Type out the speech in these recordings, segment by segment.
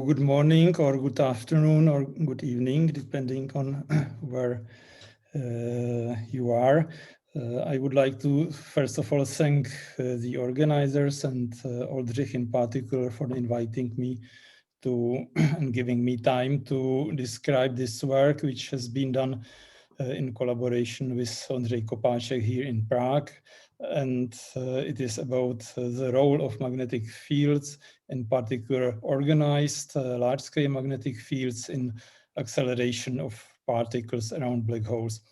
Good morning or good afternoon or good evening, depending on where you are. I would like to first of all thank the organizers and Oldrich in particular for inviting me to and giving me time to describe this work, which has been done in collaboration with Ondřej Kopáček here in Prague. And it is about the role of magnetic fields, in particular organized large-scale magnetic fields in acceleration of particles around black holes.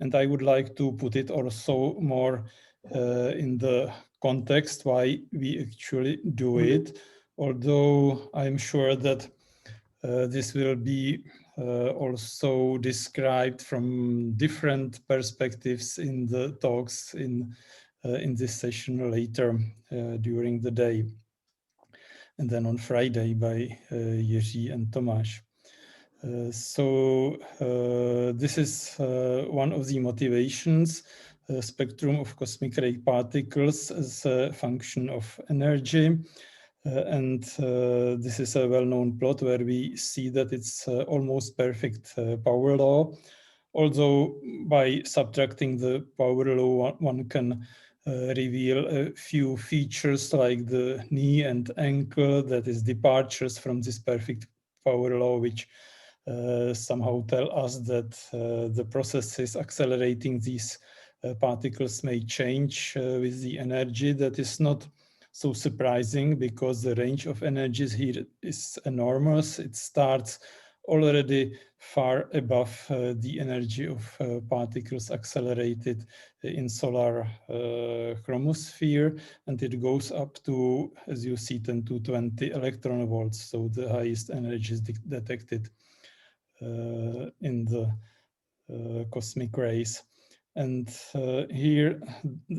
And I would like to put it also more in the context why we actually do it, although I'm sure that this will be also described from different perspectives in the talks in this session later during the day, and then on Friday by Jiří and Tomáš. So this is one of the motivations, spectrum of cosmic ray particles as a function of energy. And this is a well-known plot where we see that it's almost perfect power law. Although by subtracting the power law, one can reveal a few features like the knee and ankle, that is departures from this perfect power law, which somehow tell us that the processes accelerating these particles may change with the energy. That is not so surprising because the range of energies here is enormous. It starts already far above the energy of particles accelerated in solar chromosphere, and it goes up to, as you see, 10 to 20 electron volts, so the highest energies detected in the cosmic rays. And here,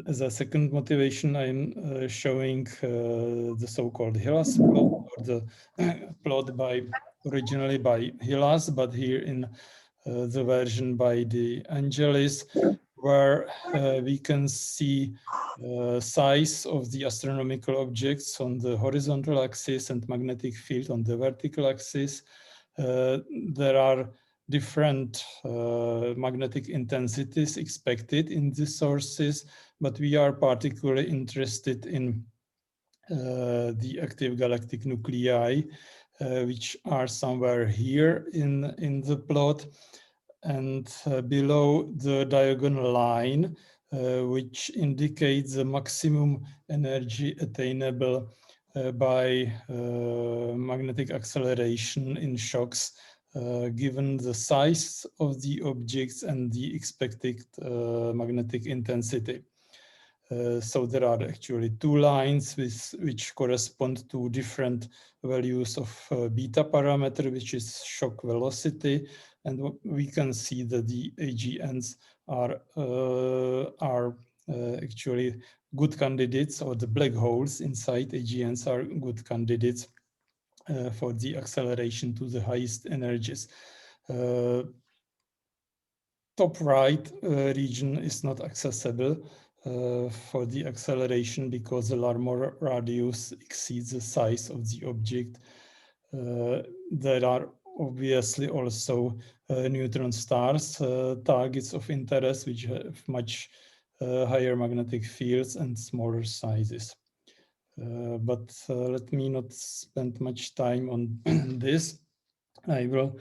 as a second motivation, I'm showing the so-called Hillas plot, or the plot originally by Hillas, but here in the version by De Angelis, where we can see size of the astronomical objects on the horizontal axis and magnetic field on the vertical axis. There are different magnetic intensities expected in these sources, but we are particularly interested in the active galactic nuclei, which are somewhere here in the plot, and below the diagonal line, which indicates the maximum energy attainable by magnetic acceleration in shocks, given the size of the objects and the expected magnetic intensity. So there are actually two lines which correspond to different values of beta parameter, which is shock velocity, and we can see that the AGNs are actually good candidates, or the black holes inside AGNs are good candidates for the acceleration to the highest energies. Top right region is not accessible for the acceleration because the Larmor radius exceeds the size of the object. There are obviously also neutron stars, targets of interest, which have much higher magnetic fields and smaller sizes. But let me not spend much time on this. I will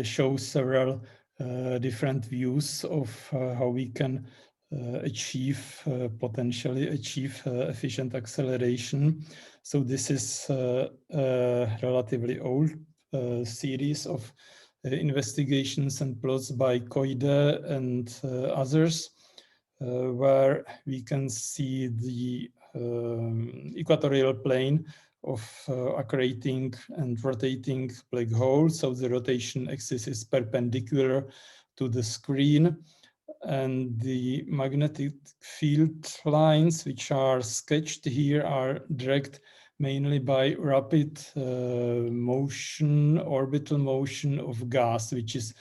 show several different views of how we can potentially achieve efficient acceleration. So this is a relatively old series of investigations and plots by Koide and others, where we can see the equatorial plane of accreting and rotating black holes. So the rotation axis is perpendicular to the screen, and the magnetic field lines, which are sketched here, are dragged mainly by rapid motion, orbital motion of gas, which is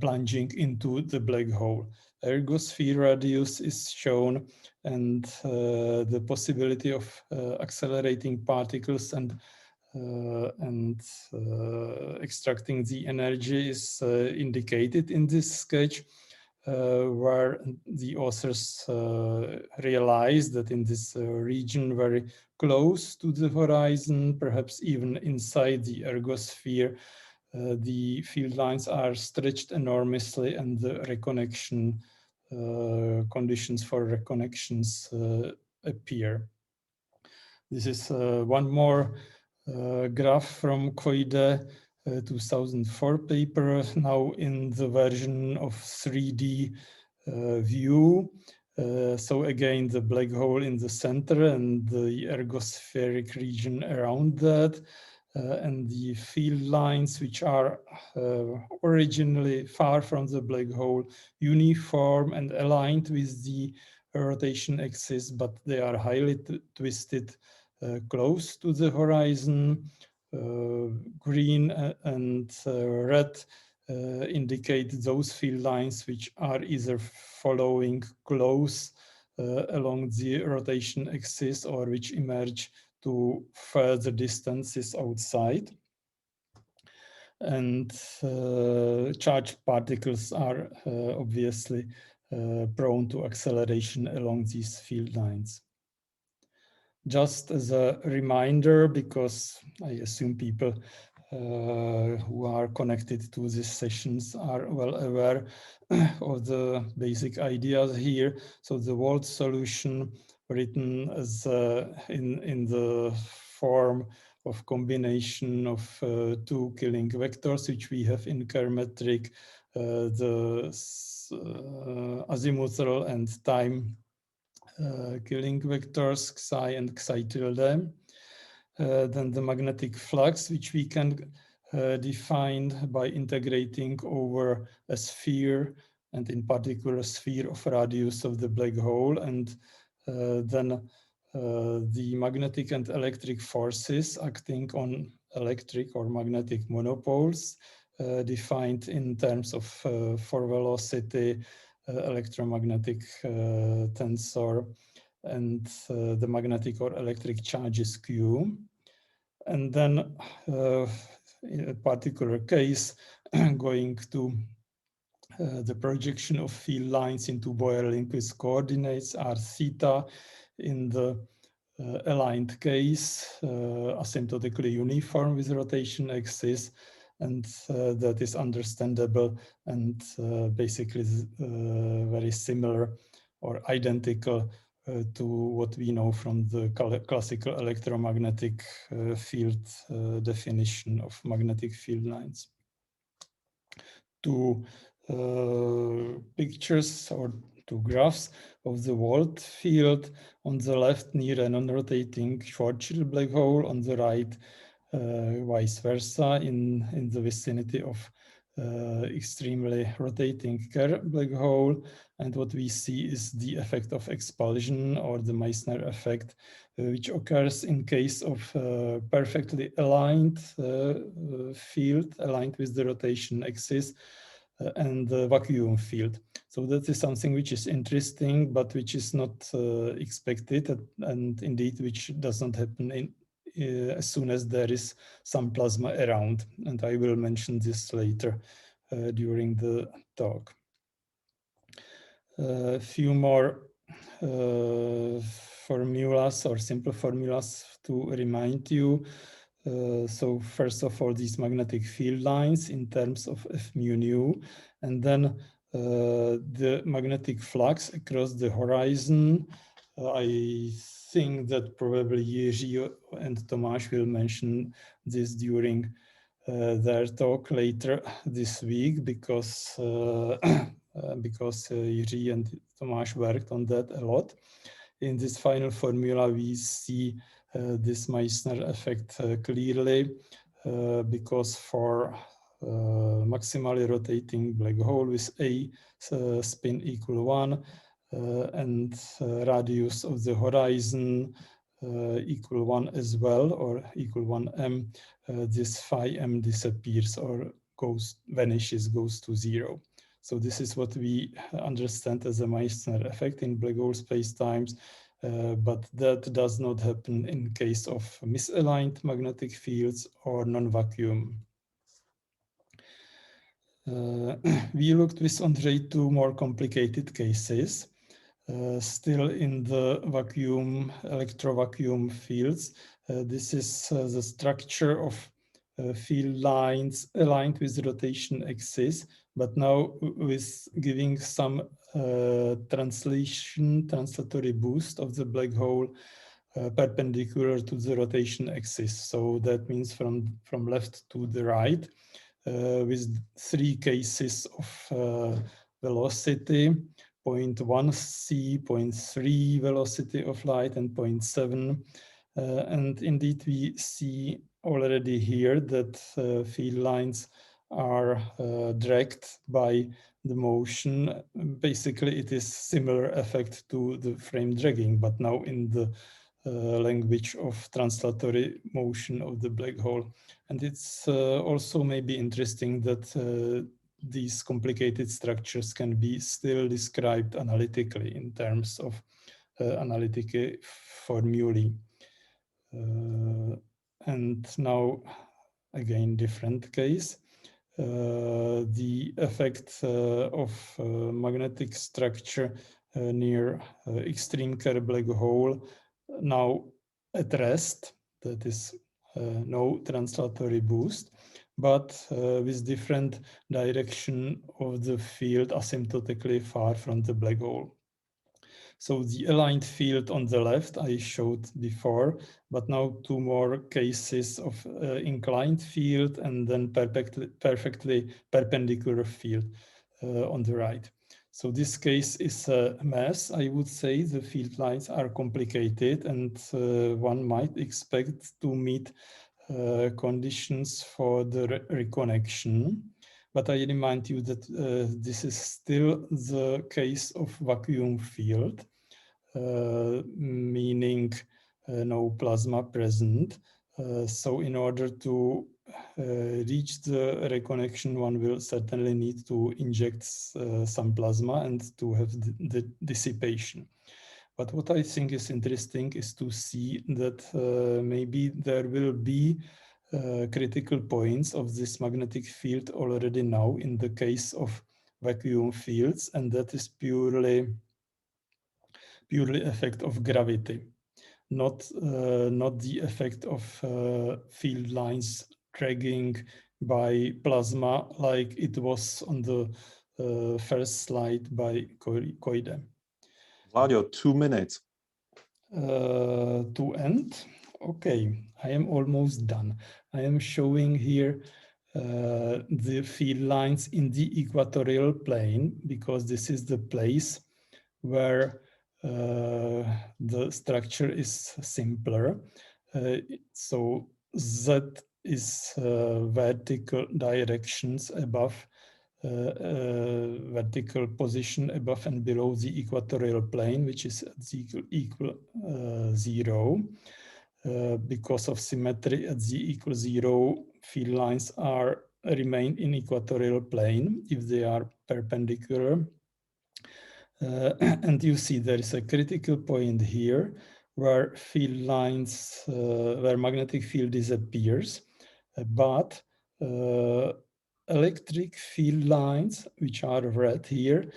plunging into the black hole. Ergo sphere radius is shown, and the possibility of accelerating particles and and extracting the energy is indicated in this sketch, where the authors realized that in this region very close to the horizon, perhaps even inside the ergosphere, the field lines are stretched enormously, and the reconnection conditions for reconnections appear. This is one more graph from Koide 2004 paper, now in the version of 3D view. So again, the black hole in the center and the ergospheric region around that, and the field lines, which are originally far from the black hole, uniform and aligned with the rotation axis, but they are highly twisted close to the horizon. Green and red indicate those field lines which are either following close along the rotation axis or which emerge to further distances outside. And charged particles are obviously prone to acceleration along these field lines. Just as a reminder, because I assume people who are connected to these sessions are well aware of the basic ideas here. So the Wald solution, written as in the form of combination of two killing vectors, which we have in Kerr-metric, the azimuthal and time killing vectors psi and psi tilde. Then the magnetic flux, which we can define by integrating over a sphere, and in particular sphere of radius of the black hole, and then the magnetic and electric forces acting on electric or magnetic monopoles, defined in terms of for velocity, electromagnetic tensor, and the magnetic or electric charges Q. And then in a particular case, going to the projection of field lines into Boyer-Lindquist coordinates are theta in the aligned case, asymptotically uniform with rotation axis, and that is understandable and basically very similar or identical to what we know from the classical electromagnetic field definition of magnetic field lines. Two pictures or two graphs of the Wald field. On the left, near a non-rotating Schwarzschild black hole. On the right, vice versa, in the vicinity of extremely rotating Kerr black hole. And what we see is the effect of expulsion, or the Meissner effect, which occurs in case of perfectly aligned field, aligned with the rotation axis, and the vacuum field. So that is something which is interesting, but which is not expected, and indeed which does not happen as soon as there is some plasma around. And I will mention this later during the talk. A few more formulas or simple formulas to remind you. So first of all, these magnetic field lines in terms of F mu nu, and then the magnetic flux across the horizon. I think that probably Jiří and Tomáš will mention this during their talk later this week, because Jiří and Tomáš worked on that a lot. In this final formula, we see this Meissner effect clearly, because for maximally rotating black hole with a spin equal 1 and radius of the horizon equal 1 as well, or equal 1m, this phi m disappears or vanishes, goes to 0. So this is what we understand as a Meissner effect in black hole spacetimes. but that does not happen in case of misaligned magnetic fields or non-vacuum. We looked with Andre to more complicated cases, still in the vacuum, electrovacuum fields. This is the structure of field lines aligned with the rotation axis, but now with giving some translatory boost of the black hole perpendicular to the rotation axis. So that means from left to the right, with 3 cases of velocity, 0.1 c, 0.3 velocity of light, and 0.7. And indeed, we see already here that field lines are dragged by the motion. Basically, it is similar effect to the frame dragging, but now in the language of translatory motion of the black hole. And it's also maybe interesting that these complicated structures can be still described analytically in terms of analytic formulae. And now, again, different case. The effect of magnetic structure near extreme Kerr black hole now at rest, that is no translatory boost, but with different direction of the field asymptotically far from the black hole. So the aligned field on the left I showed before, but now 2 more cases of inclined field and then perfectly perpendicular field on the right. So this case is a mess, I would say. The field lines are complicated and one might expect to meet conditions for the reconnection. But I remind you that this is still the case of vacuum field, meaning no plasma present. So in order to reach the reconnection, one will certainly need to inject some plasma and to have the dissipation. But what I think is interesting is to see that maybe there will be critical points of this magnetic field already now in the case of vacuum fields, and that is purely effect of gravity, not the effect of field lines dragging by plasma like it was on the first slide by Koide. Vladio, 2 minutes. To end? Okay, I am almost done. I am showing here the field lines in the equatorial plane because this is the place where the structure is simpler. So Z is vertical directions above, vertical position above and below the equatorial plane, which is equal 0. Because of symmetry at z equal 0, field lines remain in equatorial plane if they are perpendicular. And you see there is a critical point here where field lines, where magnetic field disappears, but electric field lines, which are red here,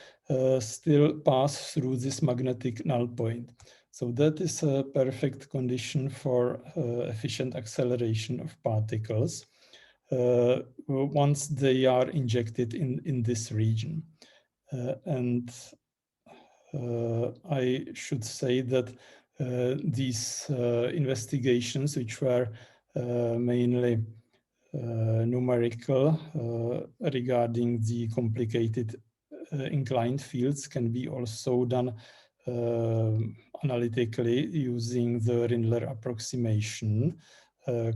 still pass through this magnetic null point. So that is a perfect condition for efficient acceleration of particles once they are injected in this region. And I should say that these investigations, which were mainly numerical regarding the complicated inclined fields, can be also done analytically using the Rindler approximation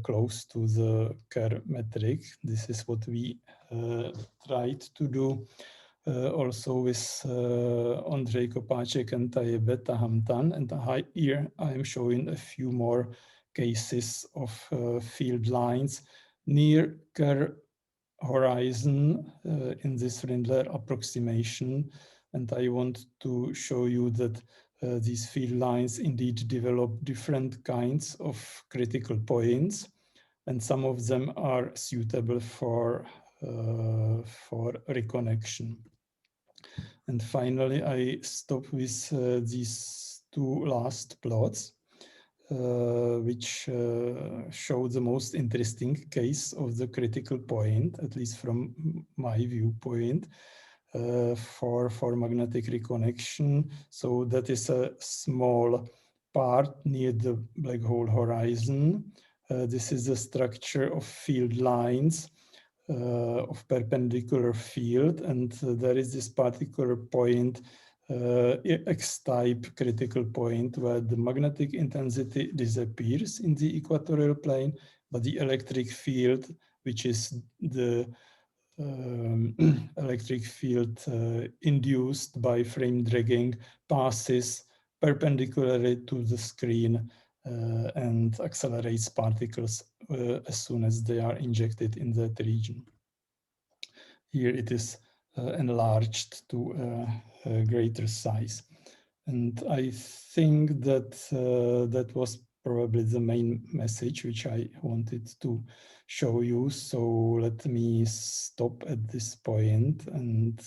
close to the Kerr metric. This is what we tried to do also with Ondřej Kopáček and Taye Beta Hamtan. And here I am showing a few more cases of field lines near Kerr horizon in this Rindler approximation. And I want to show you that these field lines indeed develop different kinds of critical points, and some of them are suitable for reconnection. And finally, I stop with these two last plots, which show the most interesting case of the critical point, at least from my viewpoint, for magnetic reconnection. So that is a small part near the black hole horizon. This is the structure of field lines of perpendicular field, and there is this particular point, X-type critical point, where the magnetic intensity disappears in the equatorial plane, but the electric field, which is the electric field induced by frame dragging, passes perpendicularly to the screen and accelerates particles as soon as they are injected in that region. Here it is enlarged to a greater size. And I think that that was probably the main message which I wanted to show you. So let me stop at this point and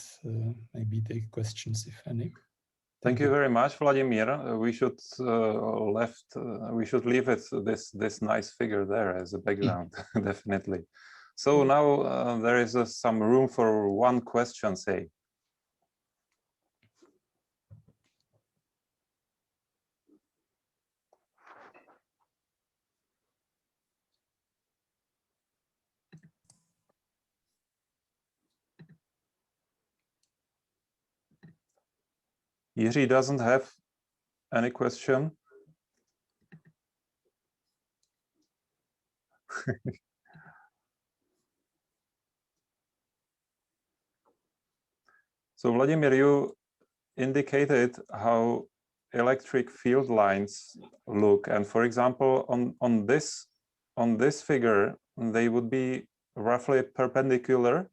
maybe take questions, if any. Thank you very much, Vladimir. We should leave it this nice figure there as a background, definitely. So now there is some room for one question, say. Jiří doesn't have any question. So Vladimir, you indicated how electric field lines look, and for example, on this figure, they would be roughly perpendicular.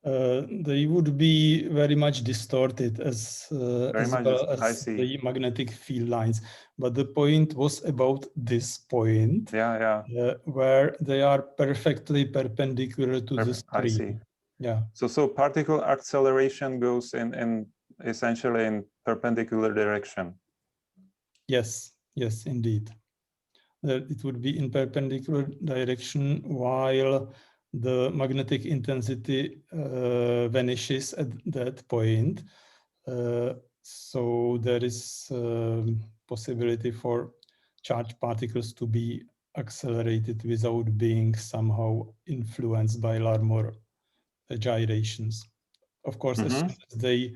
They would be very much distorted as well as the magnetic field lines. But the point was about this point, where they are perfectly perpendicular to the screen. I see. Yeah. So particle acceleration goes in essentially in perpendicular direction. Yes, yes, indeed. It would be in perpendicular direction while the magnetic intensity vanishes at that point. So there is possibility for charged particles to be accelerated without being somehow influenced by Larmor gyrations. Of course, as soon as they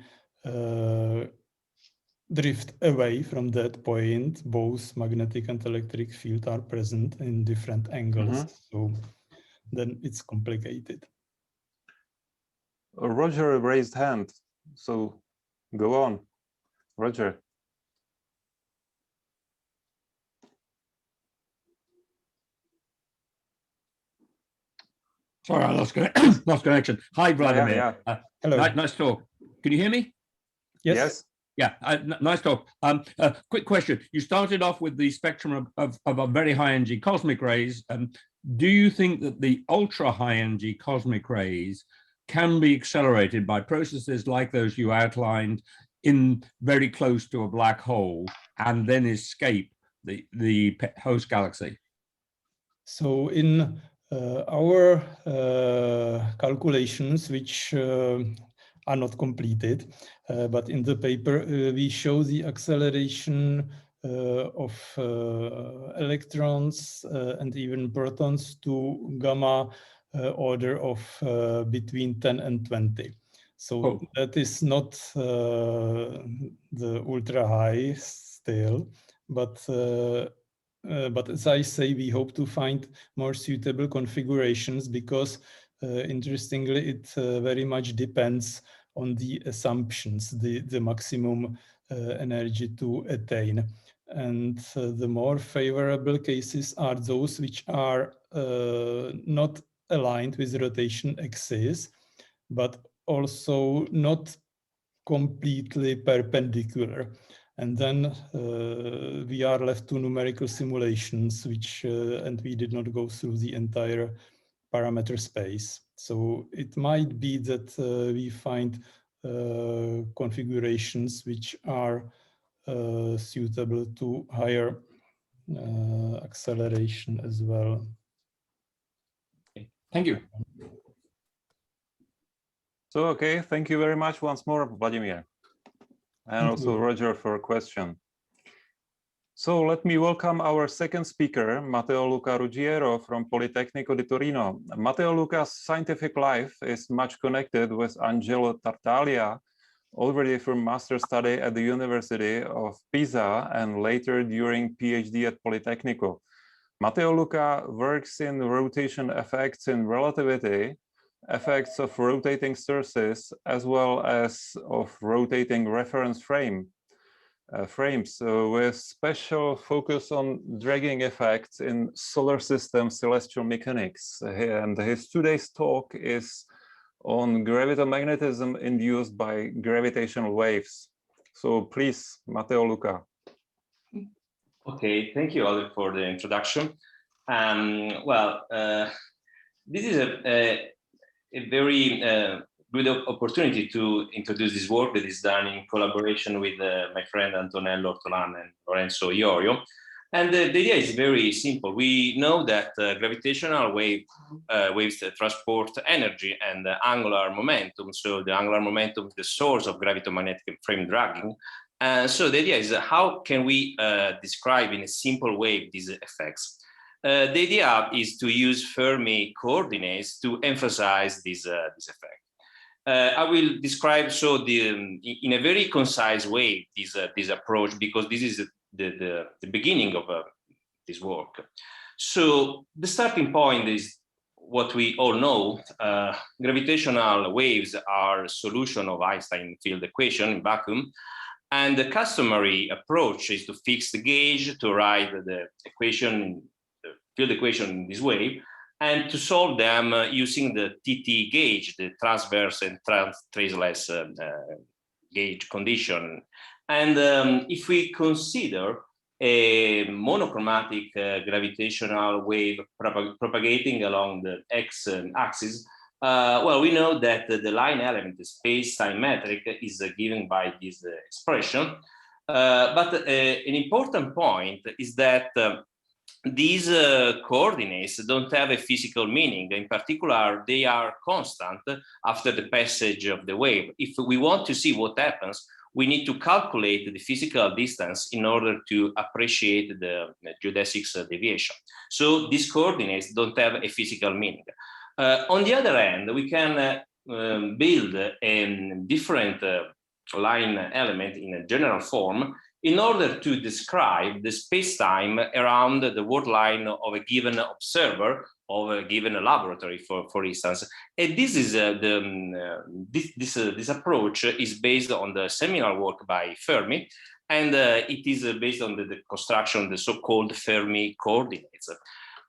drift away from that point, both magnetic and electric field are present in different angles. So then it's complicated. Roger raised hand, so go on, Roger. Sorry, I lost connection. Hi, Vladimir. Hello. Nice talk. Can you hear me? Yes. Yeah, nice talk. Quick question. You started off with the spectrum of a very high energy cosmic rays. Do you think that the ultra high energy cosmic rays can be accelerated by processes like those you outlined in very close to a black hole and then escape the host galaxy? So in our calculations, which are not completed, but in the paper we show the acceleration of electrons and even protons to gamma order of between 10 and 20. So that is not the ultra high still, but as I say, we hope to find more suitable configurations because interestingly, it very much depends on the assumptions, the maximum energy to attain. And the more favorable cases are those which are not aligned with rotation axis, but also not completely perpendicular. And then we are left to numerical simulations, which, and we did not go through the entire parameter space. So it might be that we find configurations which are suitable to higher acceleration as well. Thank you. So, okay, thank you very much once more, Vladimir. And also Roger for a question. So let me welcome our second speaker, Matteo Luca Ruggiero from Politecnico di Torino. Matteo Luca's scientific life is much connected with Angelo Tartaglia, already from master study at the University of Pisa and later during PhD at Politecnico. Matteo Luca works in rotation effects in relativity, effects of rotating sources, as well as of rotating reference frames, with special focus on dragging effects in solar system celestial mechanics. And his today's talk is on gravitomagnetism induced by gravitational waves. So please, Matteo Luca. Okay, thank you, Oleg, for the introduction. This is a very good opportunity to introduce this work that is done in collaboration with my friend Antonello Ortolan and Lorenzo Iorio. And the idea is very simple. We know that gravitational waves transport energy and angular momentum. So the angular momentum is the source of gravitomagnetic frame dragging. So the idea is how can we describe in a simple way these effects? The idea is to use Fermi coordinates to emphasize this effect. I will describe in a very concise way this approach, because this is the beginning of this work. So the starting point is what we all know. Gravitational waves are a solution of Einstein field equation in vacuum. And the customary approach is to fix the gauge, to write the equation, the field equation in this way, and to solve them using the TT gauge, the transverse and traceless gauge condition. And if we consider a monochromatic gravitational wave propagating along the x-axis, well, we know that the line element, the space-time metric, is given by this expression. But an important point is that these coordinates don't have a physical meaning. In particular, they are constant after the passage of the wave. If we want to see what happens, we need to calculate the physical distance in order to appreciate the geodesic deviation. So these coordinates don't have a physical meaning. On the other hand, we can build a different line element in a general form in order to describe the space-time around the world line of a given observer of a given laboratory, for instance. And this is this approach is based on the seminal work by Fermi, and it is based on the construction of the so-called Fermi coordinates.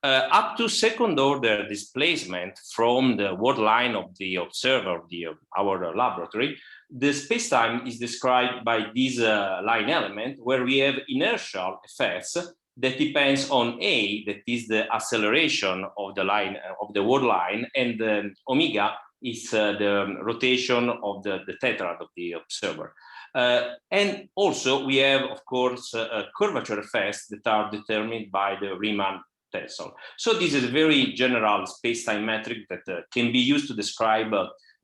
Up to second order displacement from the world line of the observer of our laboratory, the space-time is described by this line element, where we have inertial effects that depends on A, that is the acceleration of the line of the world line, and omega is the rotation of the tetrad of the observer. And also we have, of course, curvature effects that are determined by the Riemann tensor. So this is a very general space-time metric that can be used to describe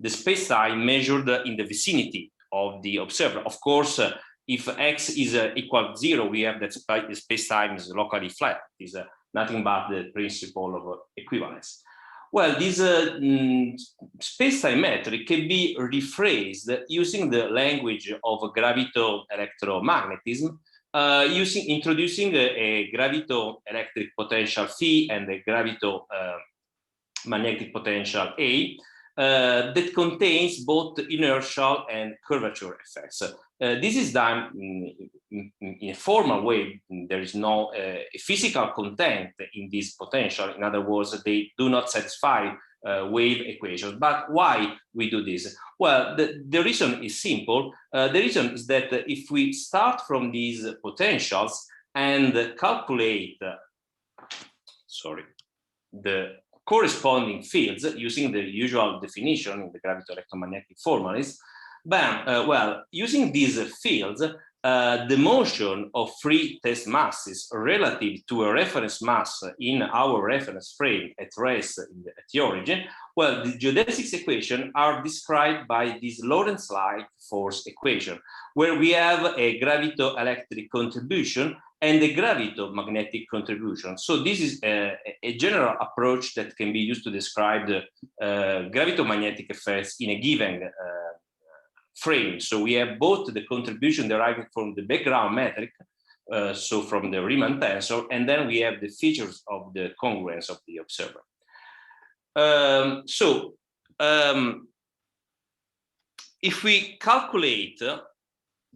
the space-time measured in the vicinity of the observer. Of course, if x is equal to 0, we have that the space-time is locally flat. It is nothing but the principle of equivalence. Well, this space-time metric can be rephrased using the language of gravito-electromagnetism, introducing a gravito-electric potential phi and a gravito-magnetic potential A, that contains both inertial and curvature effects. This is done in a formal way. There is no physical content in this potential. In other words, they do not satisfy wave equations. But why we do this? Well, the reason is simple. The reason is that if we start from these potentials and calculate, the corresponding fields using the usual definition in the Gravito-Electromagnetic Formalism, well, using these fields, the motion of free test masses relative to a reference mass in our reference frame at rest at the origin, well, the geodesics equations are described by this Lorentz-like force equation, where we have a gravito-electric contribution and a gravitomagnetic contribution. So this is a general approach that can be used to describe the gravitomagnetic effects in a given frame. So we have both the contribution deriving from the background metric, so from the Riemann tensor, and then we have the features of the congruence of the observer. If we calculate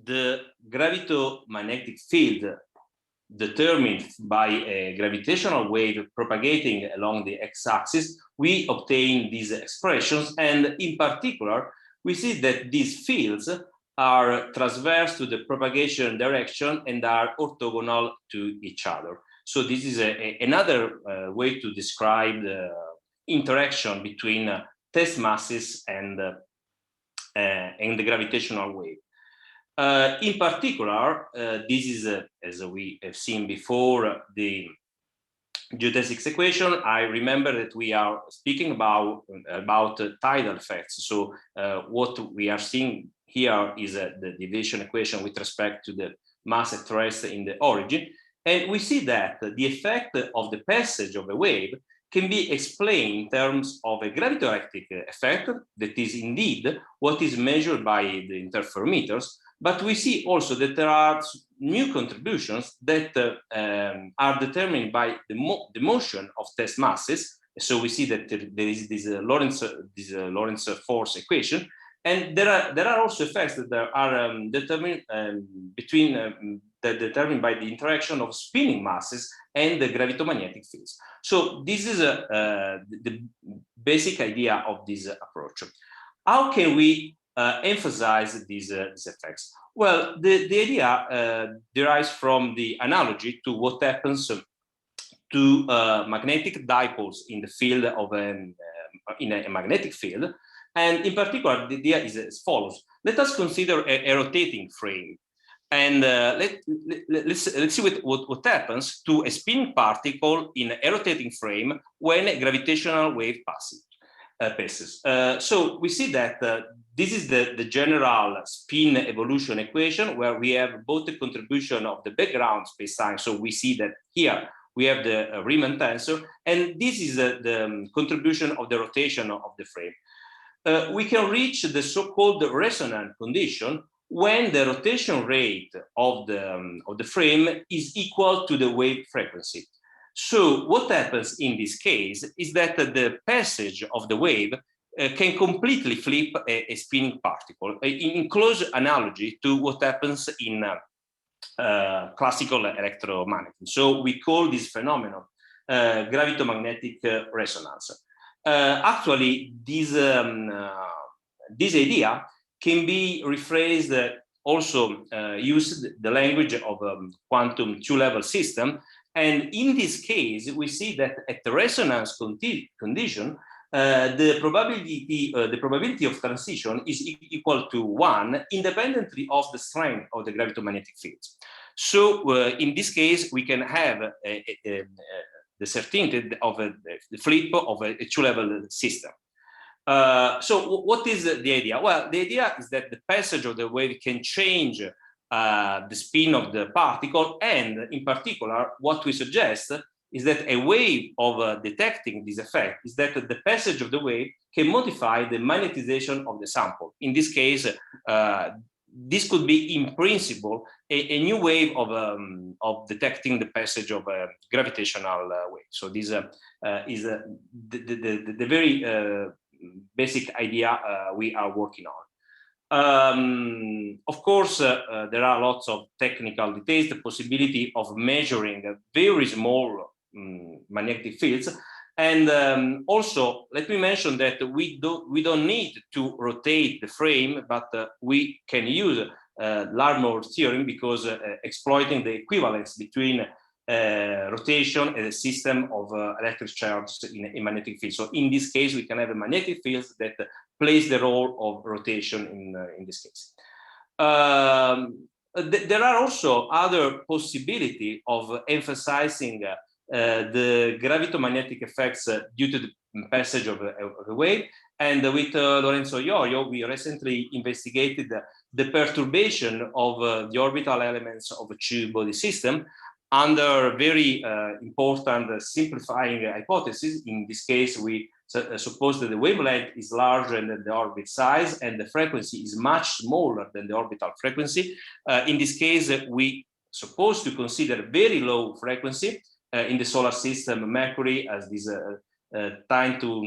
the gravitomagnetic field determined by a gravitational wave propagating along the x-axis, we obtain these expressions, and in particular, we see that these fields are transverse to the propagation direction and are orthogonal to each other. So this is another way to describe the interaction between test masses and the gravitational wave. In particular, this is, as we have seen before, the geodesics equation. I remember that we are speaking about tidal effects. So what we are seeing here is the deviation equation with respect to the mass at rest in the origin. And we see that the effect of the passage of a wave can be explained in terms of a gravitoelectric effect, that is indeed what is measured by the interferometers. But we see also that there are new contributions that are determined by the motion of test masses. So we see that there is this Lorentz force equation, and there are also effects that are determined determined by the interaction of spinning masses and the gravitomagnetic fields. So this is the basic idea of this approach. How can we emphasize these effects? Well, the idea derives from the analogy to what happens to magnetic dipoles in the field of in a magnetic field, and in particular, the idea is as follows. Let us consider a rotating frame, and let's see what happens to a spinning particle in a rotating frame when a gravitational wave passes. So we see that this is the general spin evolution equation, where we have both the contribution of the background spacetime. So we see that here we have the Riemann tensor, and this is the contribution of the rotation of the frame. We can reach the so-called resonant condition when the rotation rate of the frame is equal to the wave frequency. So what happens in this case is that the passage of the wave can completely flip a spinning particle, in close analogy to what happens in classical electromagnetism. So we call this phenomenon gravitomagnetic resonance. Actually, this idea can be rephrased, also use the language of quantum two-level system. And in this case, we see that at the resonance condition, the probability of transition is equal to 1, independently of the strength of the gravitomagnetic fields. So in this case, we can have the certainty of the flip of a two-level system. So what is the idea? Well, the idea is that the passage of the wave can change the spin of the particle, and in particular, what we suggest is that a way of detecting this effect is that the passage of the wave can modify the magnetization of the sample. In this case, this could be, in principle, a new way of detecting the passage of a gravitational wave. So this is the very basic idea we are working on. Of course, there are lots of technical details, the possibility of measuring very small magnetic fields. And also, let me mention that we don't need to rotate the frame, but we can use Larmor theorem because exploiting the equivalence between rotation and a system of electric charges in a magnetic field. So in this case, we can have a magnetic field that plays the role of rotation in this case. There are also other possibilities of emphasizing the gravitomagnetic effects due to the passage of a wave. And with Lorenzo Iorio, we recently investigated the perturbation of the orbital elements of a two-body system under very important simplifying hypothesis. In this case, we suppose that the wavelength is larger than the orbit size and the frequency is much smaller than the orbital frequency. In this case, we suppose to consider very low frequency in the solar system, Mercury, as this 10 to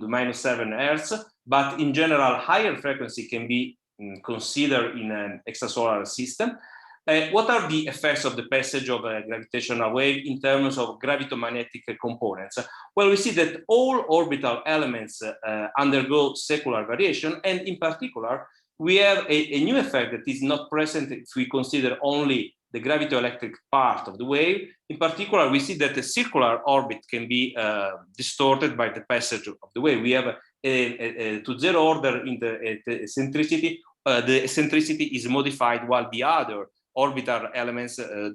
the minus 7 Hertz, but in general, higher frequency can be considered in an extrasolar system. What are the effects of the passage of a gravitational wave in terms of gravitomagnetic components? Well, we see that all orbital elements undergo secular variation, and in particular, we have a new effect that is not present if we consider only the gravitoelectric part of the wave. In particular, we see that the circular orbit can be distorted by the passage of the wave. We have a to zero order in the eccentricity. The eccentricity is modified while the other orbital elements are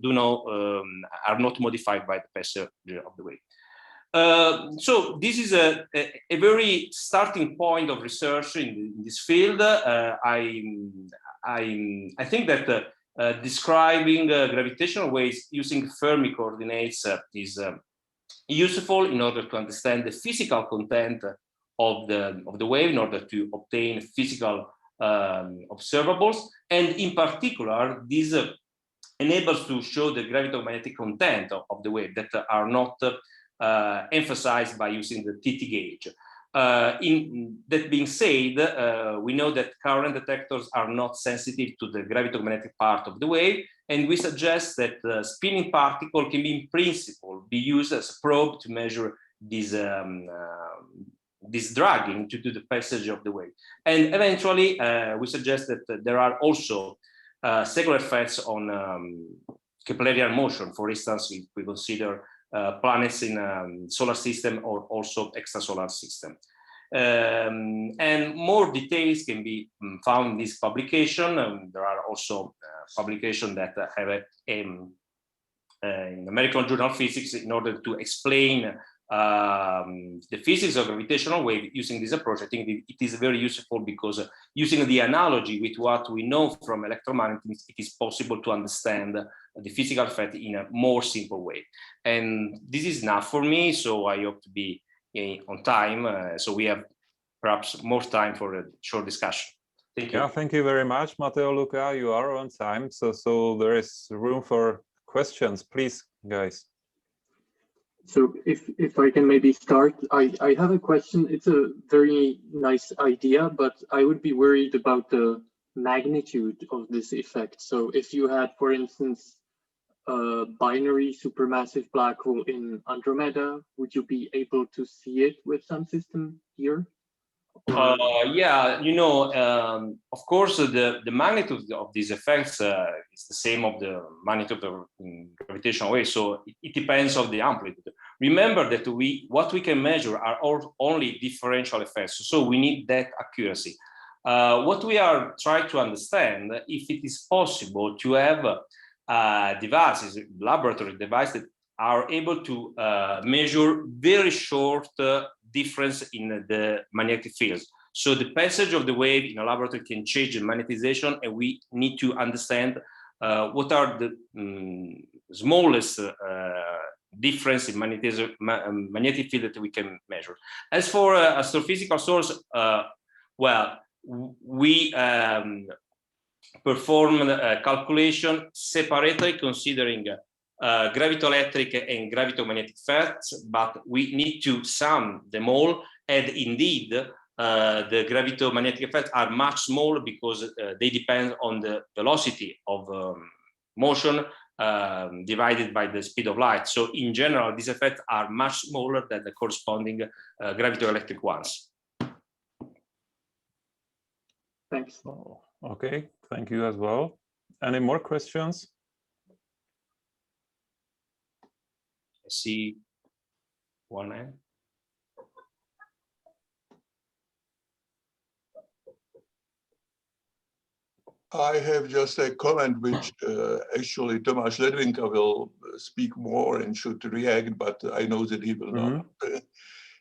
not modified by the passage of the wave. So this is a very starting point of research in this field. I think that describing gravitational waves using Fermi coordinates is useful in order to understand the physical content of the wave, in order to obtain physical observables, and in particular, this enables to show the gravitomagnetic content of the wave that are not emphasized by using the TT gauge. That being said, we know that current detectors are not sensitive to the gravitomagnetic part of the wave, and we suggest that the spinning particle can be, in principle, be used as a probe to measure this dragging to do the passage of the wave. And eventually, we suggest that there are also secular effects on Keplerian motion. For instance, if we consider planets in solar system or also extrasolar system. And more details can be found in this publication. There are also publications that have in American Journal of Physics in order to explain the physics of gravitational wave using this approach. I think it is very useful because using the analogy with what we know from electromagnetism, it is possible to understand the physical effect in a more simple way. And this is enough for me, so I hope to be on time. So we have perhaps more time for a short discussion. Thank you. Yeah, thank you very much, Matteo, Luca. You are on time, so there is room for questions. Please, guys. So if I can maybe start, I have a question. It's a very nice idea, but I would be worried about the magnitude of this effect. So if you had, for instance, a binary supermassive black hole in Andromeda, would you be able to see it with some system here? Yeah, of course, the magnitude of these effects is the same of the magnitude of gravitational waves, so it depends on the amplitude. Remember that what we can measure are only differential effects, so we need that accuracy. What we are trying to understand, if it is possible to have devices, laboratory devices that are able to measure very short difference in the magnetic fields. So the passage of the wave in a laboratory can change the magnetization, and we need to understand what are the smallest difference in magnetic field that we can measure. As for astrophysical source, well, we perform a calculation separately considering gravitoelectric and gravitomagnetic effects, but we need to sum them all, and indeed the gravitomagnetic effects are much smaller because they depend on the velocity of motion divided by the speed of light. So in general, these effects are much smaller than the corresponding gravitoelectric ones. Thanks. Oh, okay, thank you as well. Any more questions? I see one hand. I have just a comment which actually Tomáš Ledvinka will speak more and should react, but I know that he will not.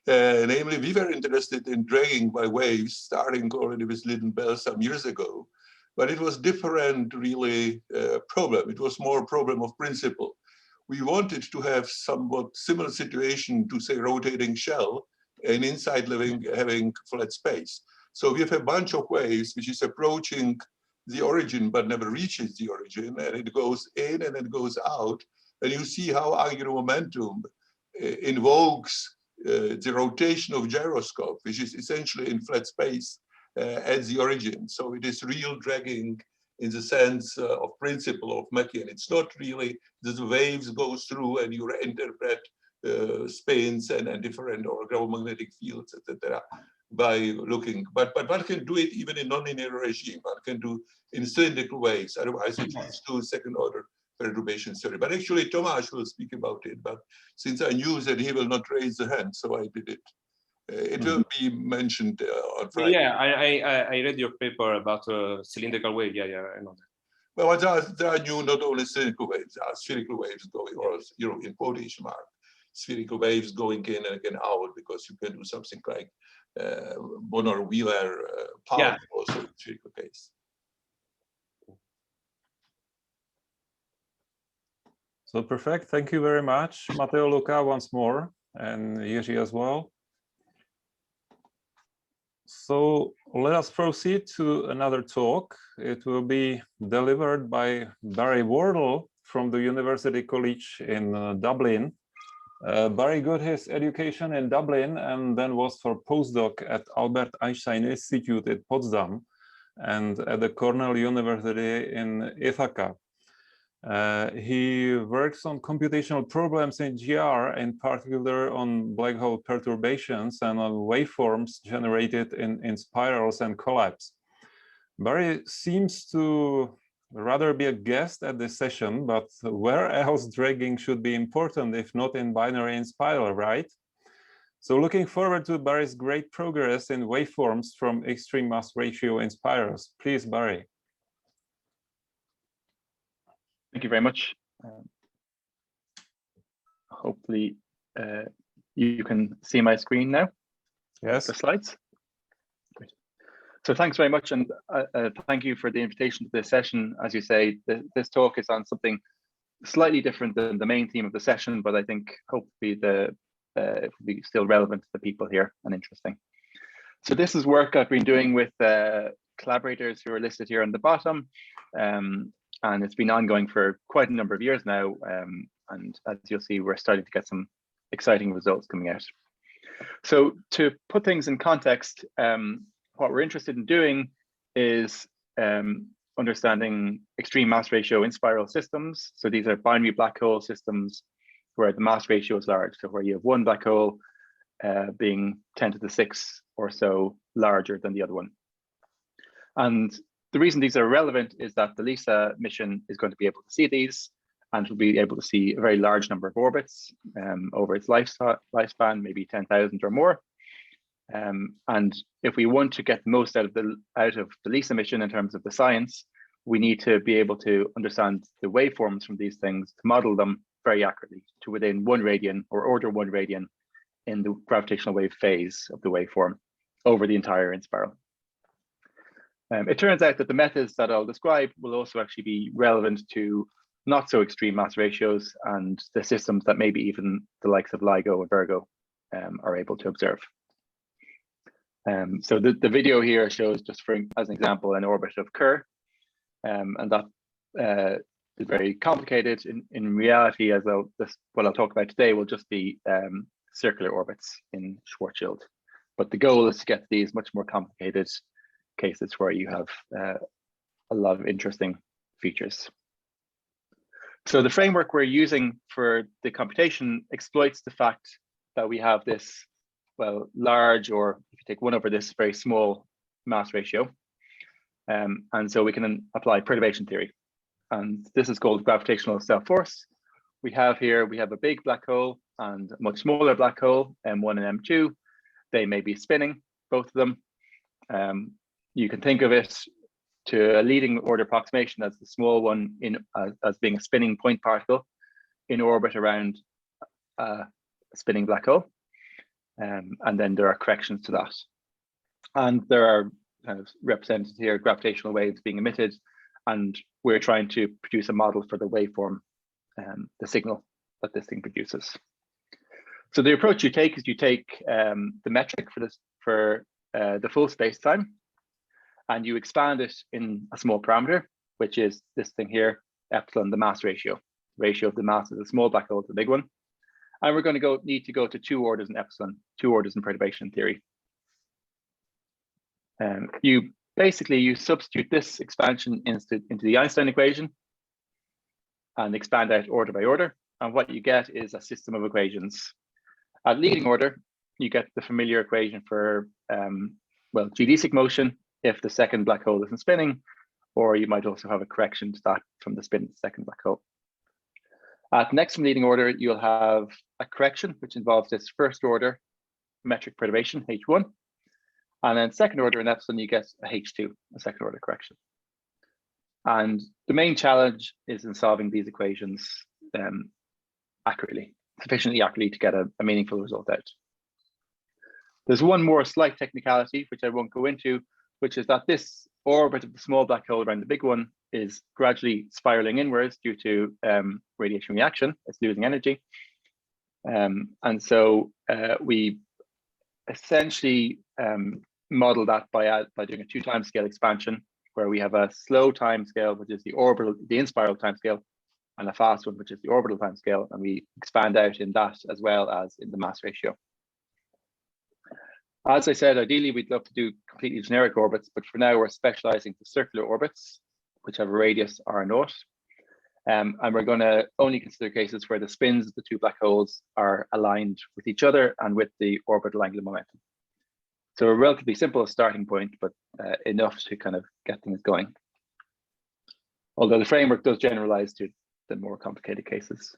Namely, we were interested in dragging by waves, starting already with Lyndon Bell some years ago, but it was different really problem. It was more a problem of principle. We wanted to have somewhat similar situation to say rotating shell and inside having flat space. So we have a bunch of waves which is approaching the origin but never reaches the origin, and it goes in and it goes out, and you see how angular momentum invokes the rotation of gyroscope, which is essentially in flat space at the origin. So it is real dragging in the sense of principle of Machian. It's not really that the waves go through and you interpret spins and different or gravomagnetic fields, etc. by looking, but one can do it even in non-linear regime. One can do in cylindrical waves. Otherwise, it leads to second-order perturbation theory. But actually, Tomáš will speak about it. But since I knew that he will not raise the hand, so I did it. It will be mentioned on Friday. Yeah, I read your paper about cylindrical wave. Yeah, I know that. Well, there are new not only cylindrical waves, there are spherical waves going, or in quotation mark, spherical waves going in and again out, because you can do something like Bonner-Wheeler power also in spherical case. So perfect. Thank you very much, Matteo, Luca, once more, and Jiří as well. So let us proceed to another talk. It will be delivered by Barry Wardle from the University College in Dublin. Barry got his education in Dublin and then was for postdoc at Albert Einstein Institute at Potsdam and at the Cornell University in Ithaca. He works on computational problems in GR, in particular on black hole perturbations and on waveforms generated in spirals and collapse. Barry seems to rather be a guest at this session, but where else dragging should be important if not in binary and spiral, right? So looking forward to Barry's great progress in waveforms from extreme mass ratio in spirals. Please, Barry. Thank you very much. Hopefully you can see my screen now. Yes. The slides. Great. So thanks very much, and thank you for the invitation to this session. As you say, this talk is on something slightly different than the main theme of the session, but I think hopefully it will be still relevant to the people here and interesting. So this is work I've been doing with collaborators who are listed here on the bottom. And it's been ongoing for quite a number of years now. And as you'll see, we're starting to get some exciting results coming out. So to put things in context, what we're interested in doing is understanding extreme mass ratio in spiral systems. So these are binary black hole systems where the mass ratio is large. So where you have one black hole being 10 to the 6 or so larger than the other one. And the reason these are relevant is that the LISA mission is going to be able to see these, and will be able to see a very large number of orbits over its lifespan, maybe 10,000 or more. And if we want to get the most out of the LISA mission in terms of the science, we need to be able to understand the waveforms from these things to model them very accurately to within 1 radian or order 1 radian in the gravitational wave phase of the waveform over the entire inspiral. It turns out that the methods that I'll describe will also actually be relevant to not so extreme mass ratios and the systems that maybe even the likes of LIGO and Virgo are able to observe. So the video here shows, just for as an example, an orbit of Kerr, and that is very complicated. In reality, what I'll talk about today will just be circular orbits in Schwarzschild. But the goal is to get to these much more complicated cases where you have a lot of interesting features. So the framework we're using for the computation exploits the fact that we have this, well, large, or if you take 1 over this, very small mass ratio. And so we can apply perturbation theory. And this is called gravitational self-force. We have a big black hole and a much smaller black hole, M1 and M2. They may be spinning, both of them. You can think of it to a leading order approximation as the small one as being a spinning point particle in orbit around a spinning black hole. And then there are corrections to that. And there are kind of represented here gravitational waves being emitted, and we're trying to produce a model for the waveform, the signal that this thing produces. So the approach you take is you take the metric for the full space-time, and you expand it in a small parameter, which is this thing here, epsilon, the mass ratio of the mass of the small black hole to the big one. And we're going to need to go to 2 orders in epsilon, 2 orders in perturbation theory. You substitute this expansion into the Einstein equation and expand out order by order. And what you get is a system of equations. At leading order, you get the familiar equation for, well, geodesic motion if the second black hole isn't spinning, or you might also have a correction to that from the spin of the second black hole. At next from leading order, you'll have a correction, which involves this first order metric perturbation, H1. And then second order in epsilon, you get a H2, a second order correction. And the main challenge is in solving these equations sufficiently accurately to get a meaningful result out. There's one more slight technicality, which I won't go into, which is that this orbit of the small black hole around the big one is gradually spiraling inwards due to radiation reaction. It's losing energy. And so we essentially model that by doing a 2 time scale expansion, where we have a slow time scale, which is the in-spiral time scale, and a fast one, which is the orbital time scale, and we expand out in that as well as in the mass ratio. As I said, ideally we'd love to do completely generic orbits, but for now we're specializing to circular orbits, which have a radius r0. And we're going to only consider cases where the spins of the 2 black holes are aligned with each other and with the orbital angular momentum. So a relatively simple starting point, but enough to kind of get things going. Although the framework does generalize to the more complicated cases.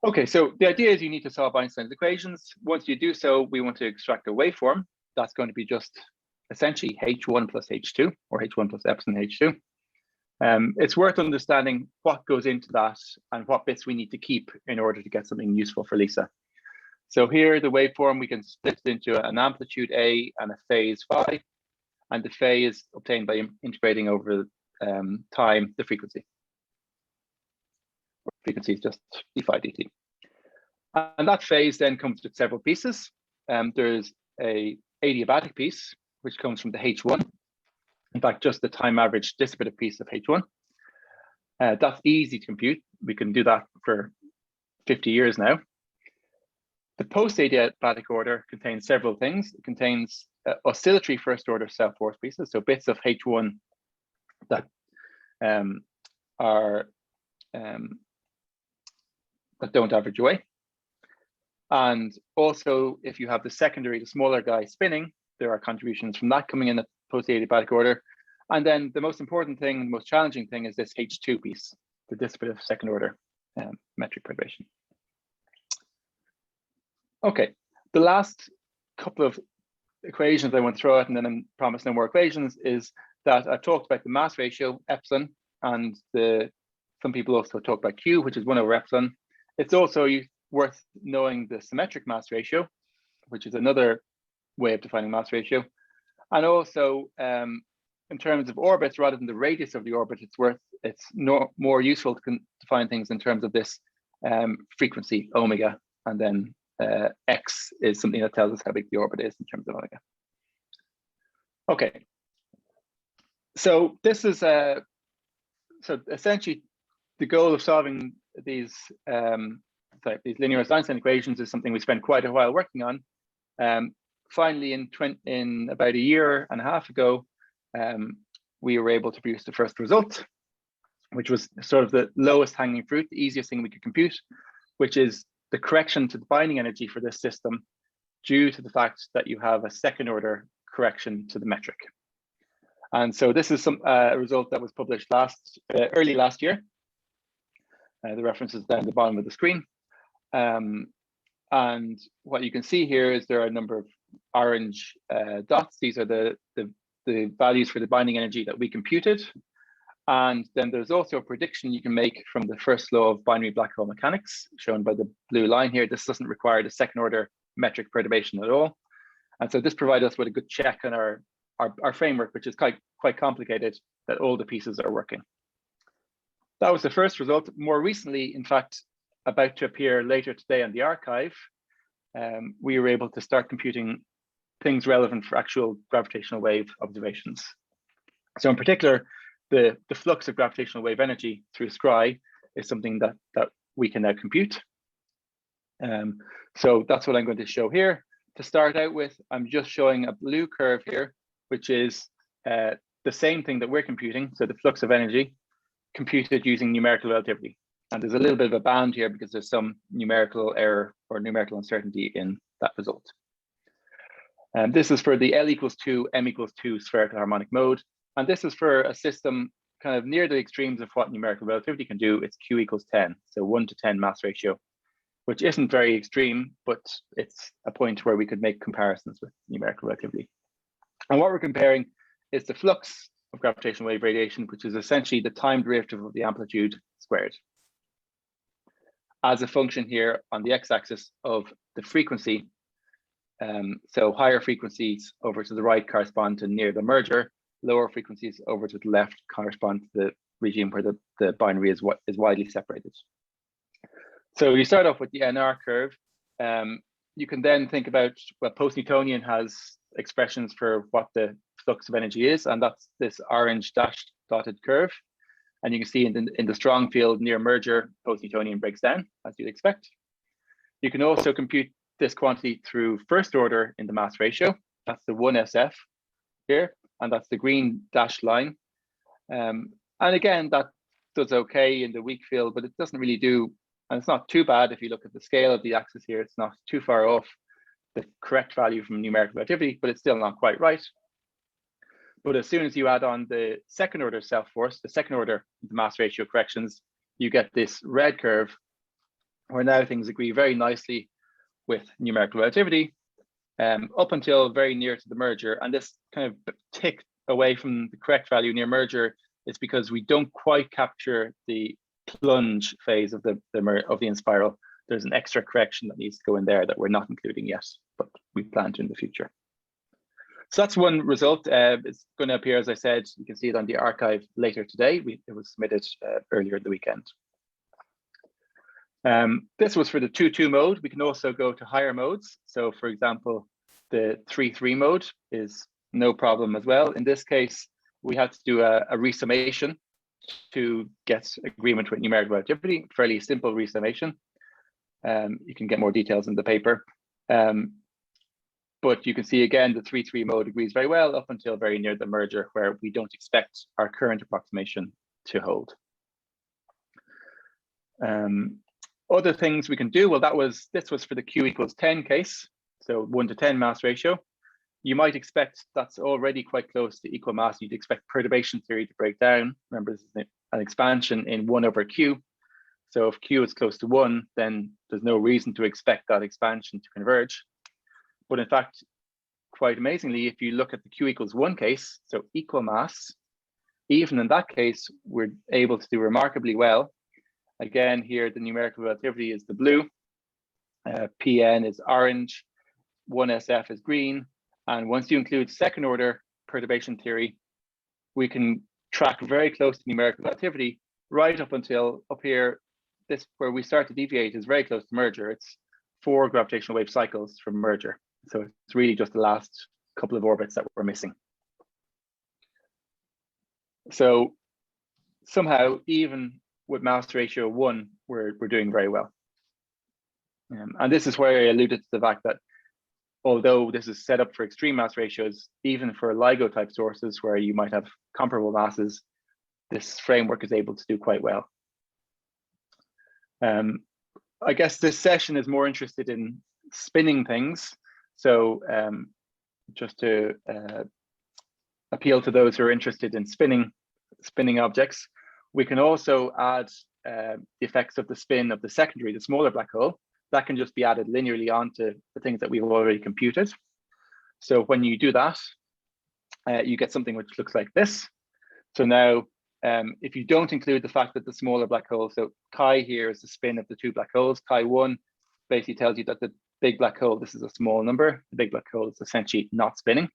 Okay, so the idea is you need to solve Einstein's equations. Once you do so, we want to extract a waveform. That's going to be just essentially H1 plus H2, or H1 plus epsilon H2. It's worth understanding what goes into that and what bits we need to keep in order to get something useful for Lisa. So here, the waveform, we can split it into an amplitude A and a phase phi, and the phase is obtained by integrating over time the frequency. Frequency is just d phi dt. And that phase then comes with several pieces. There's a adiabatic piece, which comes from the H1. In fact, just the time average dissipative piece of H1. That's easy to compute. We can do that for 50 years now. The post-adiabatic order contains several things. It contains oscillatory first order self-force pieces, so bits of H1 that that don't average away. And also, if you have the secondary, the smaller guy spinning, there are contributions from that coming in at post-adiabatic order. And then the most important thing, the most challenging thing is this H2 piece, the dissipative second order metric perturbation. Okay, the last couple of equations I want to throw out, and then I promise no more equations, is that I've talked about the mass ratio, epsilon, and some people also talk about Q, which is 1 over epsilon. It's also worth knowing the symmetric mass ratio, which is another way of defining mass ratio. And also, in terms of orbits, rather than the radius of the orbit, it's more useful to define things in terms of this frequency, omega, and then x is something that tells us how big the orbit is in terms of omega. Okay, so this is so essentially the goal of solving these linearized Einstein equations is something we spent quite a while working on. Finally, in about a year and a half ago, we were able to produce the first result. which was sort of the lowest hanging fruit, the easiest thing we could compute, which is the correction to the binding energy for this system due to the fact that you have a second order correction to the metric. And so this is a result that was published early last year. The reference is down at the bottom of the screen. And what you can see here is there are a number of orange dots. These are the values for the binding energy that we computed. And then there's also a prediction you can make from the first law of binary black hole mechanics, shown by the blue line here. This doesn't require the second order metric perturbation at all. And so this provides us with a good check on our framework, which is quite complicated, that all the pieces are working. That was the first result. More recently, in fact, about to appear later today on the archive, we were able to start computing things relevant for actual gravitational wave observations. So in particular, the flux of gravitational wave energy through SCRI is something that we can now compute. So that's what I'm going to show here. To start out with, I'm just showing a blue curve here, which is the same thing that we're computing. So the flux of energy computed using numerical relativity. And there's a little bit of a band here because there's some numerical error or numerical uncertainty in that result. And this is for the L equals 2, M equals 2 spherical harmonic mode. And this is for a system kind of near the extremes of what numerical relativity can do. It's Q equals 10, so 1 to 10 mass ratio, which isn't very extreme, but it's a point where we could make comparisons with numerical relativity. And what we're comparing is the flux of gravitational wave radiation, which is essentially the time derivative of the amplitude squared, as a function here on the x-axis of the frequency. So higher frequencies over to the right correspond to near the merger, lower frequencies over to the left correspond to the regime where the binary is widely separated. So you start off with the NR curve. You can then think about, well, post-Newtonian has expressions for what the flux of energy is, and that's this orange dashed dotted curve. And you can see in the strong field near merger, post-Newtonian breaks down, as you'd expect. You can also compute this quantity through first order in the mass ratio. That's the 1SF here, and that's the green dashed line. And again, that does okay in the weak field, but it doesn't really do, and it's not too bad if you look at the scale of the axis here. It's not too far off the correct value from numerical relativity, but it's still not quite right. But as soon as you add on the second order self-force, the second order mass ratio corrections, you get this red curve where now things agree very nicely with numerical relativity up until very near to the merger. And this kind of tick away from the correct value near merger is because we don't quite capture the plunge phase of the inspiral. There's an extra correction that needs to go in there that we're not including yet, but we plan to in the future. So that's one result. It's going to appear, as I said, you can see it on the archive later today. It was submitted earlier in the weekend. This was for the 2-2 mode. We can also go to higher modes. So for example, the 3-3 mode is no problem as well. In this case, we had to do a resummation to get agreement with numerical relativity, fairly simple resummation. You can get more details in the paper. But you can see again, the 3-3 mode agrees very well up until very near the merger where we don't expect our current approximation to hold. Other things we can do, well, this was for the Q equals 10 case. So 1 to 10 mass ratio. You might expect that's already quite close to equal mass. You'd expect perturbation theory to break down. Remember, this is an expansion in 1 over Q. So if Q is close to 1, then there's no reason to expect that expansion to converge. But in fact, quite amazingly, if you look at the Q equals 1 case, so equal mass, even in that case, we're able to do remarkably well. Again, here, the numerical relativity is the blue, PN is orange, 1SF is green. And once you include second order perturbation theory, we can track very close to numerical relativity right up until up here. This where we start to deviate is very close to merger. It's 4 gravitational wave cycles from merger. So it's really just the last couple of orbits that we're missing. So somehow, even with mass ratio 1, we're doing very well. And this is where I alluded to the fact that although this is set up for extreme mass ratios, even for LIGO type sources where you might have comparable masses, this framework is able to do quite well. I guess this session is more interested in spinning things. So just to appeal to those who are interested in spinning objects, we can also add the effects of the spin of the secondary, the smaller black hole. That can just be added linearly onto the things that we've already computed. So when you do that, you get something which looks like this. So now, if you don't include the fact that the smaller black hole, so chi here is the spin of the two black holes, chi1 basically tells you that the big black hole, this is a small number, the big black hole is essentially not spinning.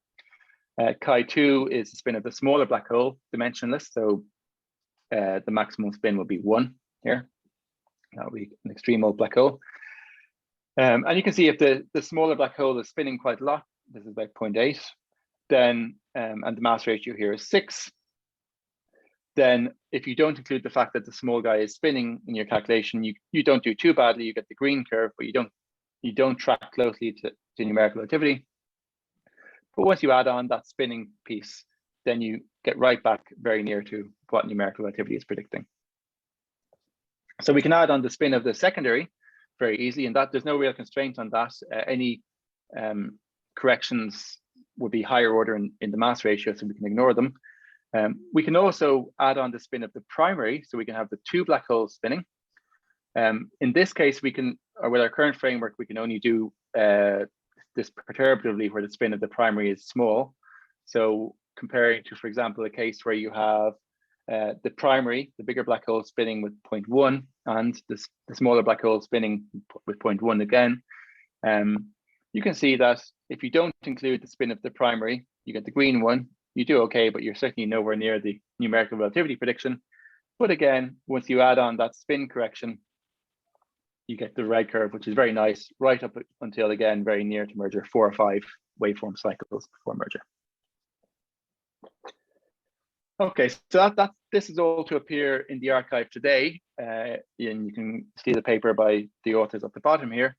Chi2 is the spin of the smaller black hole, dimensionless, so the maximum spin will be 1 here. That would be an extreme old black hole. And you can see if the smaller black hole is spinning quite a lot, this is about 0.8, then, and the mass ratio here is 6, then if you don't include the fact that the small guy is spinning in your calculation, you don't do too badly, you get the green curve, but you don't track closely to numerical relativity. But once you add on that spinning piece, then you get right back very near to what numerical relativity is predicting. So we can add on the spin of the secondary very easily, and that there's no real constraint on that. Any corrections would be higher order in the mass ratio, so we can ignore them. We can also add on the spin of the primary, so we can have the two black holes spinning. In this case, we can, or with our current framework, we can only do this perturbatively where the spin of the primary is small. So comparing to, for example, a case where you have the primary, the bigger black hole spinning with 0.1 and the smaller black hole spinning with 0.1 again, you can see that if you don't include the spin of the primary, you get the green one. You do okay, but you're certainly nowhere near the numerical relativity prediction. But again, once you add on that spin correction, you get the red curve, which is very nice, right up until, again, very near to merger, 4 or 5 waveform cycles before merger. Okay, so this is all to appear in the archive today, and you can see the paper by the authors at the bottom here.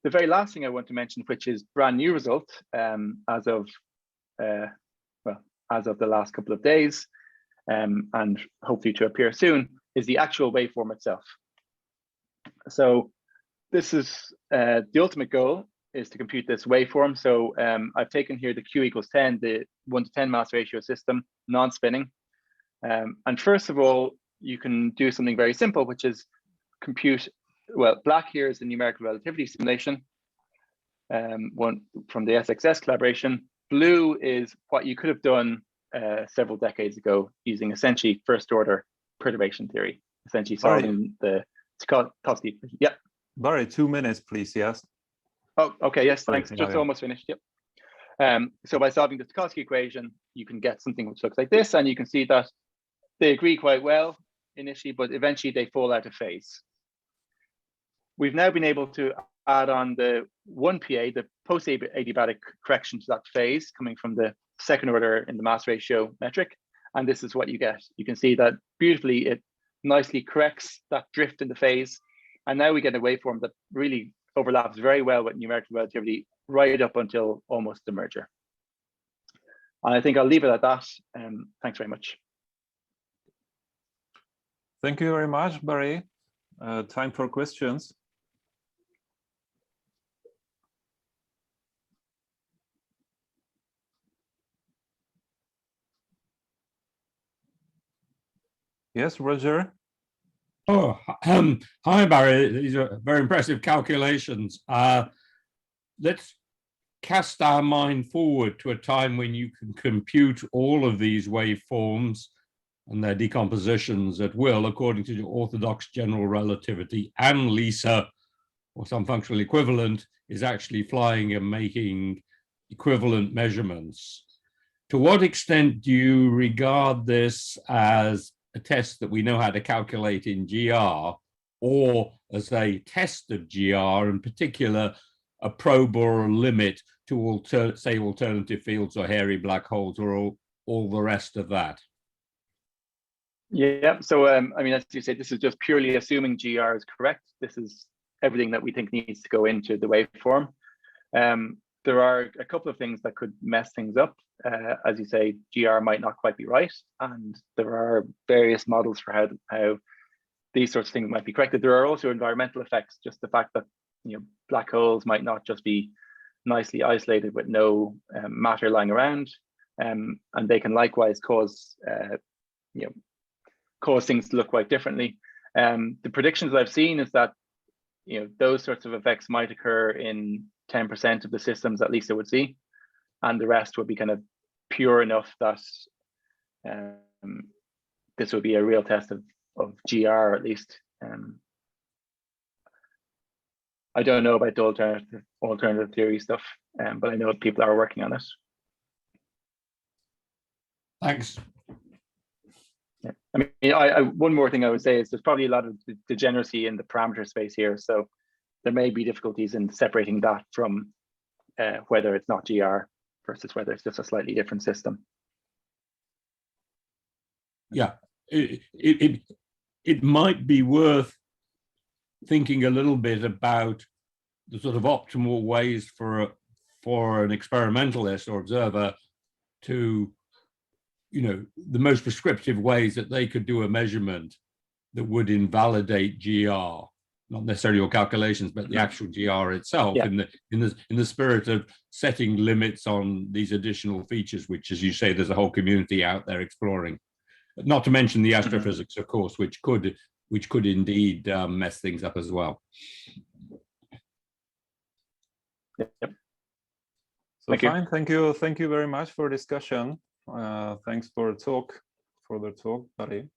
The very last thing I want to mention, which is brand new result as of the last couple of days, and hopefully to appear soon, is the actual waveform itself. So this is the ultimate goal, is to compute this waveform. So I've taken here the Q equals 10, the 1 to 10 mass ratio system, non-spinning. And first of all, you can do something very simple, which is compute, well, black here is the numerical relativity simulation, one from the SXS collaboration. Blue is what you could have done several decades ago using essentially first order perturbation theory, essentially solving the Tarski. Yeah. Barry, 2 minutes, please. Yes. Oh, okay. Yes, thanks. Yeah, Just yeah. almost finished. Yep. So by solving the Tarski equation, you can get something which looks like this, and you can see that they agree quite well initially, but eventually they fall out of phase. We've now been able to add on the 1PA, the post-adiabatic correction to that phase coming from the second order in the mass ratio metric. And this is what you get. You can see that beautifully, it nicely corrects that drift in the phase. And now we get a waveform that really overlaps very well with numerical relativity right up until almost the merger. And I think I'll leave it at that. Thanks very much. Thank you very much, Barry. Time for questions. Yes, Roger. Oh, hi, Barry. These are very impressive calculations. Let's cast our mind forward to a time when you can compute all of these waveforms and their decompositions at will according to the orthodox general relativity, and LISA, or some functional equivalent, is actually flying and making equivalent measurements. To what extent do you regard this as a test that we know how to calculate in GR, or as a test of GR, in particular, a probe or a limit to say alternative fields or hairy black holes or all the rest of that? Yeah, so I mean, as you say, this is just purely assuming GR is correct. This is everything that we think needs to go into the waveform. there are a couple of things that could mess things up. As you say, GR might not quite be right, and there are various models for how these sorts of things might be corrected. There are also environmental effects, just the fact that black holes might not just be nicely isolated with no matter lying around, and they can likewise cause things to look quite differently. The predictions that I've seen is that those sorts of effects might occur in 10% of the systems, at least I would see, and the rest would be kind of pure enough that this would be a real test of GR, at least. I don't know about the alternative theory stuff, but I know people are working on it. Thanks. Yeah. I mean, one more thing I would say is there's probably a lot of degeneracy in the parameter space here, so there may be difficulties in separating that from whether it's not GR versus whether it's just a slightly different system. Yeah, it might be worth thinking a little bit about the sort of optimal ways for an experimentalist or observer to, the most prescriptive ways that they could do a measurement that would invalidate GR, not necessarily your calculations, but the actual GR itself, yeah. in the spirit of setting limits on these additional features, which, as you say, there's a whole community out there exploring. Not to mention the astrophysics, of course, which could indeed mess things up as well. Yep. So fine, thank you very much for discussion. Thanks for the talk, Barry.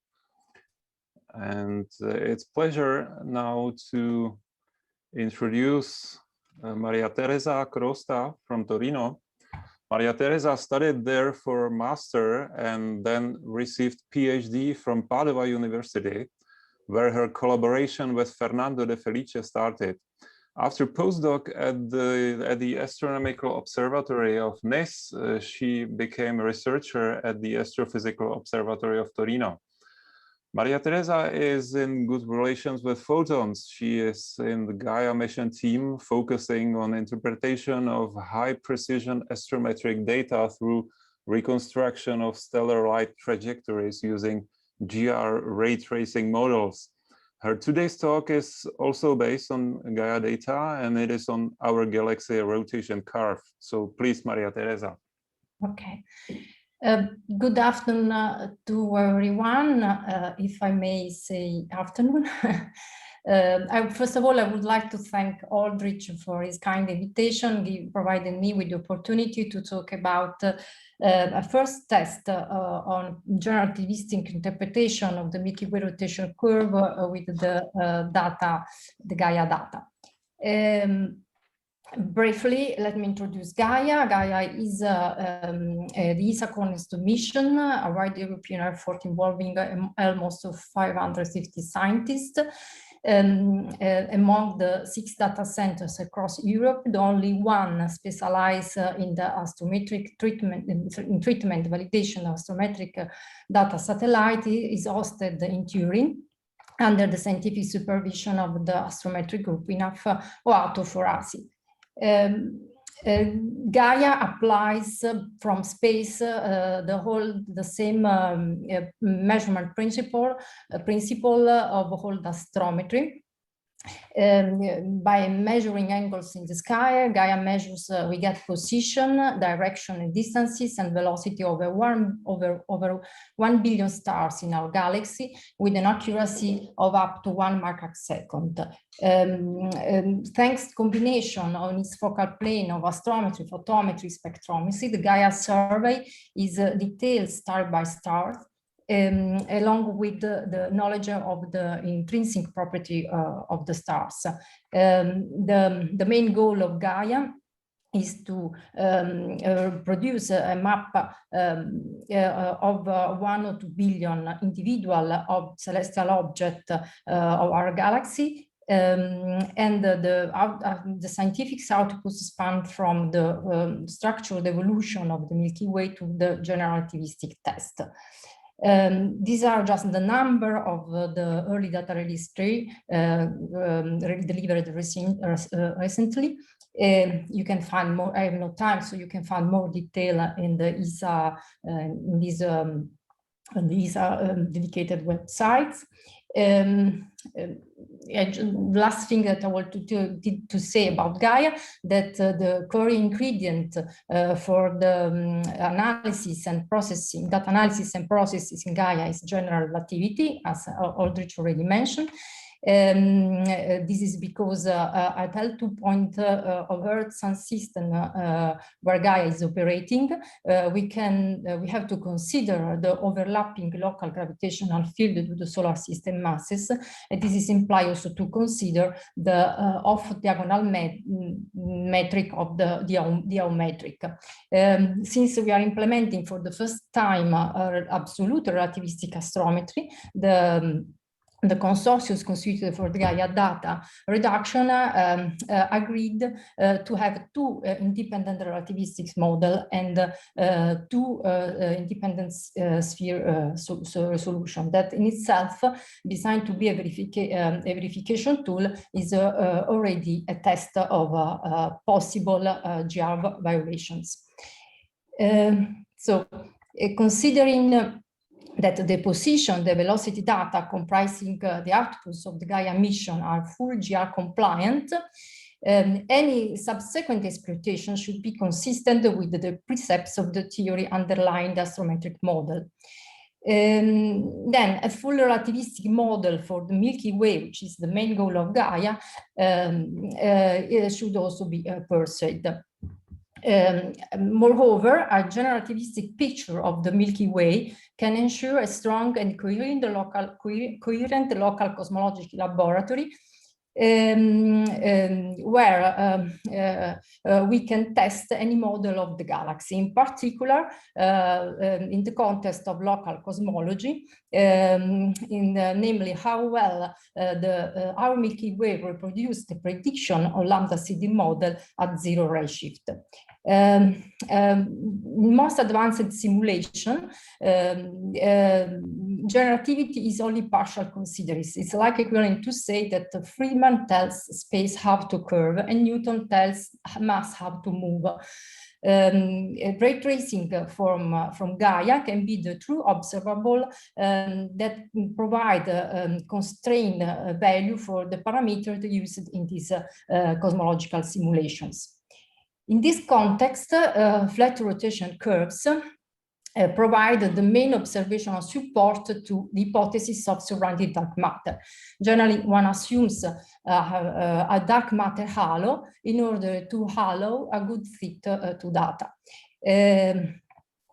And it's pleasure now to introduce Maria Teresa Crosta from Torino. Maria Teresa studied there for a master and then received PhD from Padova University, where her collaboration with Fernando de Felice started. After postdoc at the Astronomical Observatory of Nice, she became a researcher at the Astrophysical Observatory of Torino. Maria Teresa is in good relations with photons. She is in the Gaia mission team focusing on interpretation of high precision astrometric data through reconstruction of stellar light trajectories using GR ray tracing models. Her today's talk is also based on Gaia data, and it is on our galaxy rotation curve. So please, Maria Teresa. Okay. Good afternoon to everyone, if I may say afternoon. First of all, I would like to thank Aldrich for his kind invitation, providing me with the opportunity to talk about a first test on general relativistic interpretation of the Milky Way rotation curve with the data, the Gaia data. Briefly, let me introduce Gaia. Gaia is the ESA cornerstone mission, a wide European effort involving almost 550 scientists. Among the 6 data centers across Europe, the only one specialized in the astrometric treatment, validation of astrometric data satellite is hosted in Turin under the scientific supervision of the astrometric group in Oato Forasi. Gaia applies from space the same measurement principle of whole astrometry. By measuring angles in the sky, Gaia measures we get position, direction, and distances and velocity over 1 billion stars in our galaxy with an accuracy of up to 1 microsecond. Thanks to combination on its focal plane of astrometry, photometry, spectrometry, the Gaia survey is detailed star by star, along with the knowledge of the intrinsic property of the stars. The main goal of Gaia is to produce a map of 1 or 2 billion individual celestial objects of our galaxy. And the scientific outputs span from the structural evolution of the Milky Way to the general relativistic test. These are just the number of the early data release tree delivered recently. You can find more. I have no time, so you can find more detail in the ESA these are dedicated websites. Last thing that I want to say about Gaia, that the core ingredient for the analysis and processing, data analysis and processes in Gaia is general relativity, as Aldrich already mentioned. This is because at L2 point of Earth Sun system where Gaia is operating, we have to consider the overlapping local gravitational field to the solar system masses, and this is implied also to consider the off-diagonal metric of the geometric. Since we are implementing for the first time absolute relativistic astrometry, the consortium constituted for the Gaia data reduction agreed to have two independent relativistic model and two independent sphere solution. That in itself, designed to be a verification tool, is already a test of possible GR violations. Considering that the position, the velocity data comprising the outputs of the Gaia mission are full GR compliant, any subsequent exploitation should be consistent with the precepts of the theory underlying the astrometric model. Then a full relativistic model for the Milky Way, which is the main goal of Gaia, should also be pursued. Moreover, a generativistic picture of the Milky Way can ensure a strong and coherent local cosmological laboratory where we can test any model of the galaxy, in particular in the context of local cosmology, namely how well our Milky Way reproduced the prediction of lambda CD model at zero redshift. Most advanced simulation, generativity is only partial considered. It's like equivalent to say that Friedman tells space how to curve and Newton tells mass how to move. Ray tracing from Gaia can be the true observable that provide constrained value for the parameters used in these cosmological simulations. In this context, flat rotation curves provide the main observational support to the hypothesis of surrounding dark matter. Generally, one assumes a dark matter halo in order to halo a good fit to data.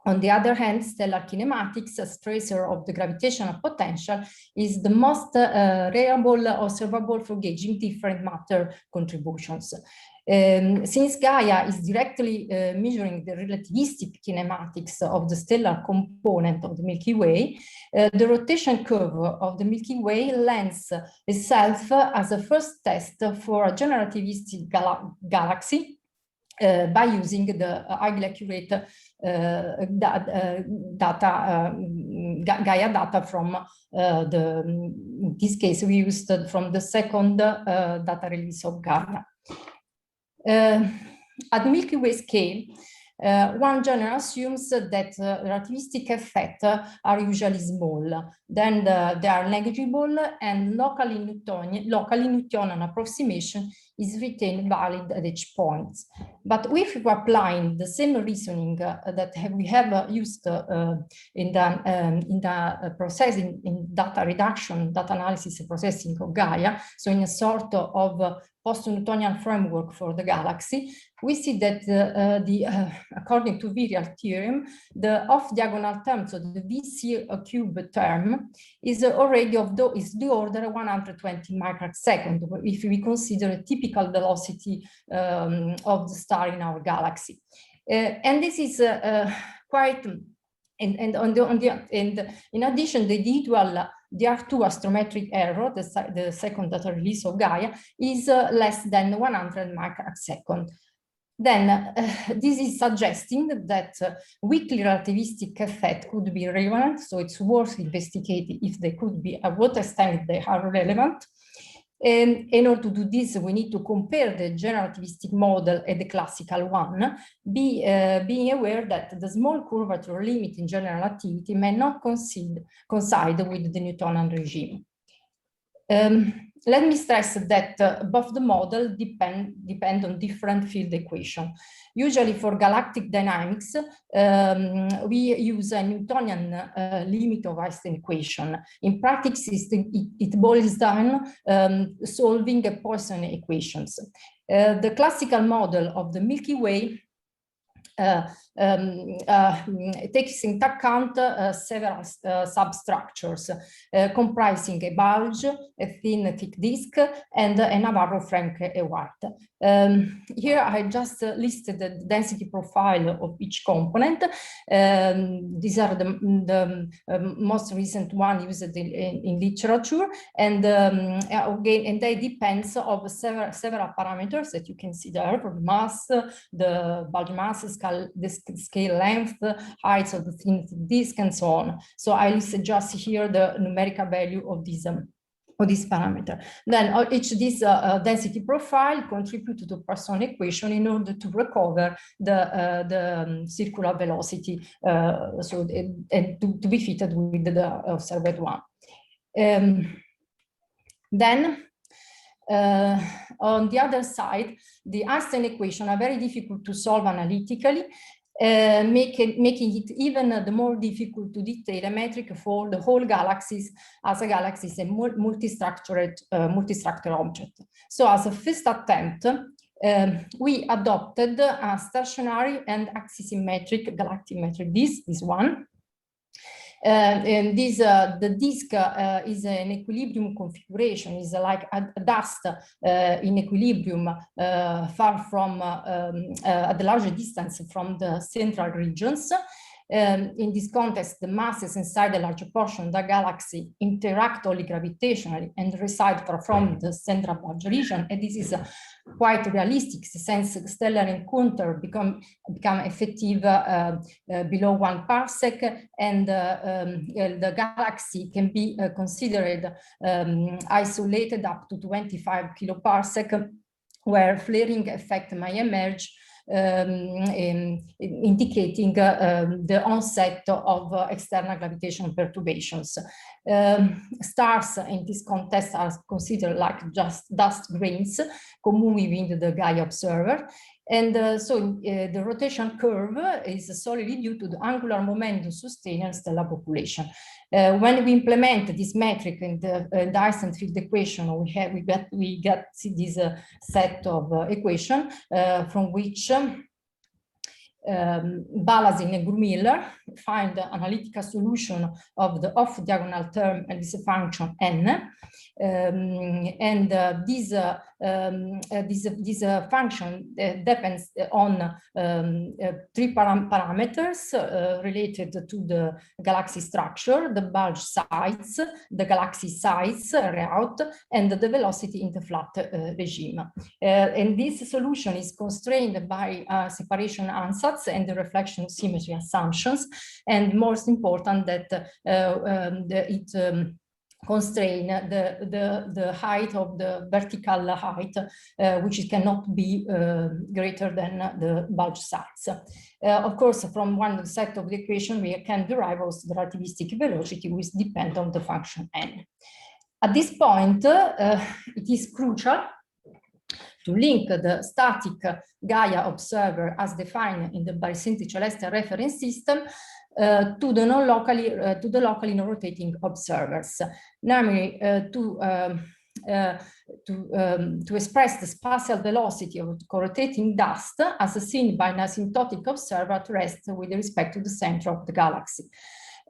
On the other hand, stellar kinematics, as tracer of the gravitational potential, is the most reliable observable for gauging different matter contributions. Since Gaia is directly measuring the relativistic kinematics of the stellar component of the Milky Way, the rotation curve of the Milky Way lends itself as a first test for a generativistic galaxy by using the highly accurate Gaia data from in this case we used from the second data release of Gaia. At Milky Way scale, one generally assumes that relativistic effects are usually small, then they are negligible, and locally Newtonian approximation is retained valid at each point. But if we are applying the same reasoning that we have used in the processing, in data reduction, data analysis and processing of Gaia, so in a sort of post-Newtonian framework for the galaxy, we see that according to virial theorem, the off-diagonal term, so the VC cube term, is already is the order 120 microsecond if we consider a typical velocity of the star in our galaxy. And this is quite, and in addition, the individual DR2 astrometric error, the second data release of Gaia, is less than 100 microseconds. Then this is suggesting that weakly relativistic effect could be relevant, so it's worth investigating if they could be, at what extent they are relevant. And in order to do this, we need to compare the generativistic model and the classical one, being aware that the small curvature limit in general activity may not coincide with the Newtonian regime. Let me stress that both the model depend on different field equations. Usually for galactic dynamics, we use a Newtonian limit of Einstein equation. In practice, it boils down solving a Poisson equations. The classical model of the Milky Way takes into account several substructures comprising a bulge, a thin thick disk, and a Navarro-Frank-Ewart. Here I just listed the density profile of each component. These are the most recent one used in literature, and again, and they depends of several parameters that you can see there, for the mass, the bulge mass, the scale length, height of the thin disk, and so on. So I listed just here the numerical value of this parameter. Then each this density profile contribute to the Poisson equation in order to recover the circular velocity, and to be fitted with the observed one. Then on the other side, the Einstein equation are very difficult to solve analytically, making it even the more difficult to dictate a metric for the whole galaxies, as a galaxy is a multi-structured object. So as a first attempt, we adopted a stationary and axisymmetric galactic metric, this one. And this the disk is an equilibrium configuration, is like a dust in equilibrium, far from at the larger distance from the central regions. In this context, the masses inside the larger portion of the galaxy interact only gravitationally and reside far from the central bulge region. And this is quite realistic, since stellar encounter become effective below 1 parsec, and the galaxy can be considered isolated up to 25 kiloparsec, where flaring effect may emerge, indicating the onset of external gravitational perturbations. Stars in this context are considered like just dust grains common within the Gaia observer. And so the rotation curve is solely due to the angular momentum sustained in stellar population. When we implement this metric in the Einstein field equation, we get this set of equation from which Balazs and Grumiller find the analytical solution of the off-diagonal term and this function n. This function depends on 3 parameters related to the galaxy structure, the bulge size, the galaxy size, route, and the velocity in the flat regime. And this solution is constrained by separation ansatz and the reflection symmetry assumptions, and most important that it constrain the height of the vertical height, which cannot be greater than the bulge size. Of course, from one set of the equation, we can derive also the relativistic velocity, which depends on the function n. At this point, it is crucial to link the static Gaia observer as defined in the barycentric celestial reference system to the locally non-rotating observers, namely to express the spatial velocity of co-rotating dust as seen by an asymptotic observer at rest with respect to the center of the galaxy.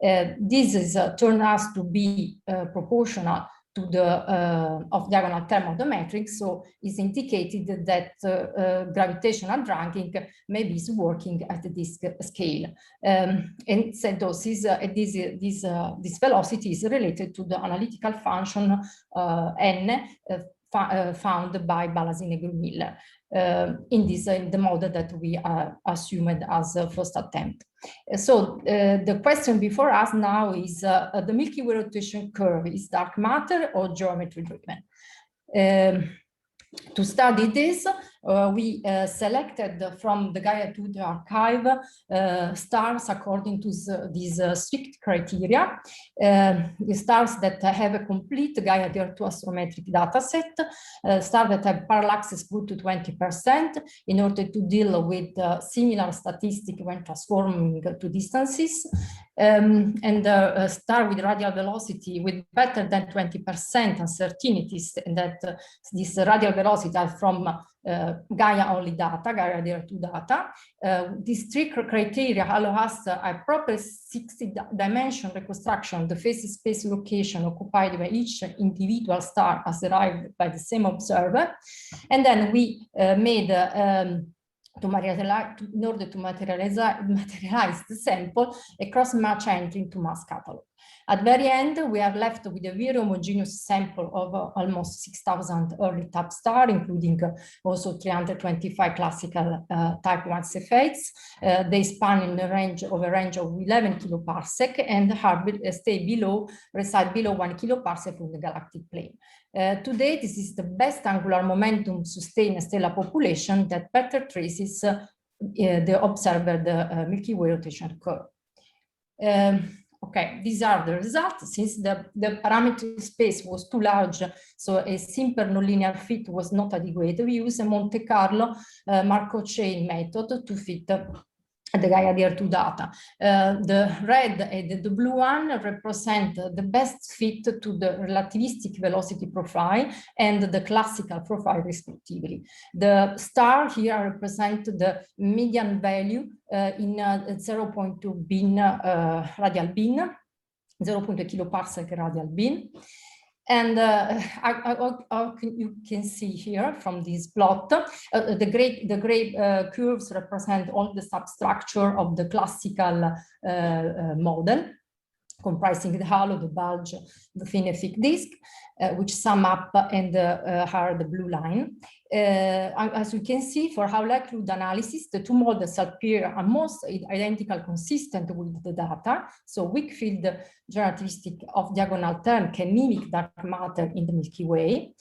This is turned out to be proportional to the off-diagonal term of the metric, so it's indicated that gravitational dragging maybe is working at this scale. And so this velocity is related to the analytical function n found by Balazs and Grumiller. in the model that we assumed as a first attempt. So the question before us now is the Milky Way rotation curve is dark matter or geometry driven? To study this, we selected from the Gaia 2 archive stars according to these strict criteria. The stars that have a complete Gaia DR2 astrometric dataset, stars that have parallaxes put to 20% in order to deal with similar statistics when transforming to distances, and a star with radial velocity with better than 20% uncertainties, and that this radial velocity are from Gaia only data, Gaia DR2 data. These three criteria allow us a proper 60-dimensional reconstruction of the phase space location occupied by each individual star as derived by the same observer. And then we made in order to materialize the sample, a cross-match entry into mass catalog. At the very end, we are left with a very homogeneous sample of almost 6,000 early type stars, including also 325 classical type 1 Cepheids. They span in a range of 11 kiloparsec and reside below 1 kiloparsec from the galactic plane. Today, this is the best angular momentum sustained stellar population that better traces the observed Milky Way rotation curve. Okay, these are the results. Since the parametric space was too large, so a simple nonlinear fit was not adequate, we used a Monte Carlo Markov chain method to fit the Gaia DR2 data. The red and the blue one represent the best fit to the relativistic velocity profile and the classical profile respectively. The star here represent the median value in 0.2 bin radial bin, 0.2 kiloparsec radial bin. And you can see here from this plot, the gray curves represent all the substructure of the classical model, comprising the halo, the bulge, the thin thick disk, which sum up and are the blue line. As you can see, for Howell likelihood analysis, the two models appear almost identical, consistent with the data. So weak field characteristic of diagonal term can mimic dark matter in the Milky Way.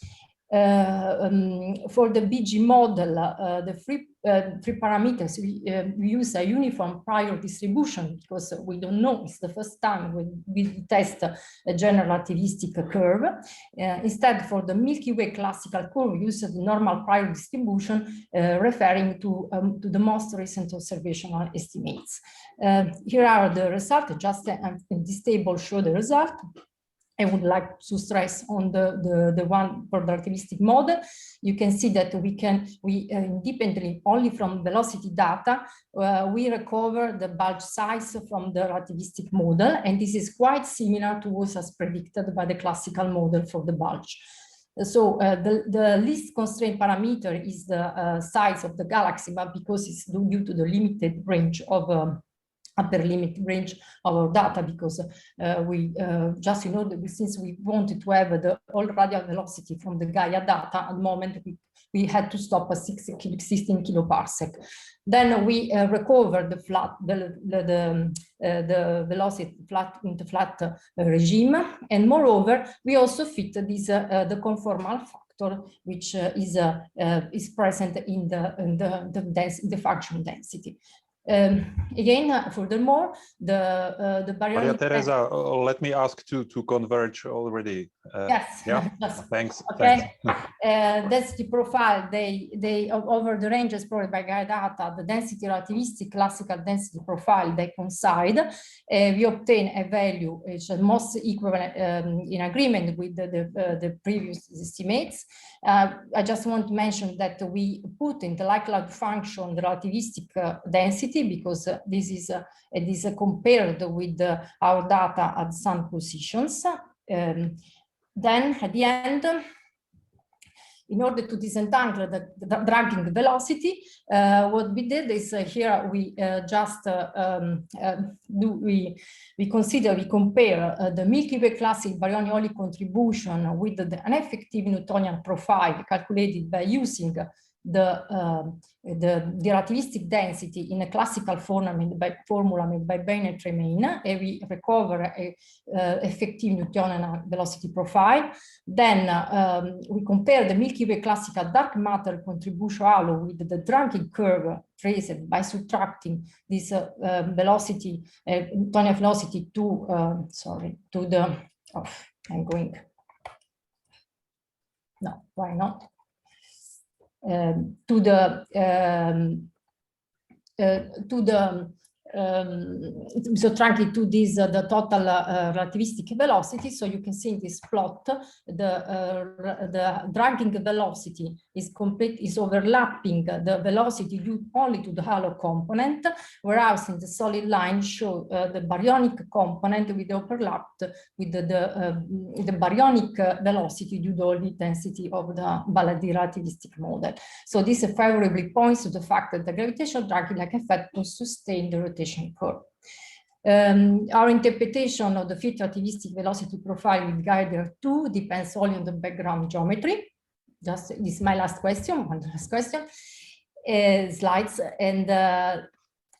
For the BG model, the three parameters, we use a uniform prior distribution because we don't know, it's the first time we test a general relativistic curve. Instead, for the Milky Way classical curve, we use the normal prior distribution referring to the most recent observational estimates. Here are the results, just this table shows the result. I would like to stress on the one for the relativistic model. You can see that we independently, only from velocity data, we recover the bulge size from the relativistic model, and this is quite similar to what was predicted by the classical model for the bulge. So the least constraint parameter is the size of the galaxy, but because it's due to the limited range of upper limit range of our data, because we just, you know, since we wanted to have the all radial velocity from the Gaia data, at the moment we had to stop at 16 kiloparsec. Then we recovered the velocity in the flat regime, and moreover we also fit this the conformal factor, which is present in the function density. Again, furthermore, the barrier. Maria Teresa, let me ask to converge already. Yes. Yeah. Yes. Thanks. Okay. Density profile. They over the range explored by Gaia data, the density relativistic classical density profile, they coincide. We obtain a value which is most equivalent in agreement with the previous estimates. I just want to mention that we put in the likelihood function the relativistic density, because this is compared with our data at some positions. Then at the end, in order to disentangle the dragging velocity, what we did is here we compare the Milky Way classic baryonic contribution with an effective Newtonian profile calculated by using the relativistic density in a classical formula made by Bain and Tremaine, and we recover a effective Newtonian velocity profile. Then we compare the Milky Way classical dark matter contribution halo with the draggy curve traced by subtracting this velocity, Newtonian velocity to, to the, I'm going, no, why not? To the subtracted to this the total relativistic velocity. So you can see in this plot the dragging velocity is overlapping the velocity due only to the halo component, whereas in the solid line show the baryonic component with overlapped with the baryonic velocity due to the density of the Baladi relativistic model. So this favorably points to the fact that the gravitational draggy-like effect will sustain the rotation curve. Our interpretation of the fit relativistic velocity profile with Gaia 2 depends only on the background geometry. Just this is my last question, one last question. Slides. And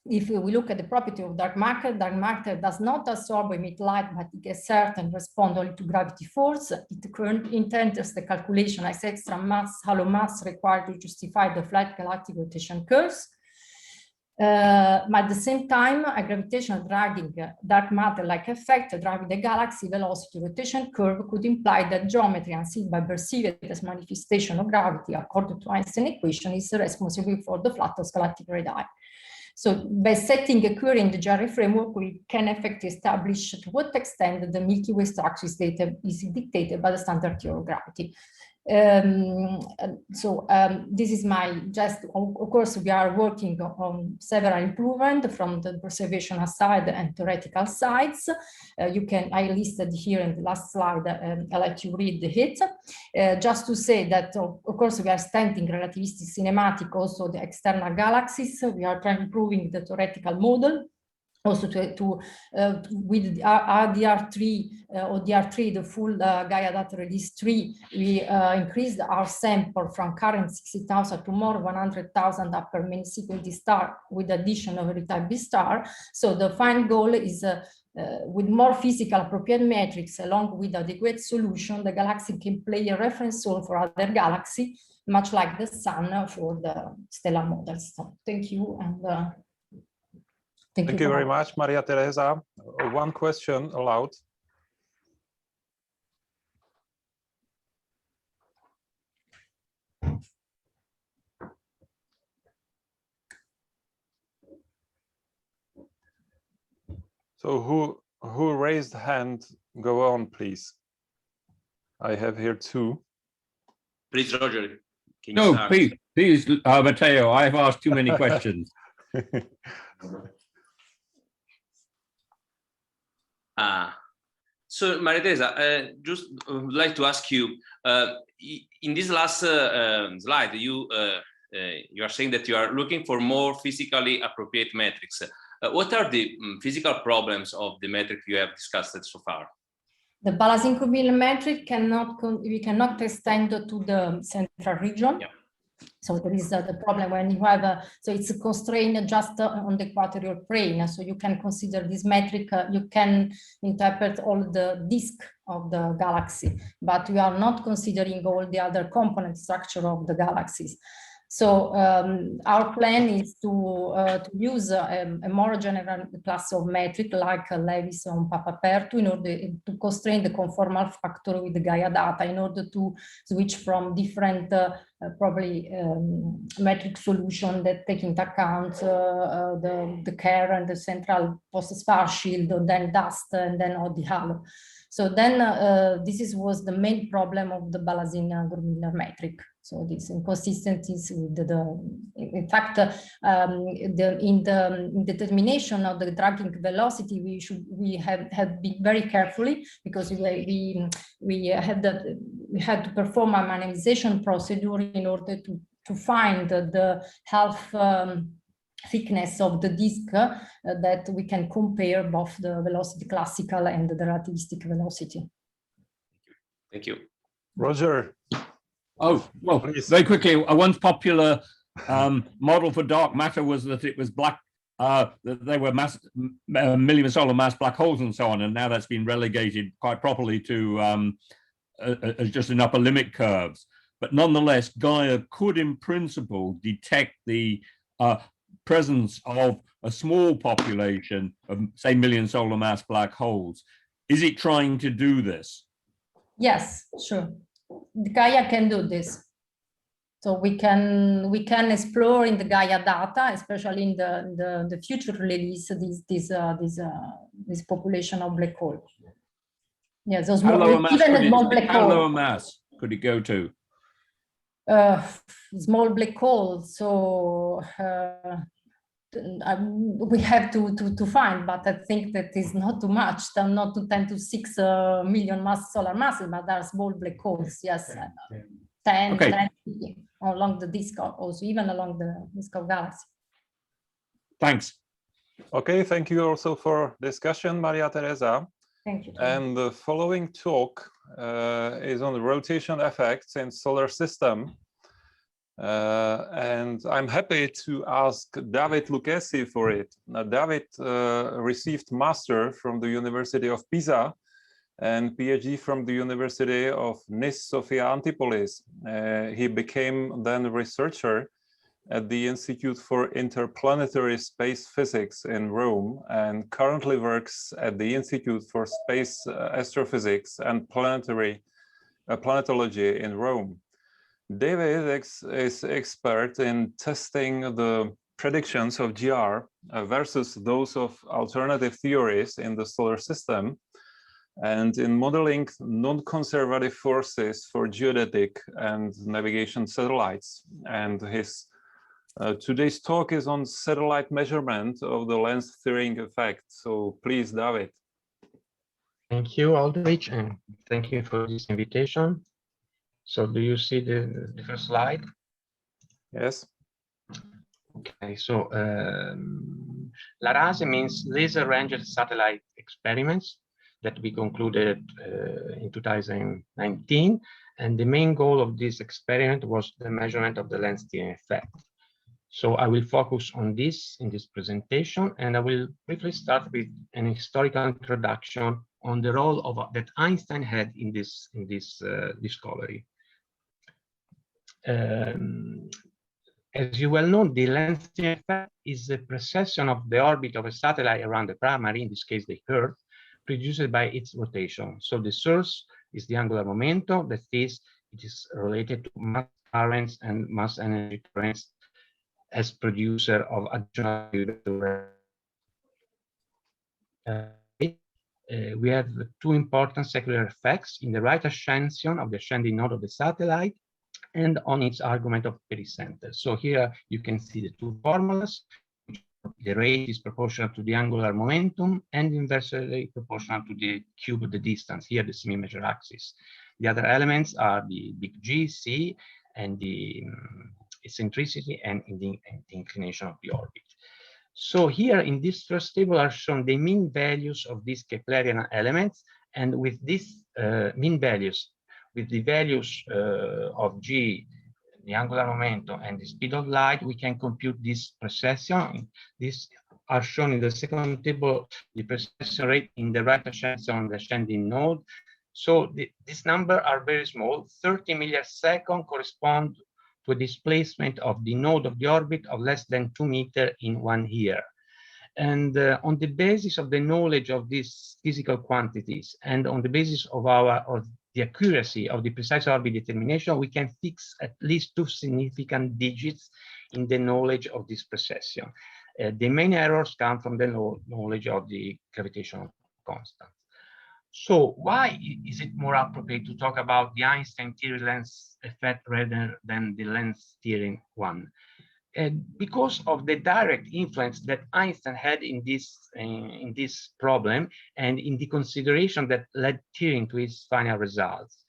if we look at the property of dark matter does not absorb or emit light, but it gets certain respond only to gravity force. It enters the calculation as extra mass, halo mass required to justify the flat galactic rotation curves. But at the same time, a gravitational dragging dark matter-like effect driving the galaxy velocity rotation curve could imply that geometry unseen by perceived as manifestation of gravity, according to Einstein equation, is responsible for the flattest galactic radii. So by setting a query in the Jerry framework, we can effectively establish to what extent the Milky Way structure is dictated by the standard theory of gravity. This is my of course, we are working on several improvements from the observational side and theoretical sides. I listed here in the last slide, I'll let you read the hit. Just to say that, of course, we are studying relativistic cinematic, also the external galaxies. We are trying improving the theoretical model. Also with DR3 or DR3, the full Gaia data release 3, we increased our sample from current 60,000 to more 100,000 upper main sequence star with addition of every type B star. So the final goal is with more physical appropriate metrics along with adequate solution, the galaxy can play a reference zone for other galaxies, much like the sun for the stellar models. So thank you. And Thank you very much, Maria Teresa. One question aloud. So who raised hand? Go on, please. I have here two. Please, Roger. No, please, Matteo. I've asked too many questions. So Maria Teresa, just would like to ask you, in this last slide, you are saying that you are looking for more physically appropriate metrics. What are the physical problems of the metric you have discussed so far? The balancing metric we cannot extend to the central region. Yeah. So there is the problem when you have, so it's constrained just on the equatorial plane. So you can consider this metric, you can interpret all the disk of the galaxy, but we are not considering all the other component structure of the galaxies. So our plan is to use a more general class of metric like Lewis on Papapertu in order to constrain the conformal factor with the Gaia data in order to switch from different probably metric solution that take into account the Kerr and the central post-sparse shield, and then dust, and then all the halo. So then this was the main problem of the Balazin-Gromiller metric. So these inconsistencies with in fact, in the determination of the dragging velocity, we have been very carefully, because we had to perform a minimization procedure in order to find the half thickness of the disk that we can compare both the velocity classical and the relativistic velocity. Thank you. Roger. Oh, well, Please. very quickly, a once popular model for dark matter was that it was black, that they were million solar mass black holes and so on, and now that's been relegated quite properly to as just in upper limit curves. But nonetheless, Gaia could, in principle, detect the presence of a small population of, say, million solar mass black holes. Is it trying to do this? Yes, sure. The Gaia can do this. So we can explore in the Gaia data, especially in the future release, this population of black hole. Yeah, those How low a mass even could a small black how low a hole. mass could it go to? Small black hole. So we have to find, but I think that is not too much, not to 10 to 6 million solar masses, but there are small black holes, yes, 10, Okay. 10 along the disk, also even along the disk of galaxy. Thanks. Okay, thank you also for discussion, Maria Teresa. Thank you. And the following talk is on the rotation effects in solar system. And I'm happy to ask David Lucchesi for it. Now, David received master from the University of Pisa and PhD from the University of Nice Sophia Antipolis. He became then a researcher at the Institute for Interplanetary Space Physics in Rome and currently works at the Institute for Space Astrophysics and Planetology in Rome. David is expert in testing the predictions of GR versus those of alternative theories in the solar system and in modeling non-conservative forces for geodetic and navigation satellites. And his today's talk is on satellite measurement of the lens steering effect. So please, David. Thank you, Aldrich, and thank you for this invitation. So do you see the first slide? Yes. Okay, so LaRASE means laser ranged satellite experiments that we concluded in 2019. And the main goal of this experiment was the measurement of the lens steering effect. So I will focus on this in this presentation, and I will briefly start with an historical introduction on the role of that Einstein had in this discovery. As you well know, the lens steering effect is the precession of the orbit of a satellite around the primary, in this case the Earth, produced by its rotation. So the source is the angular momentum, that is, it is related to mass currents and mass energy currents as producer of additional we have two important secular effects in the right ascension of the ascending node of the satellite and on its argument of pericenter. So here you can see the two formulas. The rate is proportional to the angular momentum and inversely proportional to the cube of the distance, here the semi-major axis. The other elements are the big G, C, and the eccentricity and the inclination of the orbit. So here in this first table are shown the mean values of these Keplerian elements, and with these mean values, with the values of G, the angular momentum, and the speed of light, we can compute this precession. These are shown in the second table, the precession rate in the right ascension on the ascending node. So these numbers are very small. 30 milliseconds correspond to a displacement of the node of the orbit of less than 2 meters in 1 year. And on the basis of the knowledge of these physical quantities and on the basis of the accuracy of the precise orbit determination, we can fix at least 2 significant digits in the knowledge of this precession. The main errors come from the knowledge of the gravitational constant. So why is it more appropriate to talk about the Einstein theory lens effect rather than the lens steering one? Because of the direct influence that Einstein had in this problem and in the consideration that led Turing to his final results.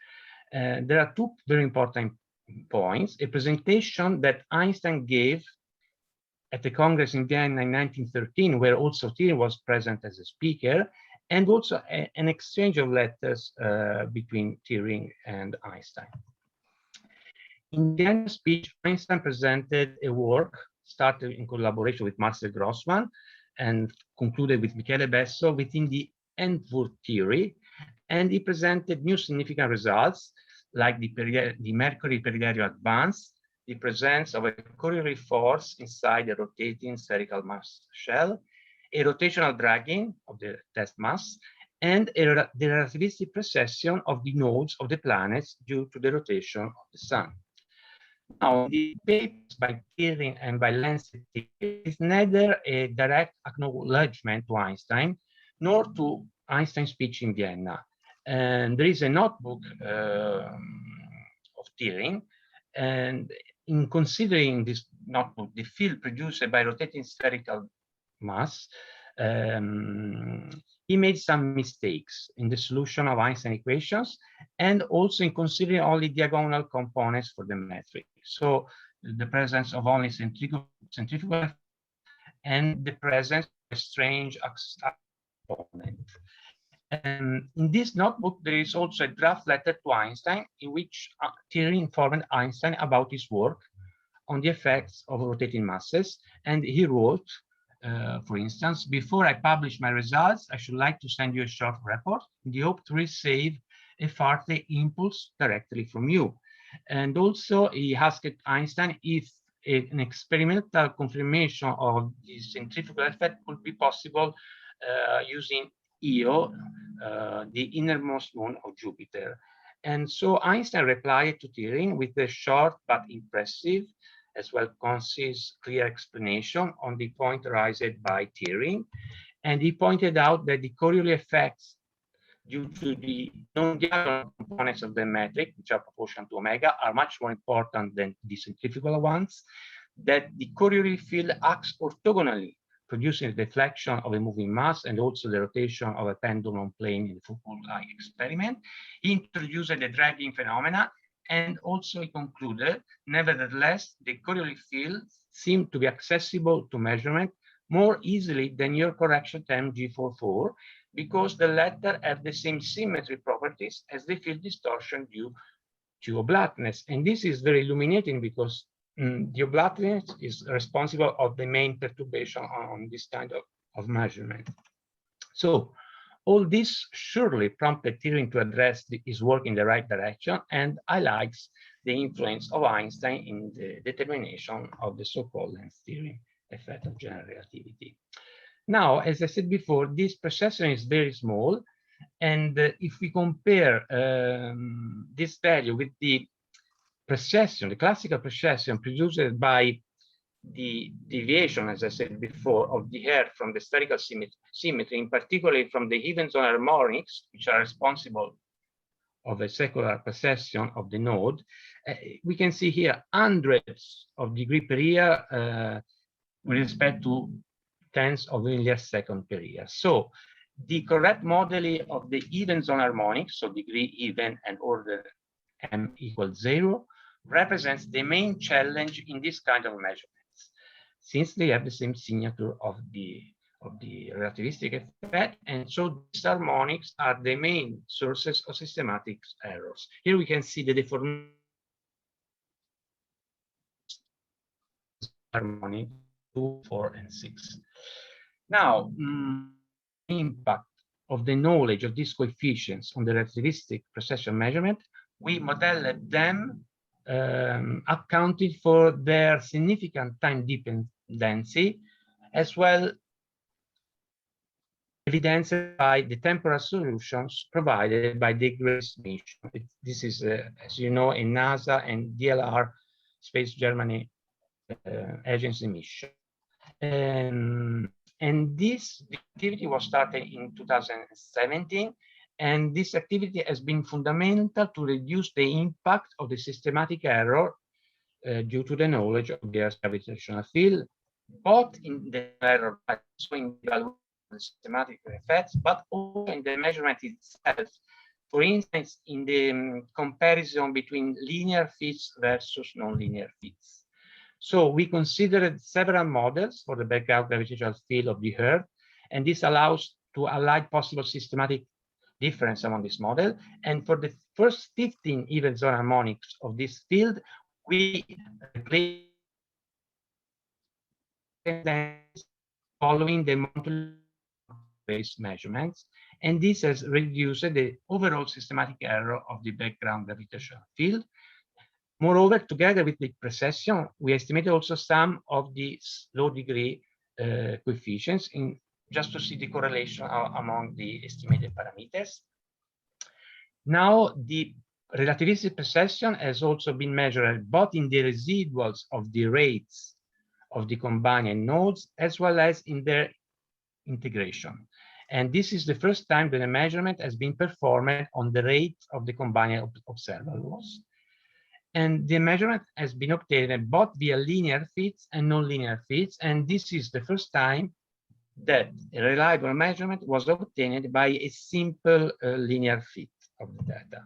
There are 2 very important points. A presentation that Einstein gave at the Congress in Vienna in 1913, where also Turing was present as a speaker, and also an exchange of letters between Turing and Einstein. In the end speech, Einstein presented a work started in collaboration with Marcel Grossman and concluded with Michele Besso within the Entwurf theory, and he presented new significant results like the Mercury periodic advance, the presence of a corollary force inside a rotating spherical mass shell, a rotational dragging of the test mass, and the relativistic precession of the nodes of the planets due to the rotation of the sun. Now, the papers by Tiering and by Lenz is neither a direct acknowledgement to Einstein, nor to Einstein's speech in Vienna. And there is a notebook of Tiering, and in considering this notebook, the field produced by rotating spherical mass, he made some mistakes in the solution of Einstein equations and also in considering only diagonal components for the metric. So the presence of only centrifugal and the presence of a strange component. And in this notebook, there is also a draft letter to Einstein in which Thierry informed Einstein about his work on the effects of rotating masses. And he wrote, for instance, before I publish my results, I should like to send you a short report in the hope to receive a further impulse directly from you. And also he asked Einstein if an experimental confirmation of the centrifugal effect could be possible using Io, the innermost moon of Jupiter. And so Einstein replied to Thierry with a short but impressive, as well concise, clear explanation on the point raised by Thierry. And he pointed out that the corollary effects due to the non-diagonal components of the metric, which are proportional to omega, are much more important than the centrifugal ones, that the corollary field acts orthogonally, producing a deflection of a moving mass and also the rotation of a pendulum plane in the Foucault-like experiment. He introduced the dragging phenomena, and also he concluded, nevertheless, the corollary fields seem to be accessible to measurement more easily than your correction term G44, because the latter have the same symmetry properties as the field distortion due to oblateness. And this is very illuminating because the oblateness is responsible of the main perturbation on this kind of measurement. So all this surely prompted Thierry to address his work in the right direction and highlights the influence of Einstein in the determination of the so-called length theory effect of general relativity. Now, as I said before, this precession is very small. And if we compare this value with the precession, the classical precession produced by the deviation, as I said before, of the Earth from the spherical symmetry, in particular from the even zone harmonics, which are responsible of a secular precession of the node, we can see here hundreds of degrees per year with respect to tens of million seconds per year. So the correct modeling of the even zone harmonics, so degree even and order m equals 0, represents the main challenge in this kind of measurements, since they have the same signature of the relativistic effect, and so these harmonics are the main sources of systematic errors. Here we can see the deformation harmonic 2, 4, and 6. Now, impact of the knowledge of these coefficients on the relativistic precession measurement, we modeled them accounted for their significant time dependency, as well evidenced by the temporal solutions provided by the GRACE mission. This is, as you know, a NASA and DLR Space Germany agency mission. And this activity was started in 2017, and this activity has been fundamental to reduce the impact of the systematic error due to the knowledge of the Earth's gravitational field, both in the error, so in the evaluation of the systematic effects, but also in the measurement itself. For instance, in the comparison between linear fits versus nonlinear fits. So we considered several models for the background gravitational field of the Earth, and this allows to highlight possible systematic difference among this model. And for the first 15 even zone harmonics of this field, we replace following the monthly-based measurements, and this has reduced the overall systematic error of the background gravitational field. Moreover, together with the precession, we estimated also some of the low degree coefficients just to see the correlation among the estimated parameters. Now, the relativistic precession has also been measured both in the residuals of the rates of the combined nodes as well as in their integration. And this is the first time that a measurement has been performed on the rate of the combined observables. And the measurement has been obtained both via linear fits and nonlinear fits. And this is the first time that a reliable measurement was obtained by a simple linear fit of the data.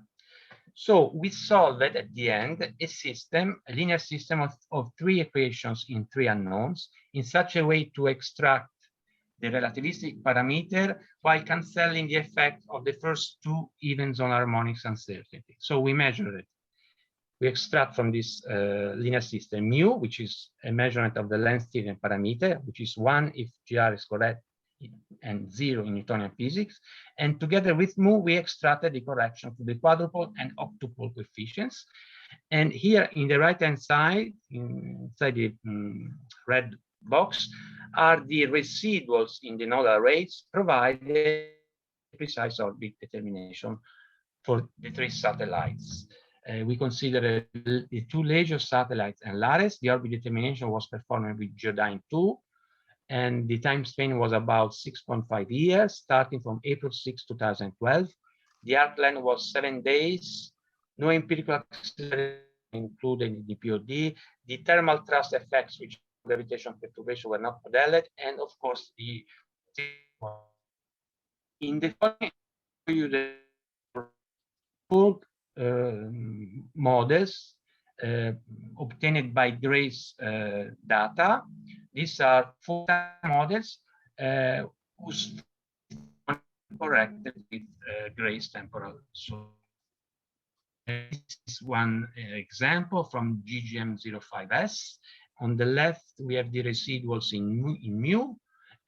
So we solved at the end a linear system of three equations in three unknowns in such a way to extract the relativistic parameter while cancelling the effect of the first two even zone harmonics uncertainty. So we measured it. We extract from this linear system mu, which is a measurement of the length-Steven parameter, which is 1 if GR is correct and 0 in Newtonian physics. And together with mu, we extracted the correction to the quadrupole and octupole coefficients. And here in the right-hand side, inside the red box, are the residuals in the nodal rates provided precise orbit determination for the three satellites. We consider the two Leisure satellites and Lares. The orbit determination was performed with Geodyne 2, and the time span was about 6.5 years, starting from April 6, 2012. The arc length was 7 days. No empirical acceleration included in the POD. The thermal thrust effects, which gravitational perturbation, were not modeled, and of course the in the following models obtained by Grace data. These are 4 models whose corrected with Grace temporal. So this is one example from GGM05S. On the left, we have the residuals in mu,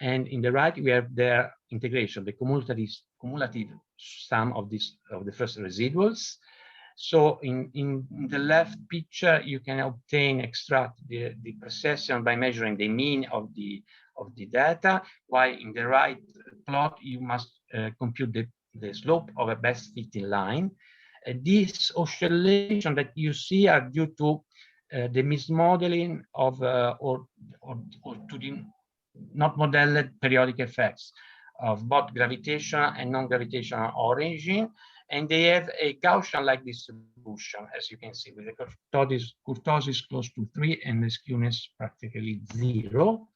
and in the right, we have their integration, the cumulative sum of the first residuals. So in the left picture, you can extract the precession by measuring the mean of the data, while in the right plot, you must compute the slope of a best fitting line. These oscillations that you see are due to the mismodeling of or to the not modeled periodic effects of both gravitational and non-gravitational origin, and they have a Gaussian-like distribution, as you can see, with the kurtosis close to 3 and the skewness practically 0.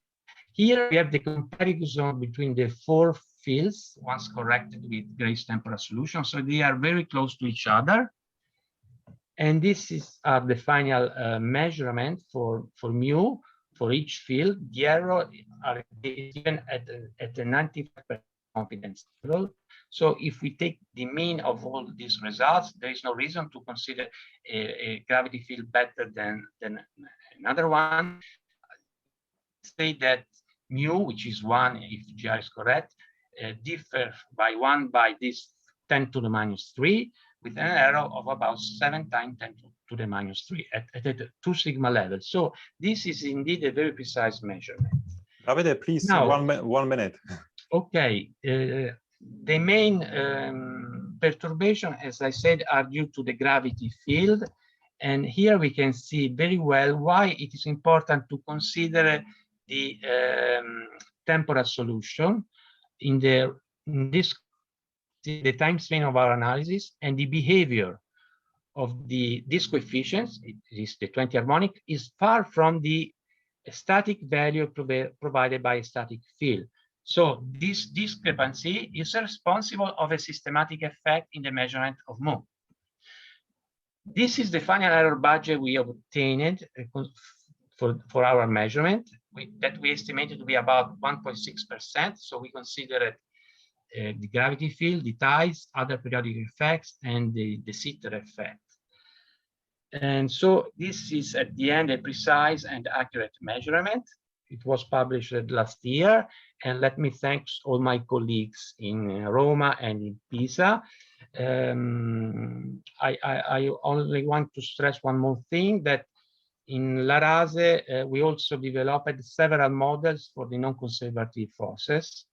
Here we have the comparison between the 4 fields, once corrected with Grace temporal solution, so they are very close to each other. And this is the final measurement for mu for each field. The error are given at a 95% confidence level. So if we take the mean of all these results, there is no reason to consider a gravity field better than another one. Say that mu, which is 1 if GR is correct, differ by 1 by this 10 to the minus 3, with an error of about 7 times 10 to the minus 3 at a 2 sigma level. So this is indeed a very precise measurement. Davide, please, now, 1 minute. Okay. The main perturbation, as I said, are due to the gravity field. And here we can see very well why it is important to consider the temporal solution in this the time span of our analysis, and the behavior of these coefficients, it is the 20 harmonic, is far from the static value provided by a static field. So this discrepancy is responsible of a systematic effect in the measurement of mu. This is the final error budget we obtained for our measurement, that we estimated to be about 1.6%. So we considered the gravity field, the tides, other periodic effects, and the sitter effect. And so this is at the end a precise and accurate measurement. It was published last year, and let me thank all my colleagues in Roma and in Pisa. I only want to stress one more thing, that in Larase, we also developed several models for the non-conservative forces.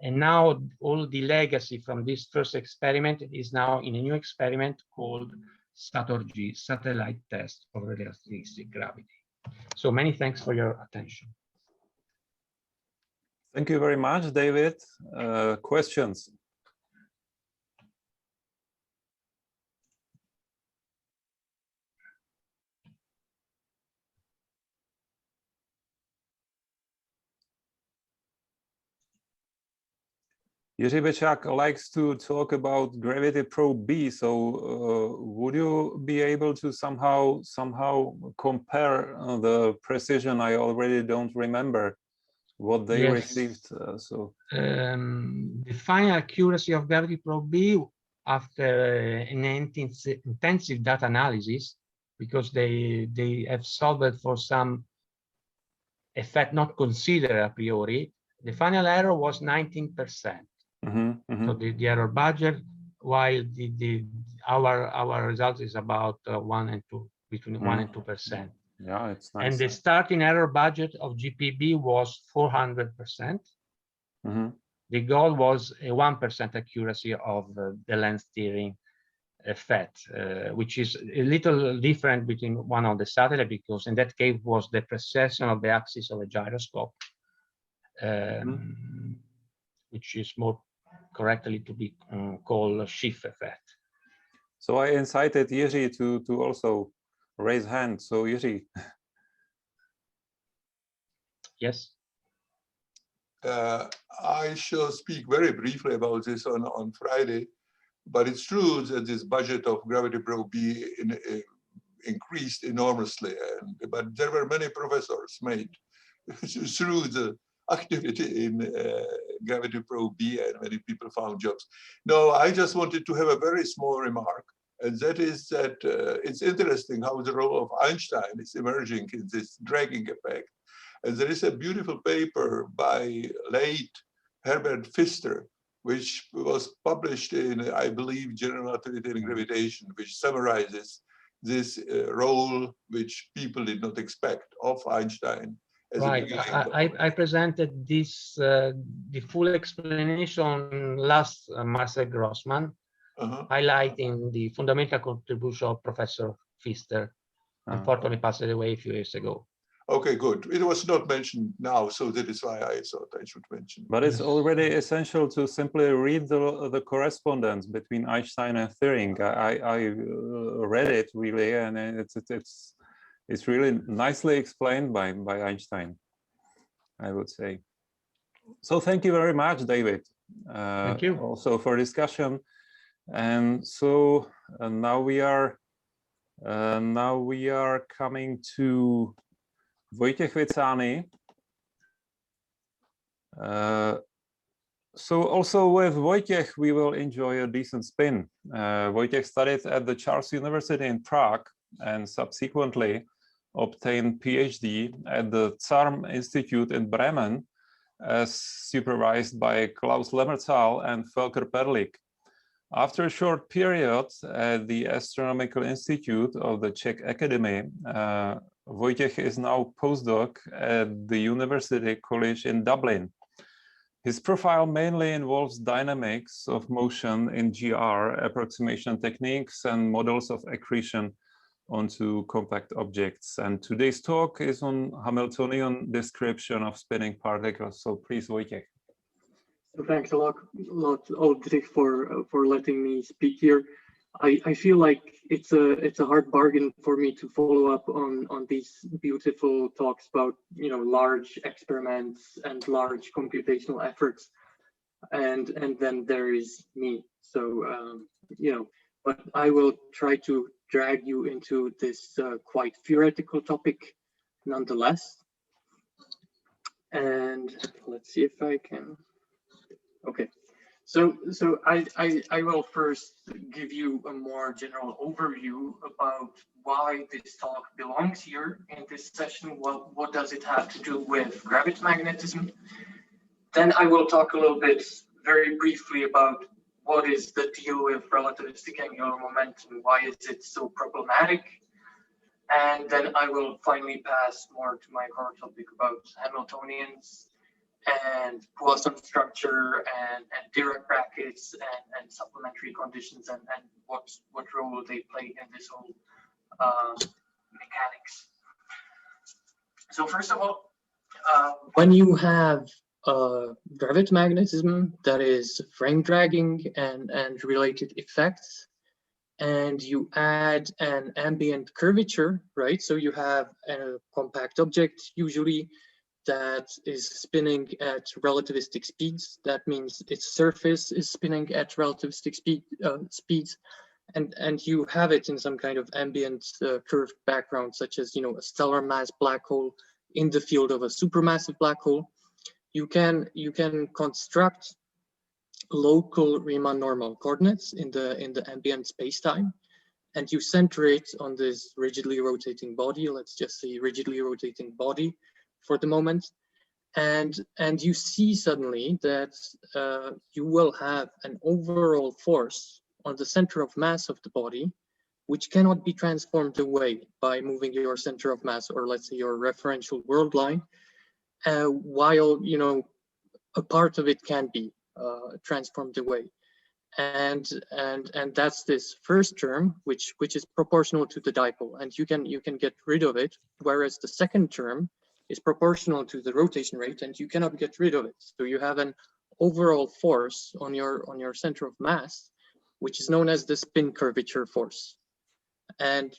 And now all the legacy from this first experiment is now in a new experiment called SATORG, Satellite Test of Relativistic Gravity. So many thanks for your attention. Thank you very much, David. Questions? Jiří Bečák likes to talk about Gravity Probe B. So would you be able to somehow compare the precision? I already don't remember what they received. The final accuracy of Gravity Probe B after an intensive data analysis, because they have solved for some effect not considered a priori, the final error was 19%. So the error budget, while our result is about 1 and 2, between 1 and 2%. Yeah, it's nice. And the starting error budget of GPB was 400%. The goal was a 1% accuracy of the lens steering effect, which is a little different between one of the satellite, because in that case was the precession of the axis of a gyroscope, which is more correctly to be called shift effect. So I incited Jiří to also raise hand. So Jiří. Yes. I shall speak very briefly about this on Friday, but it's true that this budget of Gravity Probe B increased enormously, but there were many professors made through the activity in Gravity Probe B, and many people found jobs. No, I just wanted to have a very small remark, and that is that it's interesting how the role of Einstein is emerging in this dragging effect. And there is a beautiful paper by late Herbert Pfister, which was published in, I believe, General Relativity and Gravitation, which summarizes this role which people did not expect of Einstein. Right. I presented this, the full explanation last Marcel Grossman, highlighting the fundamental contribution of Professor Pfister, unfortunately passed away a few years ago. Okay, good. It was not mentioned now, so that is why I thought I should mention. But it's already essential to simply read the correspondence between Einstein and Thirring. I read it really, and it's really nicely explained by Einstein, I would say. So thank you very much, David. Thank you. Also for discussion. And so now we are coming to Wojciech Vicani. So also with Wojciech, we will enjoy a decent spin. Wojciech studied at the Charles University in Prague and subsequently obtained PhD at the CERN Institute in Bremen, as supervised by Klaus Lemmerthal and Volker Perlich. After a short period at the Astronomical Institute of the Czech Academy, Wojciech is now postdoc at the University College in Dublin. His profile mainly involves dynamics of motion in GR, approximation techniques, and models of accretion onto compact objects. And today's talk is on Hamiltonian description of spinning particles. So please, Wojciech. So thanks a lot, Oldrich, for letting me speak here. I feel like it's a hard bargain for me to follow up on these beautiful talks about large experiments and large computational efforts, and then there is me. So but I will try to drag you into this quite theoretical topic nonetheless. And let's see if I can. Okay, So I will first give you a more general overview about why this talk belongs here in this session. What does it have to do with gravitomagnetism? Then I will talk a little bit very briefly about what is the deal with relativistic angular momentum, why is it so problematic? And then I will finally pass more to my core topic about Hamiltonians and Poisson structure and Dirac brackets and supplementary conditions and what role they play in this whole mechanics. So first of all, when you have gravitomagnetism that is frame dragging and related effects, and you add an ambient curvature, right? So you have a compact object usually that is spinning at relativistic speeds. That means its surface is spinning at relativistic speeds, and you have it in some kind of ambient curved background, such as, you know, a stellar mass black hole in the field of a supermassive black hole. You can construct local Riemann normal coordinates in the ambient spacetime, and you center it on this rigidly rotating body. Let's just say rigidly rotating body for the moment, and you see suddenly that you will have an overall force on the center of mass of the body, which cannot be transformed away by moving your center of mass, or let's say your referential world line, while, you know, a part of it can be transformed away. And that's this first term, which is proportional to the dipole, and you can get rid of it, whereas the second term is proportional to the rotation rate, and you cannot get rid of it. So you have an overall force on your center of mass, which is known as the spin curvature force. And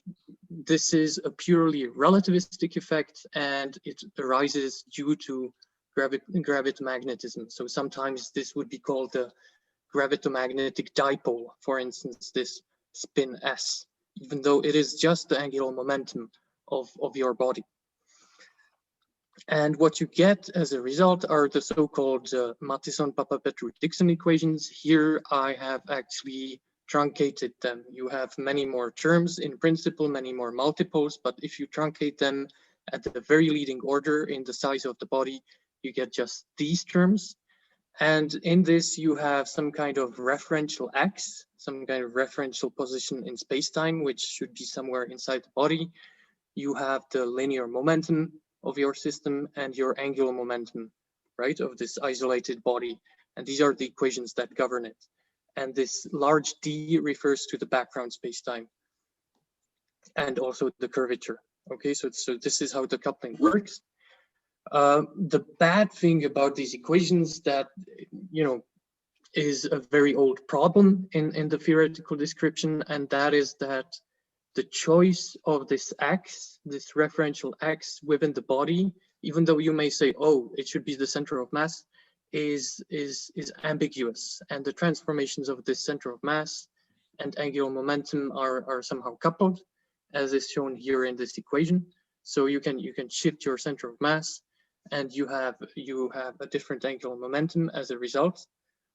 this is a purely relativistic effect, and it arises due to gravitomagnetism. So sometimes this would be called the gravitomagnetic dipole, for instance, this spin S, even though it is just the angular momentum of your body. And what you get as a result are the so-called Matheson-Papapetrou-Dixon equations. Here I have actually truncated them. You have many more terms in principle, many more multiples, but if you truncate them at the very leading order in the size of the body, you get just these terms. And in this, you have some kind of referential x, some kind of referential position in space-time, which should be somewhere inside the body. You have the linear momentum of your system and your angular momentum, right, of this isolated body. And these are the equations that govern it. And this large D refers to the background space-time and also the curvature. Okay, so this is how the coupling works. The bad thing about these equations that, you know, is a very old problem in the theoretical description, and that is that the choice of this x, this referential x within the body, even though you may say, oh, it should be the center of mass, is ambiguous, and the transformations of this center of mass and angular momentum are somehow coupled, as is shown here in this equation. So you can shift your center of mass, and you have a different angular momentum as a result,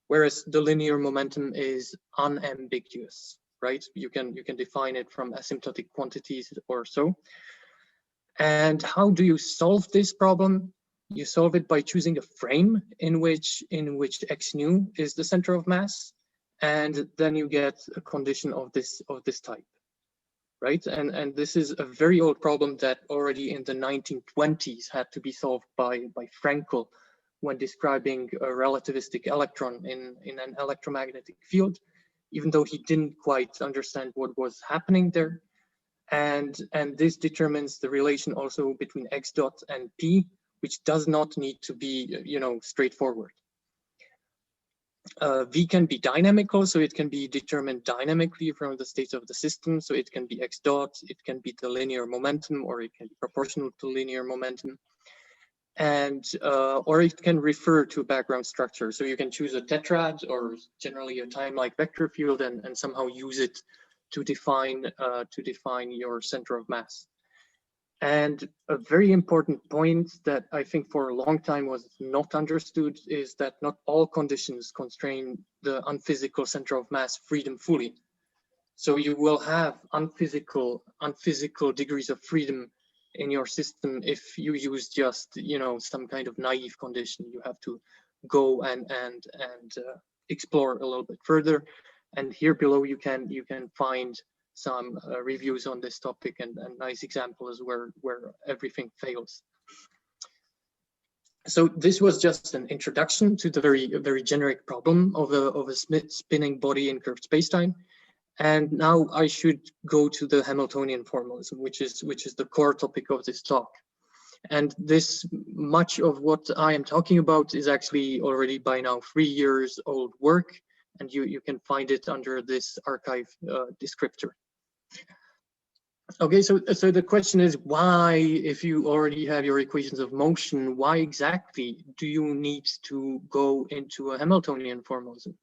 whereas the linear momentum is unambiguous, right? You can define it from asymptotic quantities or so. And how do you solve this problem? You solve it by choosing a frame in which x nu is the center of mass, and then you get a condition of this type, right? And this is a very old problem that already in the 1920s had to be solved by Frankel when describing a relativistic electron in an electromagnetic field, even though he didn't quite understand what was happening there. And this determines the relation also between x dot and p, which does not need to be, you know, straightforward. V can be dynamical, so it can be determined dynamically from the state of the system. So it can be x dot, it can be the linear momentum, or it can be proportional to linear momentum. And or it can refer to a background structure. So you can choose a tetrad or generally a time-like vector field and somehow use it to define your center of mass. And a very important point that I think for a long time was not understood is that not all conditions constrain the unphysical center of mass freedom fully. So you will have unphysical degrees of freedom in your system if you use just, you know, some kind of naive condition. You have to go and explore a little bit further. And here below you can find some reviews on this topic and nice examples where everything fails. So this was just an introduction to the very generic problem of a spinning body in curved spacetime. And now I should go to the Hamiltonian formalism, which is the core topic of this talk. And this much of what I am talking about is actually already by now 3 years old work, and you can find it under this archive descriptor. Okay, so the question is why, if you already have your equations of motion, why exactly do you need to go into a Hamiltonian formalism?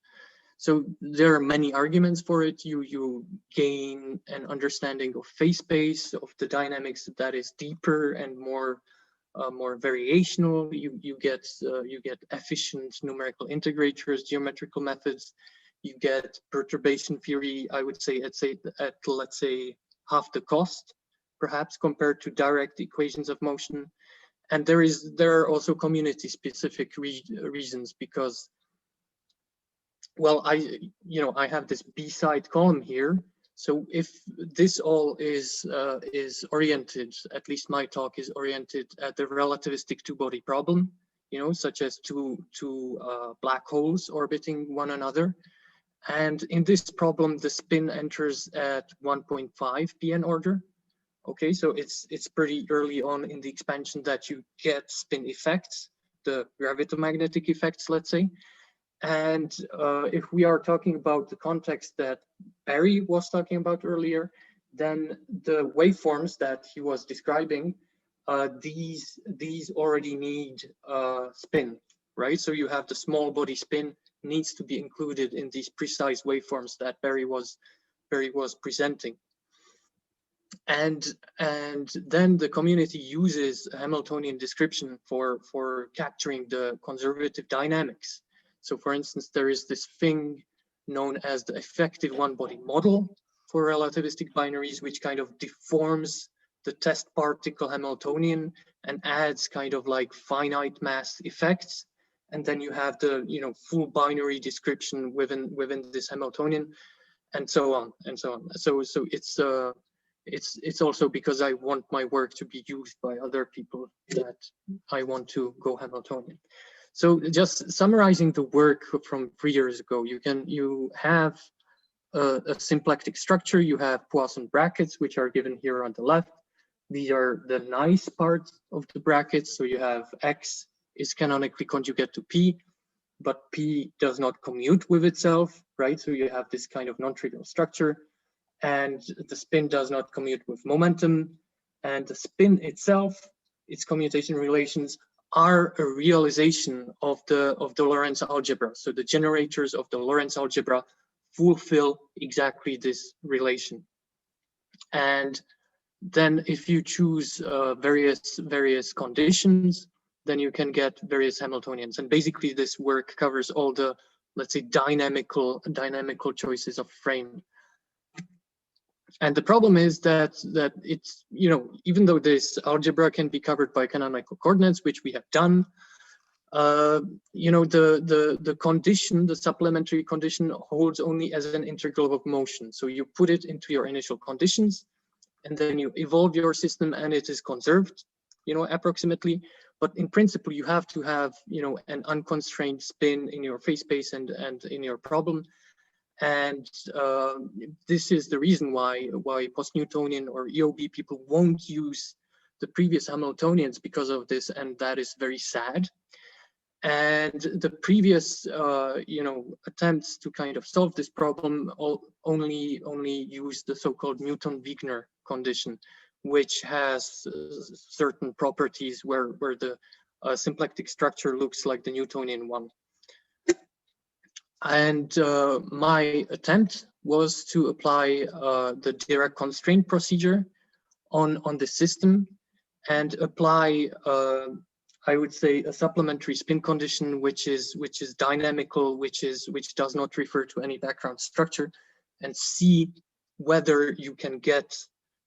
So there are many arguments for it. You gain an understanding of phase space, of the dynamics that is deeper and more variational. You get efficient numerical integrators, geometrical methods. You get perturbation theory. I would say at let's say half the cost, perhaps, compared to direct equations of motion. And there are also community-specific reasons, because, well, I have this B-side column here. So if this all is oriented, at least my talk is oriented at the relativistic two-body problem, you know, such as two black holes orbiting one another. And in this problem, the spin enters at 1.5 PN order. Okay, so it's pretty early on in the expansion that you get spin effects, the gravitomagnetic effects, let's say. And if we are talking about the context that Barry was talking about earlier, then the waveforms that he was describing, these already need spin, right? So you have the small body spin needs to be included in these precise waveforms that Barry was presenting. And then the community uses a Hamiltonian description for capturing the conservative dynamics. So for instance, there is this thing known as the effective one-body model for relativistic binaries, which kind of deforms the test particle Hamiltonian and adds kind of like finite mass effects. And then you have the, you know, full binary description within this Hamiltonian, and so on and so on. So it's also because I want my work to be used by other people that I want to go Hamiltonian. So just summarizing the work from 3 years ago, you have a symplectic structure. You have Poisson brackets, which are given here on the left. These are the nice parts of the brackets. So you have X is canonically conjugate to P, but P does not commute with itself, right? So you have this kind of non-trivial structure, and the spin does not commute with momentum, and the spin itself, its commutation relations are a realization of the Lorentz algebra. So the generators of the Lorentz algebra fulfill exactly this relation. And then if you choose various conditions, then you can get various Hamiltonians. And basically this work covers all the, let's say, dynamical choices of frame. And the problem is that it's, you know, even though this algebra can be covered by canonical coordinates, which we have done, you know, the condition, the supplementary condition holds only as an integral of motion. So you put it into your initial conditions, and then you evolve your system, and it is conserved, you know, approximately. But in principle, you have to have, you know, an unconstrained spin in your phase space and in your problem. And this is the reason why post-Newtonian or EOB people won't use the previous Hamiltonians because of this, and that is very sad. And the previous, you know, attempts to kind of solve this problem only use the so-called Newton-Wigner condition, which has certain properties where the symplectic structure looks like the Newtonian one. And my attempt was to apply the direct constraint procedure on the system. and apply, I would say, a supplementary spin condition, which is dynamical, which does not refer to any background structure, and see whether you can get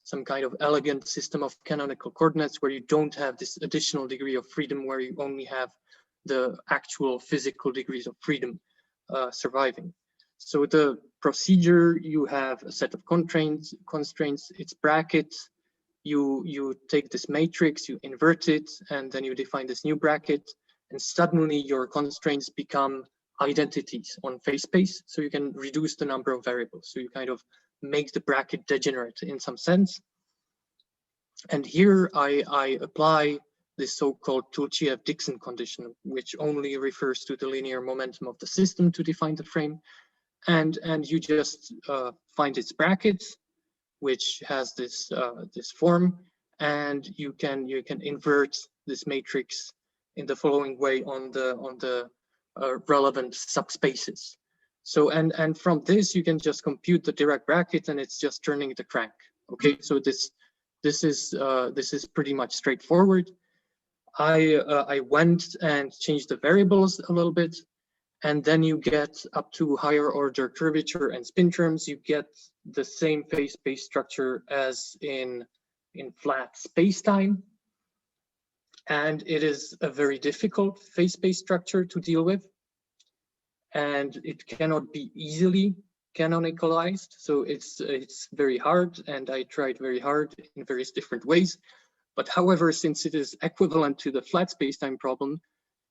some kind of elegant system of canonical coordinates where you don't have this additional degree of freedom, where you only have the actual physical degrees of freedom surviving. So the procedure, you have a set of constraints, it's brackets. You take this matrix, you invert it, and then you define this new bracket, and suddenly your constraints become identities on phase space. So you can reduce the number of variables. So you kind of make the bracket degenerate in some sense. And here I apply this so-called Tulchiev-Dixon condition, which only refers to the linear momentum of the system to define the frame. And you just find its brackets, which has this this form, and you can invert this matrix in the following way on the relevant subspaces. So and from this you can just compute the Dirac bracket, and it's just turning the crank. Okay, so this is pretty much straightforward. I went and changed the variables a little bit, and then you get up to higher order curvature and spin terms. You get the same phase space structure as in flat spacetime, and it is a very difficult phase space structure to deal with, and it cannot be easily canonicalized. So it's very hard, and I tried very hard in various different ways. But however, since it is equivalent to the flat spacetime problem,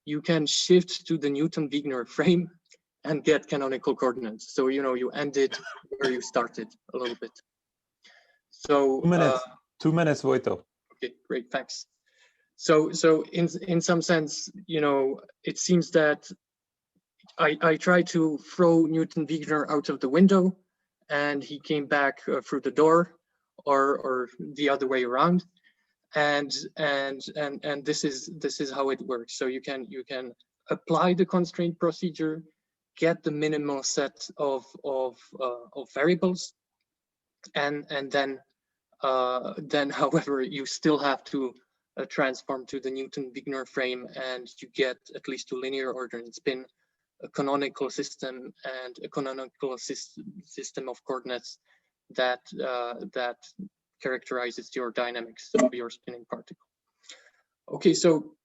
you can shift to the Newton-Wigner frame and get canonical coordinates. So, you know, you ended where you started a little bit. So 2 minutes, Vojto. Okay, great, thanks. So in some sense, you know, it seems that I tried to throw Newton-Wigner out of the window, and he came back through the door, or the other way around. And this is how it works. So you can apply the constraint procedure, get the minimal set of variables, and then however you still have to transform to the Newton-Wigner frame, and you get, at least to linear order and spin, a canonical system and a canonical system of coordinates that characterizes your dynamics of your spinning particle. Okay, so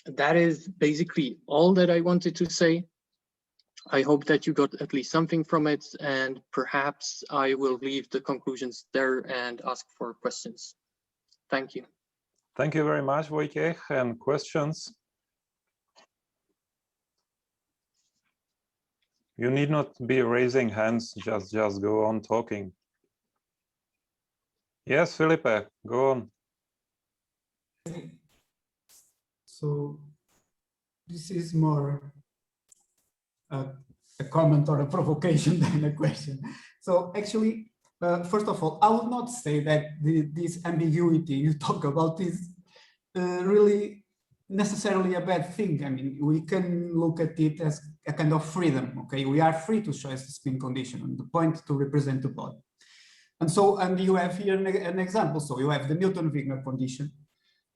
that is basically all that I wanted to say. I hope that you got at least something from it, and perhaps I will leave the conclusions there and ask for questions. Thank you. Thank you very much, Wojciech. And questions? You need not be raising hands, just go on talking. Yes, Felipe, go on. So this is more a comment or a provocation than a question. So actually, first of all, I would not say that this ambiguity you talk about is really necessarily a bad thing. I mean, we can look at it as a kind of freedom. Okay, we are free to choose the spin condition and the point to represent the body. And you have here an example. So you have the Newton-Wigner condition,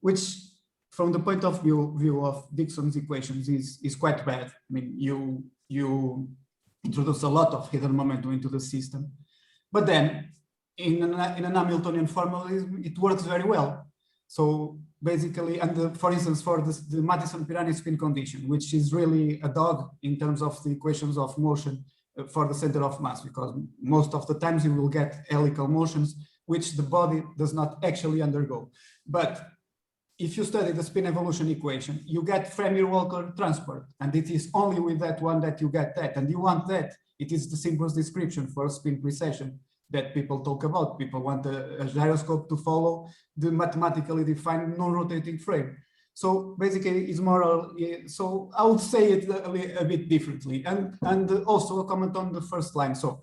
which from the point of view of Dixon's equations is quite bad. I mean, you introduce a lot of hidden momentum into the system, but then in an Hamiltonian formalism, it works very well. So basically, for instance, for the Madison-Pirani spin condition, which is really a dog in terms of the equations of motion for the center of mass, because most of the times you will get helical motions, which the body does not actually undergo. But if you study the spin evolution equation, you get Fremir-Walker transport, and it is only with that one that you get that. And you want that. It is the simplest description for spin precession that people talk about. People want a gyroscope to follow the mathematically defined non-rotating frame. So basically, it's more. So I would say it a bit differently, and also a comment on the first line. So.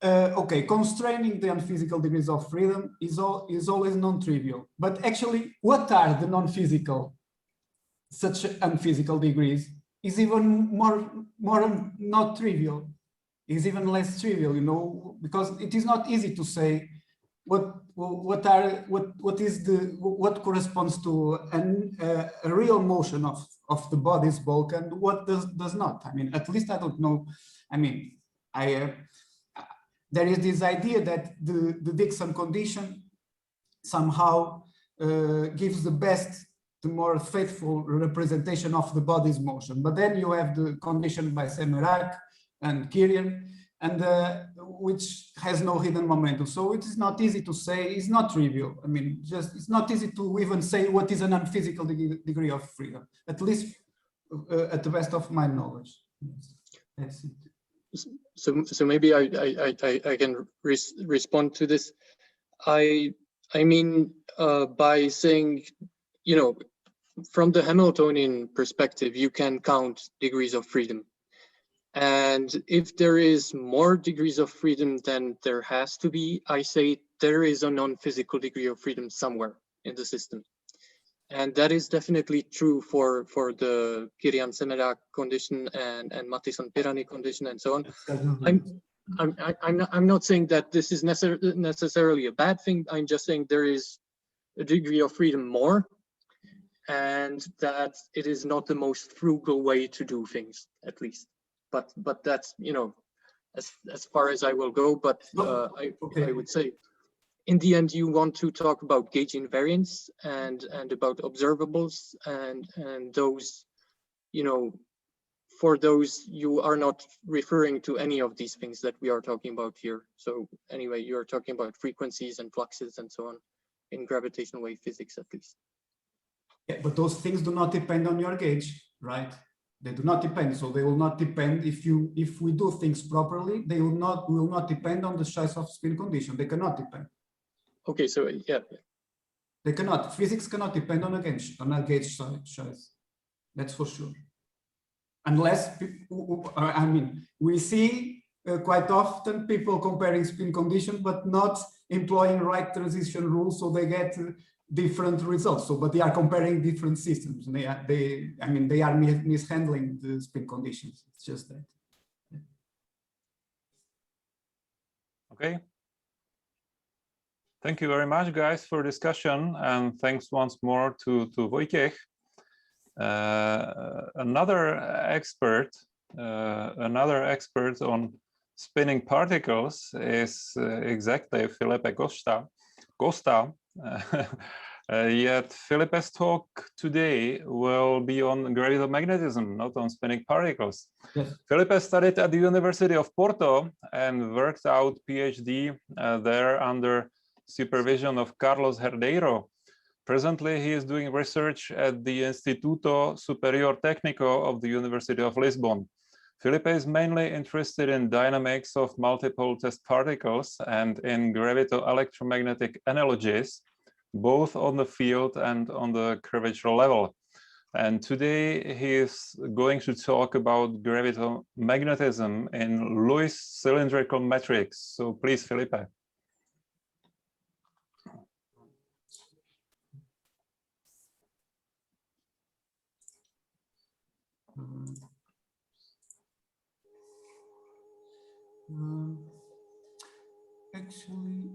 Okay, constraining the unphysical degrees of freedom is always non-trivial. But actually, what are the non-physical, such unphysical degrees, is even more not trivial, is even less trivial, you know, because it is not easy to say what what corresponds to a real motion of the body's bulk and what does not. I mean, at least I don't know. I mean, there is this idea that the Dixon condition somehow gives the more faithful representation of the body's motion. But then you have the condition by Symmetric and Kyrian, and which has no hidden momentum. So it is not easy to say, it's not trivial. I mean, it's not easy to even say what is an unphysical degree of freedom, at least at the best of my knowledge. That's it. So maybe I can respond to this. I mean, by saying, you know, from the Hamiltonian perspective, you can count degrees of freedom. And if there is more degrees of freedom than there has to be, I say there is a non-physical degree of freedom somewhere in the system. And that is definitely true for the Kyrian-Symmetric condition and Mathison-Pirani condition and so on. I'm not saying that this is necessarily a bad thing. I'm just saying there is a degree of freedom more, and that it is not the most frugal way to do things, at least. But that's, you know, as far as I will go. But I would say, in the end, you want to talk about gauge invariance and about observables and those, you know, for those you are not referring to any of these things that we are talking about here. So anyway, you are talking about frequencies and fluxes and so on in gravitational wave physics, at least. Yeah, but those things do not depend on your gauge, right? They do not depend. So they will not depend if we do things properly. They will not depend on the choice of spin condition. They cannot depend. Okay, so yeah, they cannot. Physics cannot depend on a gauge choice. That's for sure. Unless, I mean, we see quite often people comparing spin condition, but not employing right transition rules, so they get different results. So, but they are comparing different systems. They are mishandling the spin conditions. It's just that. Okay. Thank you very much, guys, for discussion, and thanks once more to Wojciech. Another expert on spinning particles is exactly Filipe Costa. Yet Filipe's talk today will be on gravitomagnetism, not on spinning particles. Yes. Filipe studied at the University of Porto and worked out PhD there under supervision of Carlos Herdeiro. Presently, he is doing research at the Instituto Superior Técnico of the University of Lisbon. Filipe is mainly interested in dynamics of multiple test particles and in gravito-electromagnetic analogies, both on the field and on the curvature level. And today he is going to talk about gravitomagnetism in Lewis cylindrical matrix. So please, Filipe. Actually,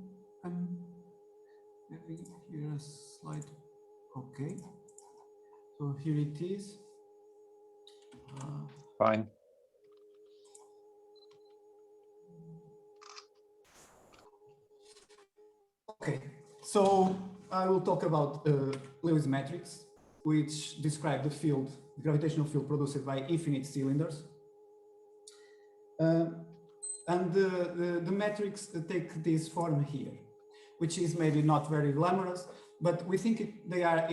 maybe here a slide. Okay, so here it is. Fine. Okay, so I will talk about Lewis matrix, which describe the field, the gravitational field produced by infinite cylinders. And the matrix take this form here, which is maybe not very glamorous, but we think they are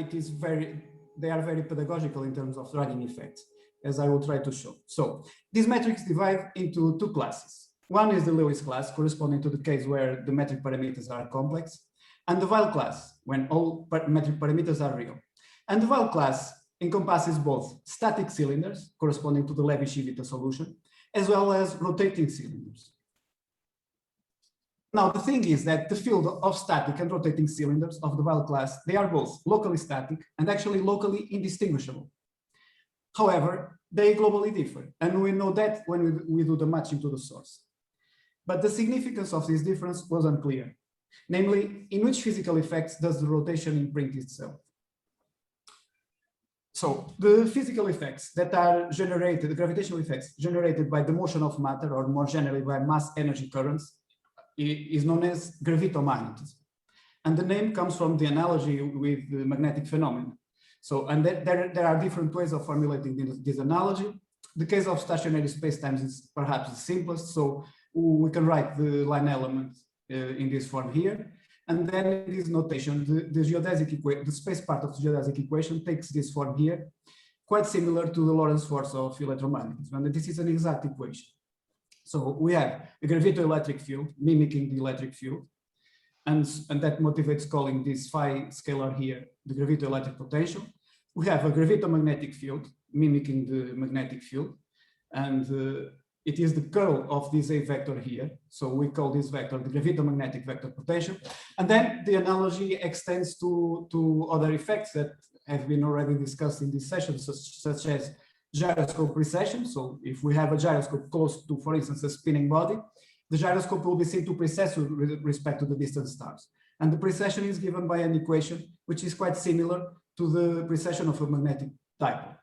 very pedagogical in terms of dragging effects, as I will try to show. So these metrics divide into two classes. One is the Lewis class, corresponding to the case where the metric parameters are complex, and the Weil class, when all metric parameters are real. And the Weil class encompasses both static cylinders, corresponding to the Levi-Civita solution, as well as rotating cylinders. Now, the thing is that the field of static and rotating cylinders of the Weil class, they are both locally static and actually locally indistinguishable. However, they globally differ, and we know that when we do the matching to the source. But the significance of this difference was unclear. Namely, in which physical effects does the rotation imprint itself? So the physical effects that are generated, the gravitational effects generated by the motion of matter, or more generally by mass energy currents, is known as gravitomagnetism. And the name comes from the analogy with the magnetic phenomena. So, and there are different ways of formulating this analogy. The case of stationary spacetimes is perhaps the simplest. So we can write the line element in this form here. And then in this notation, the geodesic equation, the space part of the geodesic equation takes this form here, quite similar to the Lorentz force of electromagnetism. And this is an exact equation. So we have a gravitoelectric field mimicking the electric field. And that motivates calling this phi scalar here the gravitoelectric potential. We have a gravitomagnetic field mimicking the magnetic field. And it is the curl of this A vector here. So we call this vector the gravitomagnetic vector potential. And then the analogy extends to other effects that have been already discussed in this session, such as gyroscope recession. So if we have a gyroscope close to, for instance, a spinning body, the gyroscope will be seen to precess with respect to the distant stars. And the precession is given by an equation which is quite similar to the precession of a magnetic dipole.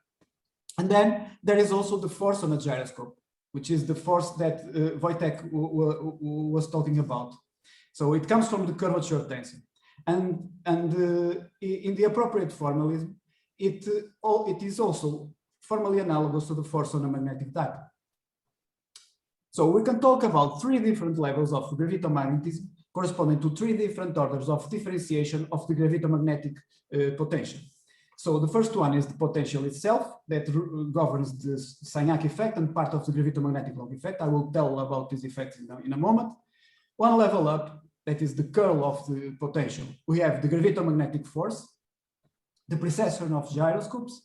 And then there is also the force on a gyroscope, which is the force that Wojtek was talking about. So it comes from the curvature tensor. And in the appropriate formalism, it is also formally analogous to the force on a magnetic dipole. So we can talk about three different levels of gravitomagnetism corresponding to three different orders of differentiation of the gravitomagnetic potential. So the first one is the potential itself that governs the Sagnac effect and part of the gravitomagnetic Log effect. I will tell about these effects in a moment. One level up, that is the curl of the potential. We have the gravitomagnetic force, the precession of gyroscopes,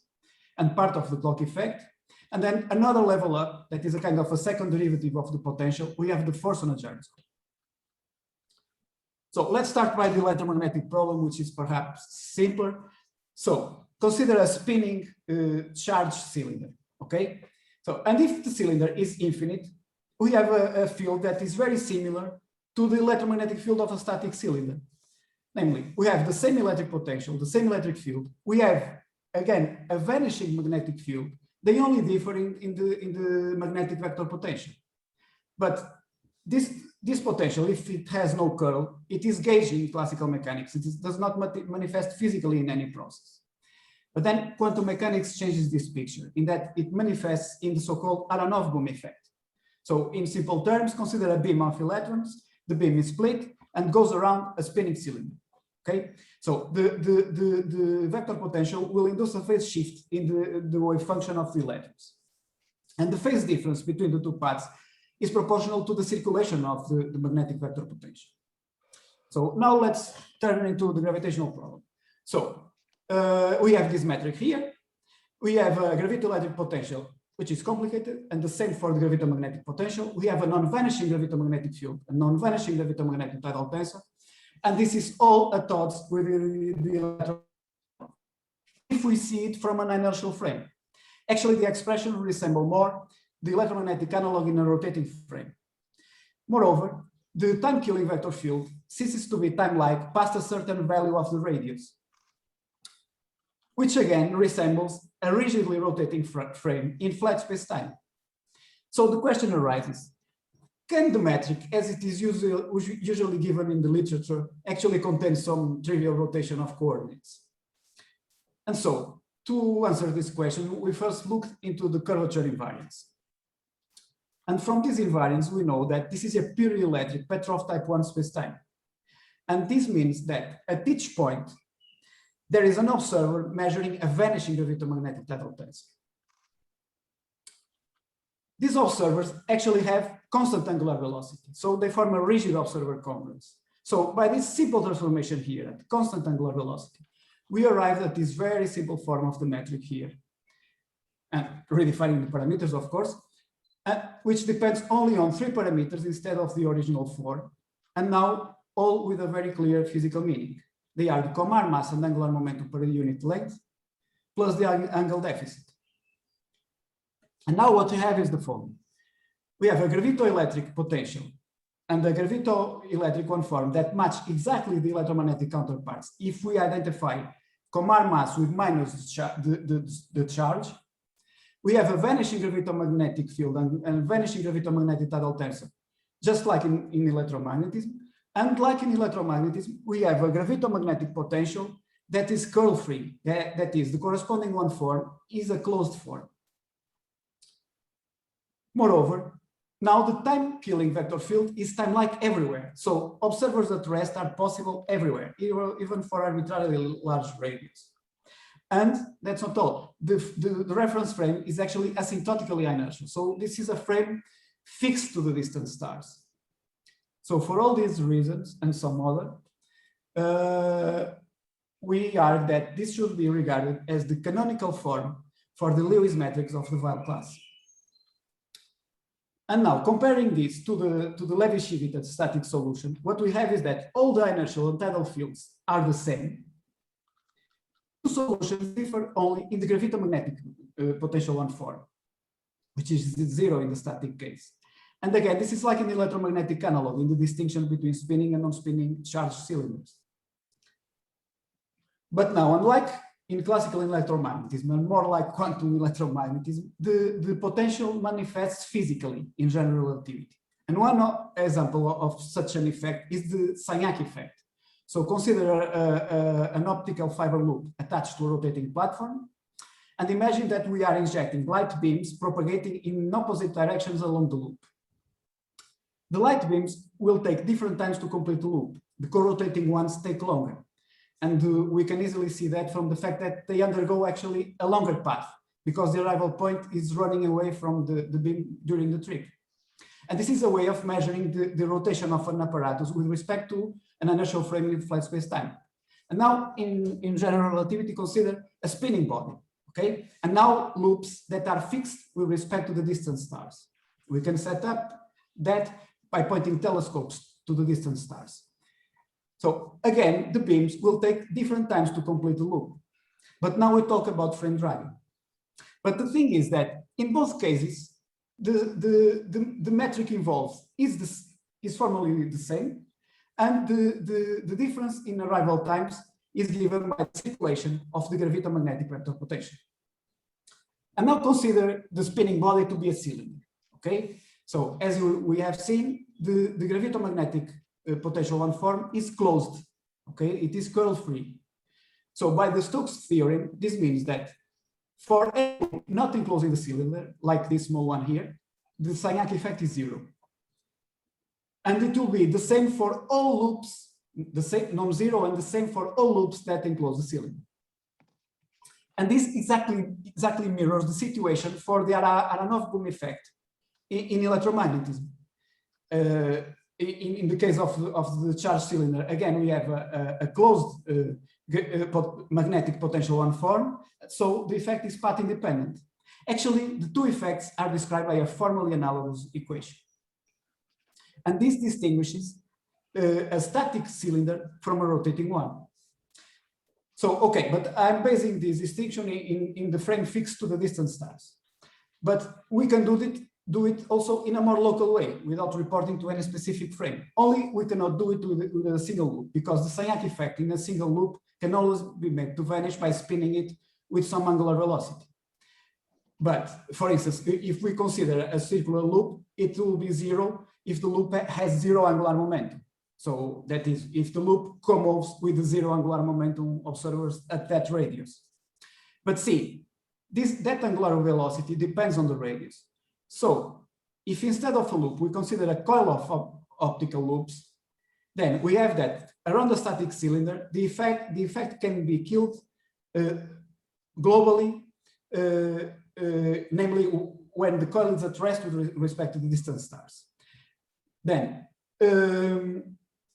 and part of the clock effect. And then another level up, that is a kind of a second derivative of the potential, we have the force on a gyroscope. So let's start by the electromagnetic problem, which is perhaps simpler. So consider a spinning charged cylinder, okay? So, and if the cylinder is infinite, we have a field that is very similar to the electromagnetic field of a static cylinder. Namely, we have the same electric potential, the same electric field. We have, again, a vanishing magnetic field. They only differ in the magnetic vector potential. But this potential, if it has no curl, it is gauging in classical mechanics. It does not manifest physically in any process. But then quantum mechanics changes this picture in that it manifests in the so-called Aranofboom effect. So in simple terms, consider a beam of electrons. The beam is split and goes around a spinning cylinder. Okay, so the vector potential will induce a phase shift in the wave function of the electrons. And the phase difference between the two paths is proportional to the circulation of the magnetic vector potential. So now let's turn into the gravitational problem. So we have this metric here. We have a gravitoelectric potential, which is complicated, and the same for the gravitomagnetic potential. We have a non-vanishing gravitomagnetic field, a non-vanishing gravitomagnetic tidal tensor. And this is all at odds with the electron. If we see it from an inertial frame, actually the expression will resemble more the electromagnetic analog in a rotating frame. Moreover, the time-killing vector field ceases to be time-like past a certain value of the radius, which again resembles a rigidly rotating frame in flat space-time. So the question arises, can the metric, as it is usually given in the literature, actually contain some trivial rotation of coordinates? And so, to answer this question, we first looked into the curvature invariance. And from this invariance, we know that this is a purely electric Petrov type 1 spacetime. And this means that at each point, there is an observer measuring a vanishing gravitomagnetic tidal tensor. These observers actually have constant angular velocity, so they form a rigid observer congruence. So by this simple transformation here at constant angular velocity, we arrived at this very simple form of the metric here, and redefining the parameters, of course, which depends only on 3 parameters instead of the original 4, and now all with a very clear physical meaning. They are the Komar mass and angular momentum per unit length, plus the angle deficit. And now what we have is the following. We have a gravitoelectric potential and the gravito-electric one form that match exactly the electromagnetic counterparts, if we identify Komar mass with minus the charge, we have a vanishing gravitomagnetic field and vanishing gravitomagnetic tidal tensor, just like in electromagnetism. And like in electromagnetism, we have a gravitomagnetic potential that is curl-free. That is, the corresponding one form is a closed form. Moreover, now the time-killing vector field is time-like everywhere. So observers at rest are possible everywhere, even for arbitrarily large radius. And that's not all. The reference frame is actually asymptotically inertial. So this is a frame fixed to the distant stars. So for all these reasons and some other, we argue that this should be regarded as the canonical form for the Lewis matrix of the Weil class. And now, comparing this to the Levi-Civita static solution, what we have is that all the inertial and tidal fields are the same. Two solutions differ only in the gravitomagnetic potential one form, which is 0 in the static case. And again, this is like an electromagnetic analog in the distinction between spinning and non-spinning charged cylinders. But now, unlike in classical electromagnetism and more like quantum electromagnetism, the potential manifests physically in general relativity. And one example of such an effect is the Sagnac effect. So consider an optical fiber loop attached to a rotating platform, and imagine that we are injecting light beams propagating in opposite directions along the loop. The light beams will take different times to complete the loop. The co-rotating ones take longer. And we can easily see that from the fact that they undergo actually a longer path because the arrival point is running away from the beam during the trip. And this is a way of measuring the rotation of an apparatus with respect to an inertial frame in flat space-time. And now in general relativity, consider a spinning body, okay? And now loops that are fixed with respect to the distant stars. We can set up that by pointing telescopes to the distant stars. So again, the beams will take different times to complete the loop. But now we talk about frame dragging. But the thing is that in both cases, the metric involved is formally the same. And the difference in arrival times is given by the situation of the gravitomagnetic vector potential. And now consider the spinning body to be a cylinder, okay? So as we have seen, the gravitomagnetic potential one form is closed, okay? It is curl-free. So by the Stokes theorem, this means that for a loop not enclosing the cylinder, like this small one here, the Sagnac effect is 0. And it will be the same for all loops, the same non-zero, and the same for all loops that enclose the cylinder. And this exactly mirrors the situation for the Aranofboom effect in electromagnetism. In the case of the charged cylinder, again, we have a closed magnetic potential one form, so the effect is path independent. Actually, the two effects are described by a formally analogous equation. And this distinguishes a static cylinder from a rotating one. So, okay, but I'm basing this distinction in the frame fixed to the distant stars. But we can do it also in a more local way without reporting to any specific frame. Only we cannot do it with a single loop because the Sagnac effect in a single loop can always be made to vanish by spinning it with some angular velocity. But for instance, if we consider a circular loop, it will be 0 if the loop has 0 angular momentum. So that is, if the loop co-moves with the 0 angular momentum observers at that radius. But see, that angular velocity depends on the radius. So if instead of a loop, we consider a coil of optical loops, then we have that around the static cylinder, the effect can be killed globally, namely when the coil is at rest with respect to the distant stars. Then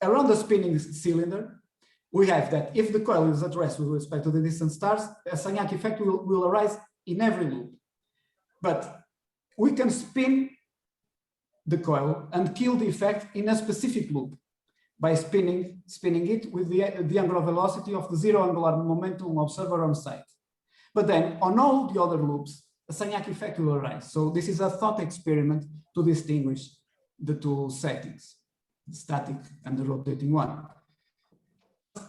around the spinning cylinder, we have that if the coil is at rest with respect to the distant stars, a Sagnac effect will arise in every loop. But we can spin the coil and kill the effect in a specific loop by spinning it with the angular velocity of the 0 angular momentum observer on site. But then on all the other loops, a Sagnac effect will arise. So this is a thought experiment to distinguish the two settings. static and the rotating one.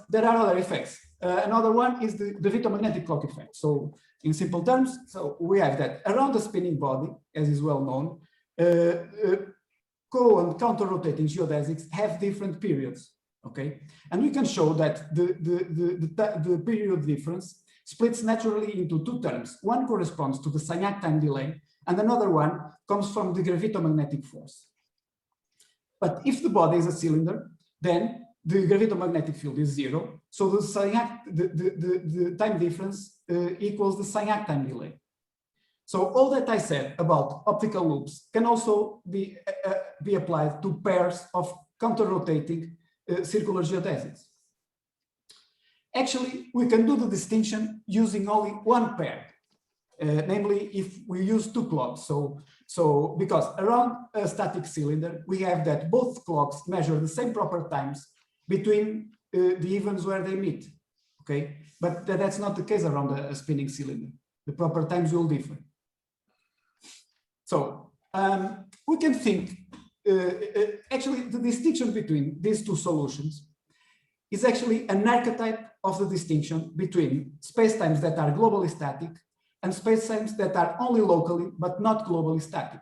There are other effects. Another one is the Gravitomagnetic clock effect. So in simple terms, so we have that around the spinning body, as is well known, co and counter-rotating geodesics have different periods, okay? And we can show that the period difference splits naturally into two terms. One corresponds to the Sagnac time delay, and another one comes from the gravitomagnetic force. But if the body is a cylinder, then the gravitomagnetic field is zero. So the Sagnac, the time difference equals the Sagnac time delay. So all that I said about optical loops can also be applied to pairs of counter-rotating circular geodesics. Actually, we can do the distinction using only one pair, namely if we use two clocks. So because around a static cylinder, we have that both clocks measure the same proper times between the events where they meet, okay? But that's not the case around a spinning cylinder. The proper times will differ. So we can think, actually the distinction between these two solutions is actually an archetype of the distinction between spacetimes that are globally static and spacetimes that are only locally but not globally static.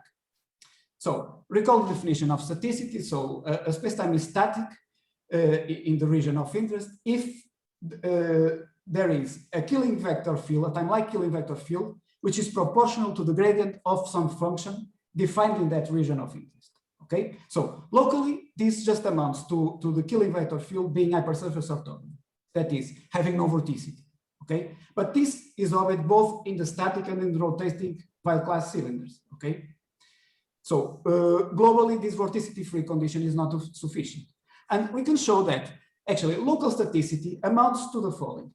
So recall the definition of staticity. So a spacetime is static in the region of interest if there is a killing vector field, a time-like killing vector field, which is proportional to the gradient of some function defined in that region of interest. Okay, so locally, this just amounts to the killing vector field being hypersurface orthogonal, that is, having no vorticity. Okay, but this is obeyed both in the static and in the rotating Weil-class cylinders. Okay, so globally, this vorticity-free condition is not sufficient, and we can show that actually local staticity amounts to the following.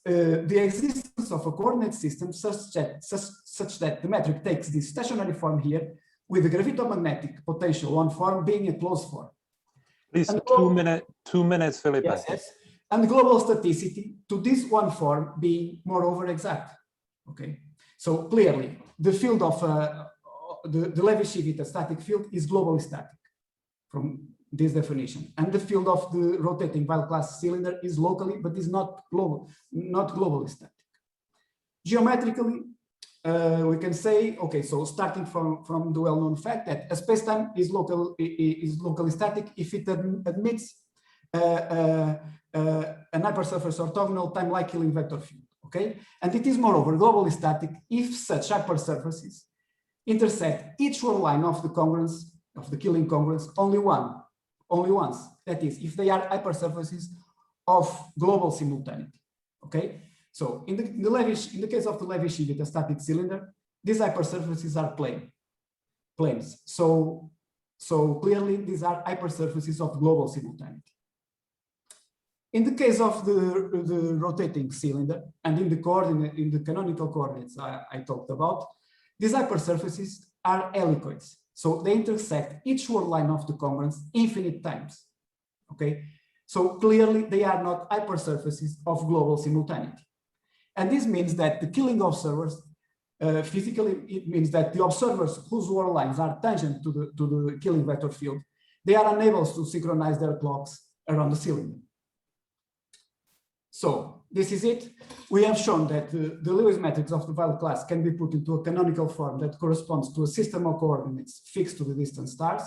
The existence of a coordinate system such that the metric takes this stationary form here with the gravitomagnetic potential one form being a closed form. Please, and 2 minutes, Felipe. Yes, yes. And global staticity to this one form being moreover exact. Okay, so clearly the field of the Levi-Civita static field is globally static from this definition, and the field of the rotating Weil-class cylinder is locally, but is not globally static. Geometrically, we can say, okay, so starting from the well-known fact that a spacetime is locally static if it admits an hypersurface orthogonal time-like killing vector field. Okay, and it is moreover globally static if such hypersurfaces intersect each one line of the congruence of the killing congruence only once. That is, if they are hypersurfaces of global simultaneity. Okay, so in the case of the Levi-Civita static cylinder, these hypersurfaces are planes. So clearly these are hypersurfaces of global simultaneity. In the case of the rotating cylinder and in the canonical coordinates I talked about, these hypersurfaces are helicoids. So they intersect each word line of the congruence infinite times. Okay, so clearly they are not hypersurfaces of global simultaneity. And this means that the killing observers, physically, it means that the observers whose word lines are tangent to the killing vector field, they are unable to synchronize their clocks around the cylinder. So this is it. We have shown that the Lewis matrix of the Weil class can be put into a canonical form that corresponds to a system of coordinates fixed to the distant stars.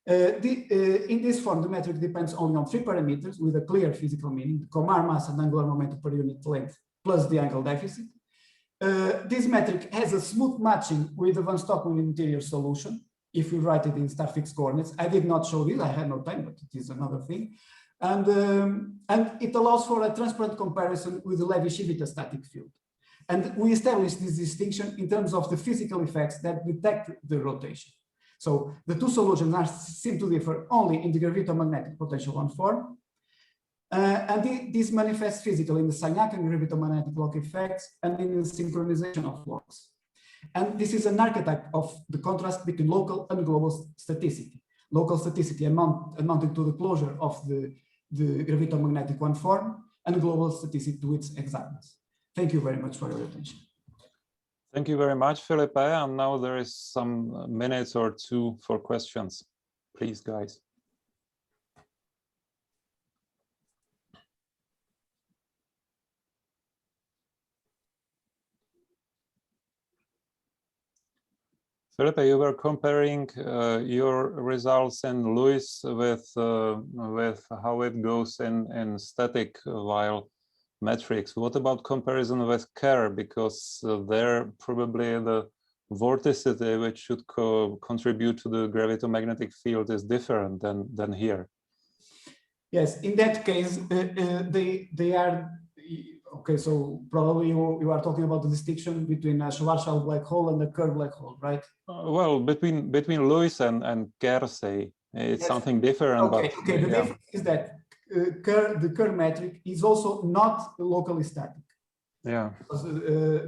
In this form, the metric depends only on three parameters with a clear physical meaning: the Komar mass and angular momentum per unit length plus the angle deficit. This metric has a smooth matching with the von Stockwin interior solution if we write it in star fixed coordinates. I did not show this, I had no time, but it is another thing. And it allows for a transparent comparison with the Levi-Civita static field. And we established this distinction in terms of the physical effects that detect the rotation. So the two solutions seem to differ only in the gravitomagnetic potential one form. And this manifests physically in the Sagnac and gravitomagnetic clock effects and in the synchronization of clocks. And this is an archetype of the contrast between local and global staticity. Local staticity amounting to the closure of the gravitomagnetic one form, and global staticity to its exactness. Thank you very much for your attention. Thank you very much, Felipe. And now there is some minutes or two for questions. Please, guys. Felipe, you were comparing your results in Lewis with how it goes in static while metrics. What about comparison with Kerr? Because there probably the vorticity which should contribute to the gravitomagnetic field is different than here. Yes, in that case, they are okay. So probably you are talking about the distinction between a Schwarzschild black hole and a Kerr black hole, right? Well, between Lewis and Kerr, say it's Yes. something different. Okay, but, okay. The difference is that the Kerr metric is also not locally static. Yeah. Because,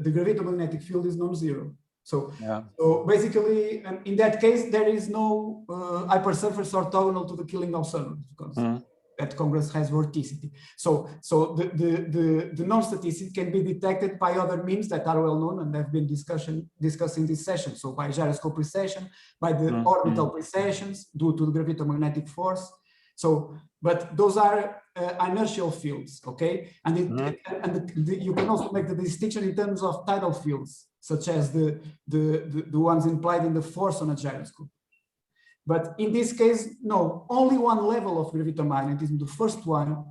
the gravitomagnetic field is non-zero. So, yeah. So basically, in that case, there is no hypersurface orthogonal to the killing observer because that congress has vorticity. So the non-staticity can be detected by other means that are well known and have been discussed in this session. So by gyroscope recession, by the orbital precessions due to the gravitomagnetic force. So, but those are inertial fields, okay? And you can also make the distinction in terms of tidal fields, such as the ones implied in the force on a gyroscope. But in this case, no, only one level of gravitomagnetism, the first one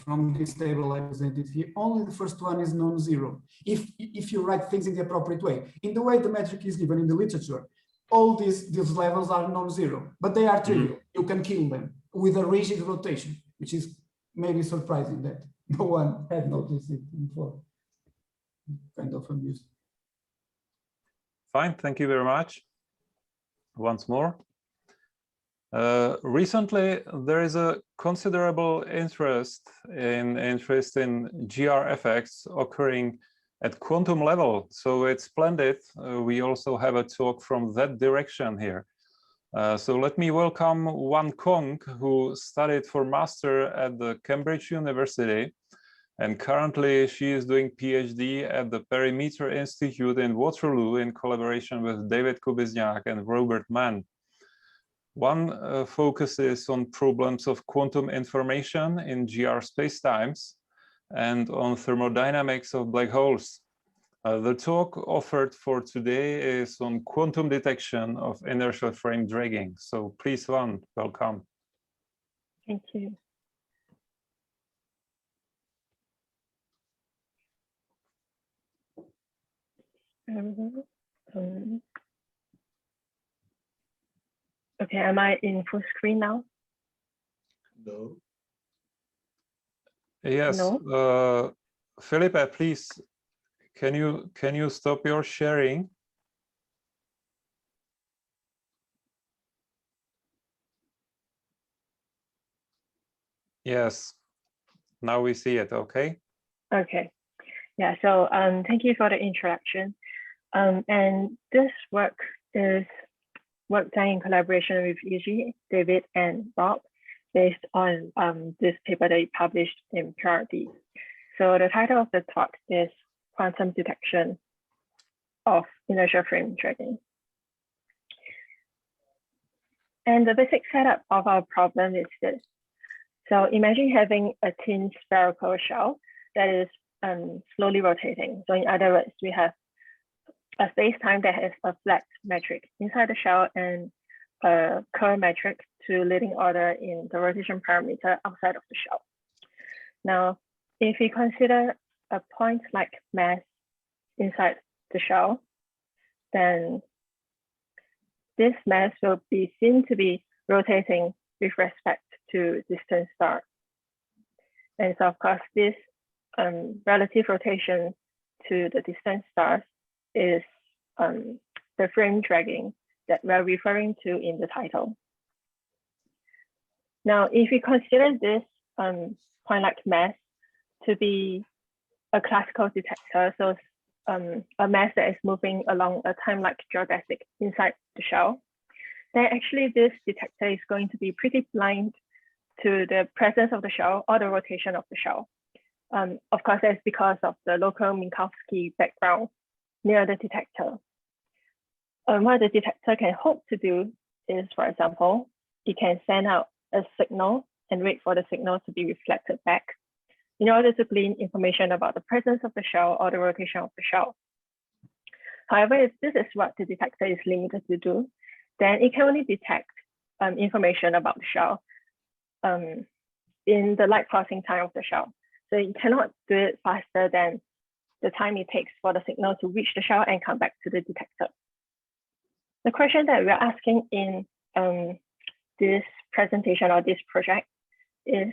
from this table I presented here, only the first one is non-zero. If you write things in the appropriate way, in the way the metric is given in the literature, all these levels are non-zero, but they are trivial. You can kill them with a rigid rotation, which is maybe surprising that no one had noticed it before. Kind of amused. Fine, thank you very much. Once more. Recently, there is a considerable interest in GR effects occurring at quantum level. So it's splendid. We also have a talk from that direction here. So let me welcome Wan Kong, who studied for master at the Cambridge University. And currently she is doing PhD at the Perimeter Institute in Waterloo in collaboration with David Kubizniak and Robert Mann. One focuses on problems of quantum information in GR spacetimes and on thermodynamics of black holes. The talk offered for today is on quantum detection of inertial frame dragging. So please, Wan, welcome. Thank you. Okay, am I in full screen now? No. Yes. No? Felipe, please, can you stop your sharing? Yes. Now we see it. Okay. Okay. Yeah. So thank you for the introduction. And this work is work done in collaboration with Yuji, David, and Bob, based on this paper they published in PRD. So the title of the talk is Quantum Detection of Inertial Frame Dragging. And the basic setup of our problem is this. So imagine having a thin spherical shell that is slowly rotating. So in other words, we have a space-time that has a flat metric inside the shell and a curve metric to leading order in the rotation parameter outside of the shell. Now, if we consider a point-like mass inside the shell, then this mass will be seen to be rotating with respect to distant stars. And so, of course, this relative rotation to the distant stars is the frame dragging that we're referring to in the title. Now, if we consider this point-like mass to be a classical detector, so a mass that is moving along a time-like geodesic inside the shell, then actually this detector is going to be pretty blind to the presence of the shell or the rotation of the shell. Of course, that's because of the local Minkowski background near the detector. What the detector can hope to do is, for example, it can send out a signal and wait for the signal to be reflected back in order to glean information about the presence of the shell or the rotation of the shell. However, if this is what the detector is limited to do, then it can only detect information about the shell in the light crossing time of the shell. So it cannot do it faster than the time it takes for the signal to reach the shell and come back to the detector. The question that we're asking in this presentation or this project is,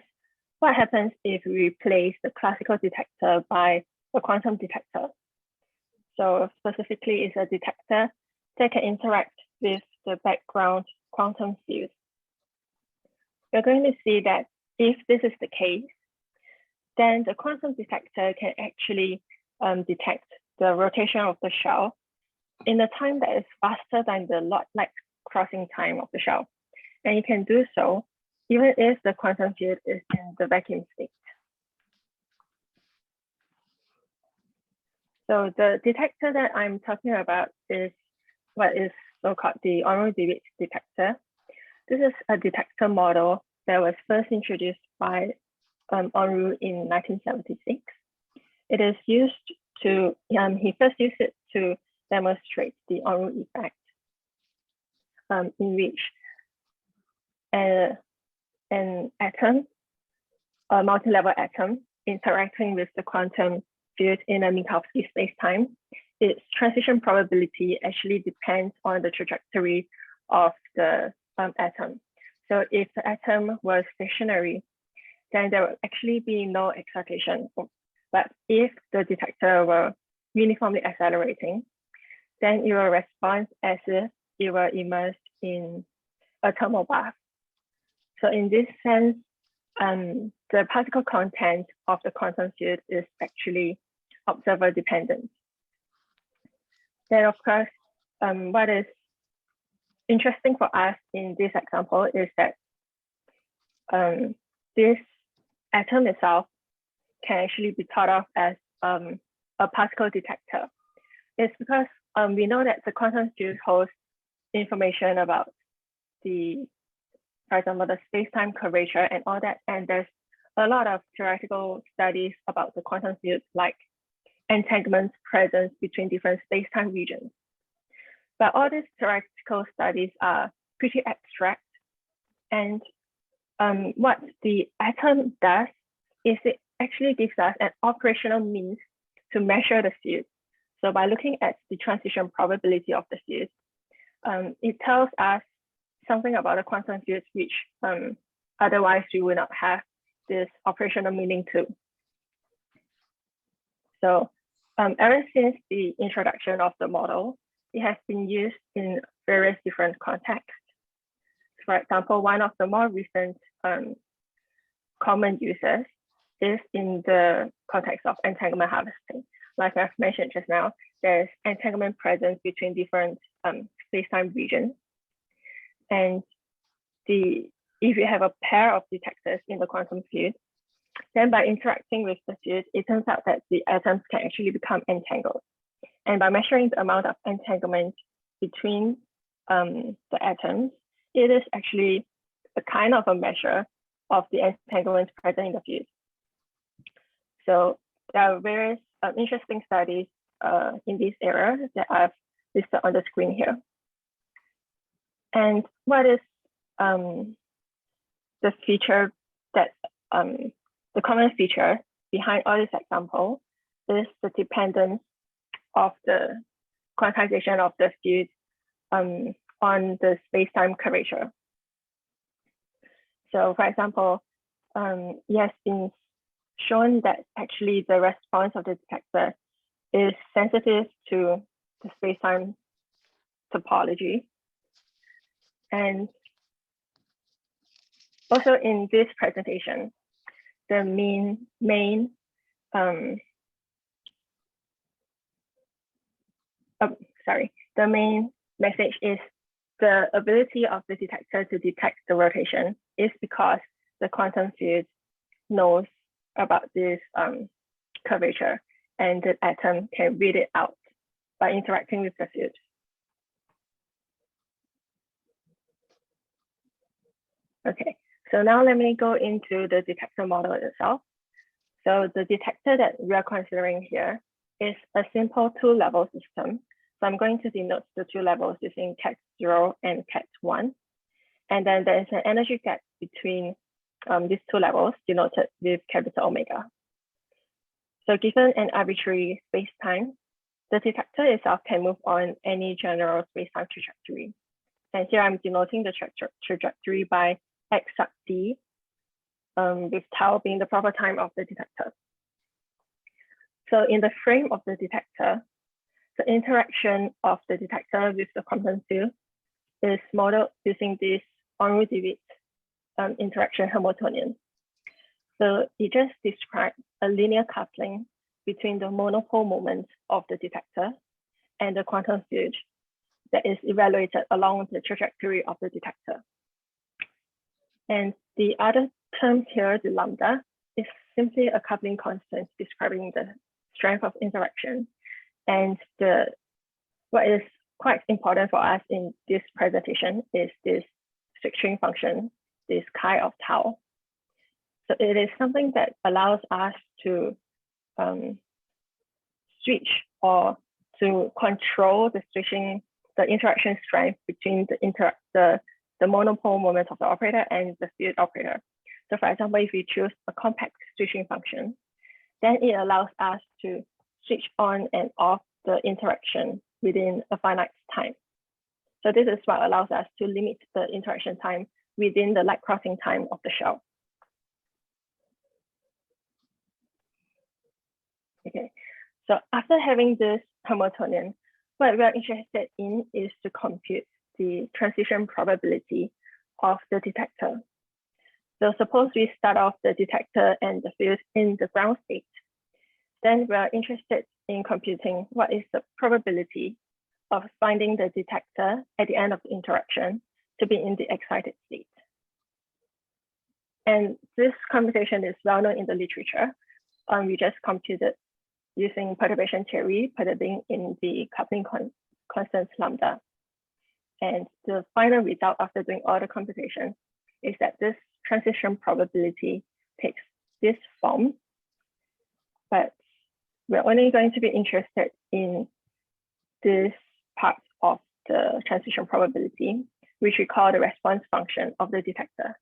what happens if we replace the classical detector by a quantum detector? So specifically, it's a detector that can interact with the background quantum field. We're going to see that if this is the case, then the quantum detector can actually detect the rotation of the shell in a time that is faster than the light crossing time of the shell. And you can do so even if the quantum field is in the vacuum state. So the detector that I'm talking about is what is so-called the Oral Dbx Detector. This is a detector model that was first introduced by Oral in 1976. It is used to, he first used it to demonstrate the Oral effect, in which an atom, a multi-level atom, interacting with the quantum field in a Minkowski spacetime, its transition probability actually depends on the trajectory of the atom. So if the atom was stationary, then there will actually be no excitation. But if the detector were uniformly accelerating, then it will respond as if it were immersed in a thermal bath. So in this sense, the particle content of the quantum field is actually observer dependent. Then of course, what is interesting for us in this example is that this atom itself can actually be thought of as a particle detector. It's because we know that the quantum field holds information about the, for example, the space-time curvature and all that. And there's a lot of theoretical studies about the quantum field, like entanglement presence between different space-time regions. But all these theoretical studies are pretty abstract. And what the atom does is it actually gives us an operational means to measure the field. So by looking at the transition probability of the field, it tells us something about the quantum fields, which otherwise we would not have this operational meaning to. So ever since the introduction of the model, it has been used in various different contexts. For example, one of the more recent common uses is in the context of entanglement harvesting. Like I've mentioned just now, there's entanglement presence between different space-time regions. And if you have a pair of detectors in the quantum field, then by interacting with the field, it turns out that the atoms can actually become entangled. And by measuring the amount of entanglement between the atoms, it is actually a kind of a measure of the entanglement present in the field. So there are various interesting studies in this area that I've listed on the screen here. And what is the feature that, the common feature behind all these examples is the dependence of the quantization of the field on the space-time curvature. So for example, it has been shown that actually the response of the detector is sensitive to the space-time topology. And also in this presentation, the main message is the ability of the detector to detect the rotation is because the quantum field knows about this curvature, and the atom can read it out by interacting with the field. Okay, so now let me go into the detector model itself. So the detector that we are considering here is a simple two-level system So I'm going to denote the two levels using cat0 and cat1. And then there's an energy gap between these two levels denoted with capital omega. So given an arbitrary space-time, the detector itself can move on any general space-time trajectory. And here I'm denoting the trajectory by x sub d, with tau being the proper time of the detector. So in the frame of the detector, the interaction of the detector with the quantum field is modeled using this Oral Dbx interaction Hamiltonian. So it just describes a linear coupling between the monopole moment of the detector and the quantum field that is evaluated along the trajectory of the detector. And the other term here, the lambda, is simply a coupling constant describing the strength of interaction. And what is quite important for us in this presentation is this string function, this chi of tau. So it is something that allows us to switch or to control the interaction strength between the monopole moment of the operator and the field operator. So for example, if we choose a compact switching function, then it allows us to switch on and off the interaction within a finite time. So this is what allows us to limit the interaction time within the light crossing time of the shell. Okay, so after having this Hamiltonian, what we are interested in is to compute the transition probability of the detector. So suppose we start off the detector and the field in the ground state. Then we are interested in computing what is the probability of finding the detector at the end of the interaction to be in the excited state. And this computation is well known in the literature. We just computed using perturbation theory, perturbing in the coupling constant lambda. And the final result after doing all the computation is that this transition probability takes this form, but we're only going to be interested in this part of the transition probability, which we call the response function of the detector.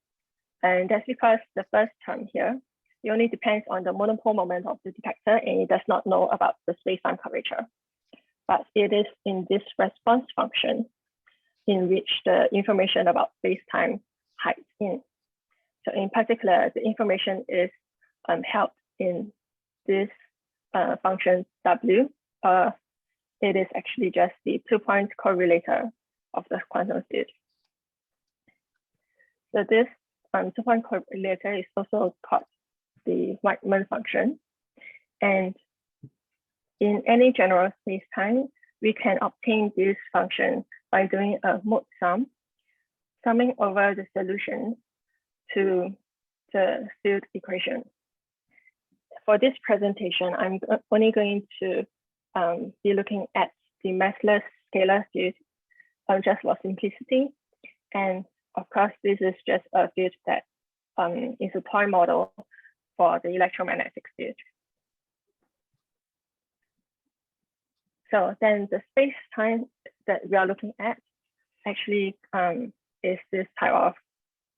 And that's because the first term here, it only depends on the monopole moment of the detector and it does not know about the space-time curvature. But it is in this response function in which the information about space-time hides in. So in particular, the information is held in this function W. It is actually just the 2-point correlator of the quantum field. So this 2-point correlator is also called the Weidmann function. And in any general space-time, we can obtain this function by doing a mode sum, summing over the solution to the field equation. For this presentation, I'm only going to be looking at the massless scalar field just for simplicity. And of course, this is just a field that is a toy model for the electromagnetic field. So then the space-time that we are looking at actually is this type of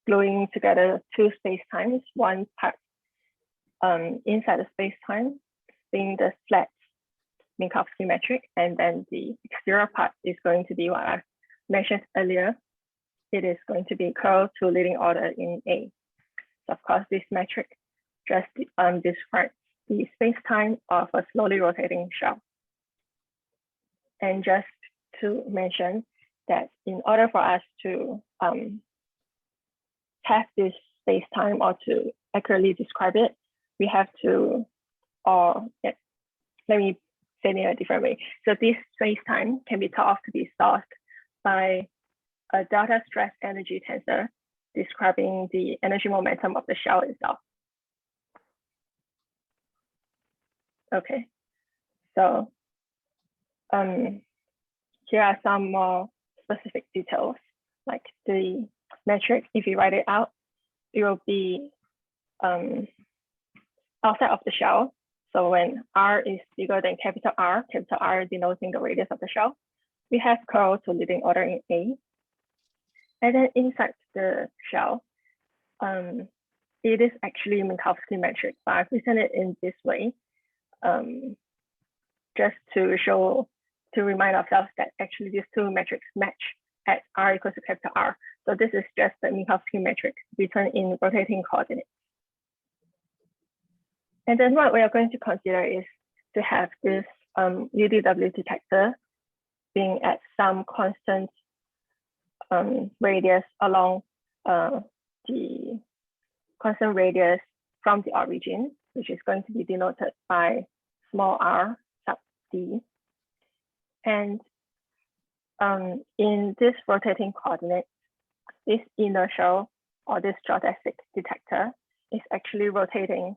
gluing together two space-times, one part inside the space-time being the flat Minkowski metric, and then the exterior part is going to be what I mentioned earlier. It is going to be curl to leading order in A. So of course, this metric just describes the space-time of a slowly rotating shell. And just to mention that in order for us to have this space-time or to accurately describe it, we have to, let me say it in a different way. So this space-time can be thought of to be solved by a delta stress energy tensor describing the energy momentum of the shell itself. Okay, so here are some more specific details, like the metric. If you write it out, it will be outside of the shell. So when R is bigger than capital R denoting the radius of the shell, we have curl to leading order in A. And then inside the shell, it is actually Minkowski metric, but I've written it in this way, just to remind ourselves that actually these two metrics match at r equals to capital R. So this is just the Minkowski metric written in rotating coordinates. And then what we are going to consider is to have this UDW detector being at some constant radius along the constant radius from the origin, which is going to be denoted by small r sub d. And in this rotating coordinate, this inertial or this geodesic detector is actually rotating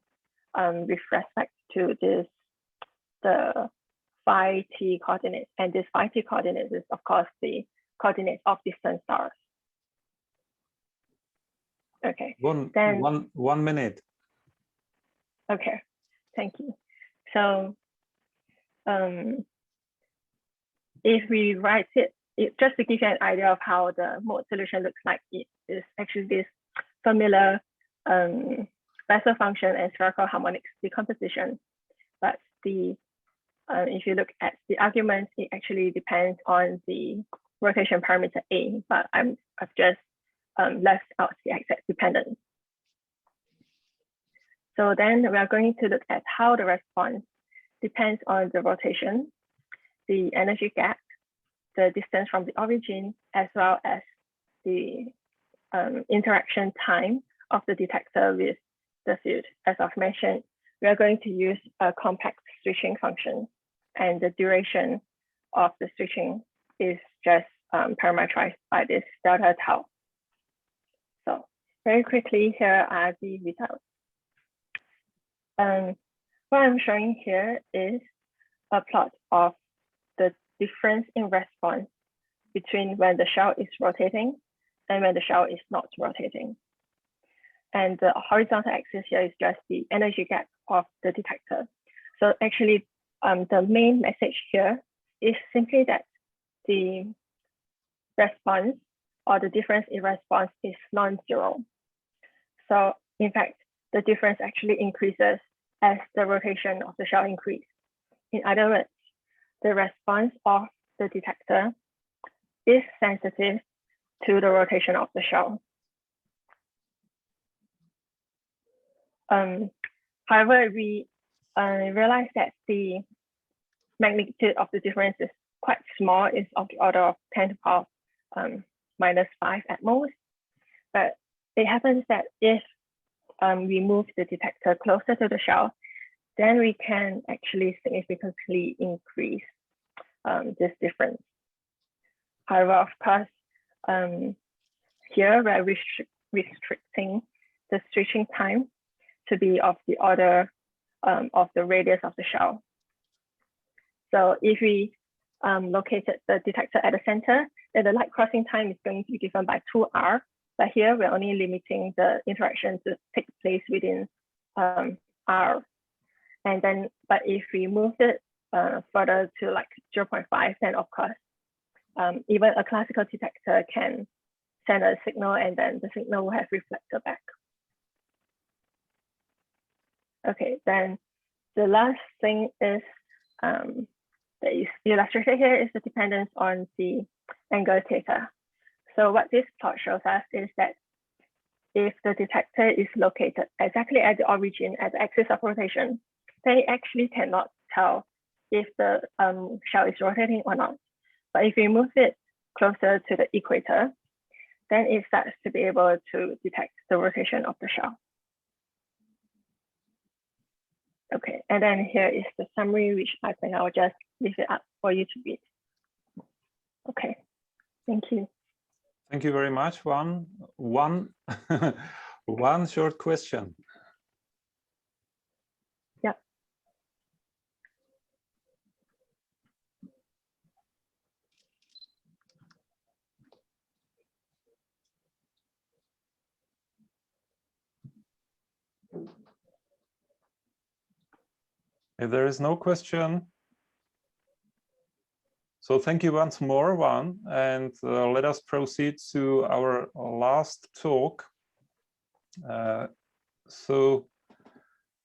with respect to the phi t coordinate. And this phi t coordinate is, of course, the coordinate of distant stars. Okay. One minute. Okay, thank you. So if we write it, just to give you an idea of how the mode solution looks like, it is actually this familiar Bessel function and spherical harmonics decomposition. But if you look at the arguments, it actually depends on the rotation parameter A, but I've just left out the exact dependence. So then we are going to look at how the response depends on the rotation, the energy gap, the distance from the origin, as well as the interaction time of the detector with the field. As I've mentioned, we are going to use a compact switching function, and the duration of the switching is just parameterized by this delta tau. So very quickly, here are the results. What I'm showing here is a plot of the difference in response between when the shell is rotating and when the shell is not rotating. And the horizontal axis here is just the energy gap of the detector. So actually, the main message here is simply that the response or the difference in response is non-zero. So in fact, the difference actually increases as the rotation of the shell increases. In other words, the response of the detector is sensitive to the rotation of the shell. However, we realize that the magnitude of the difference is quite small, it's of the order of 10 to the power -5 at most. But it happens that if we move the detector closer to the shell, then we can actually significantly increase this difference. However, of course, here we're restricting the switching time to be of the order of the radius of the shell. So if we located the detector at the center, then the light crossing time is going to be given by 2r. But here we're only limiting the interaction to take place within r. And then, but if we move it further to like 0.5, then of course, even a classical detector can send a signal and then the signal will have reflector back. Okay, then the last thing is that is illustrated here is the dependence on the angle theta. So what this plot shows us is that if the detector is located exactly at the origin, at the axis of rotation, then it actually cannot tell if the shell is rotating or not. But if we move it closer to the equator, then it starts to be able to detect the rotation of the shell. Okay, and then here is the summary, which I think I'll just leave it up for you to read. Okay, thank you. Thank you very much. One short question. Yeah. If there is no question, So thank you once more, Juan, and let us proceed to our last talk. So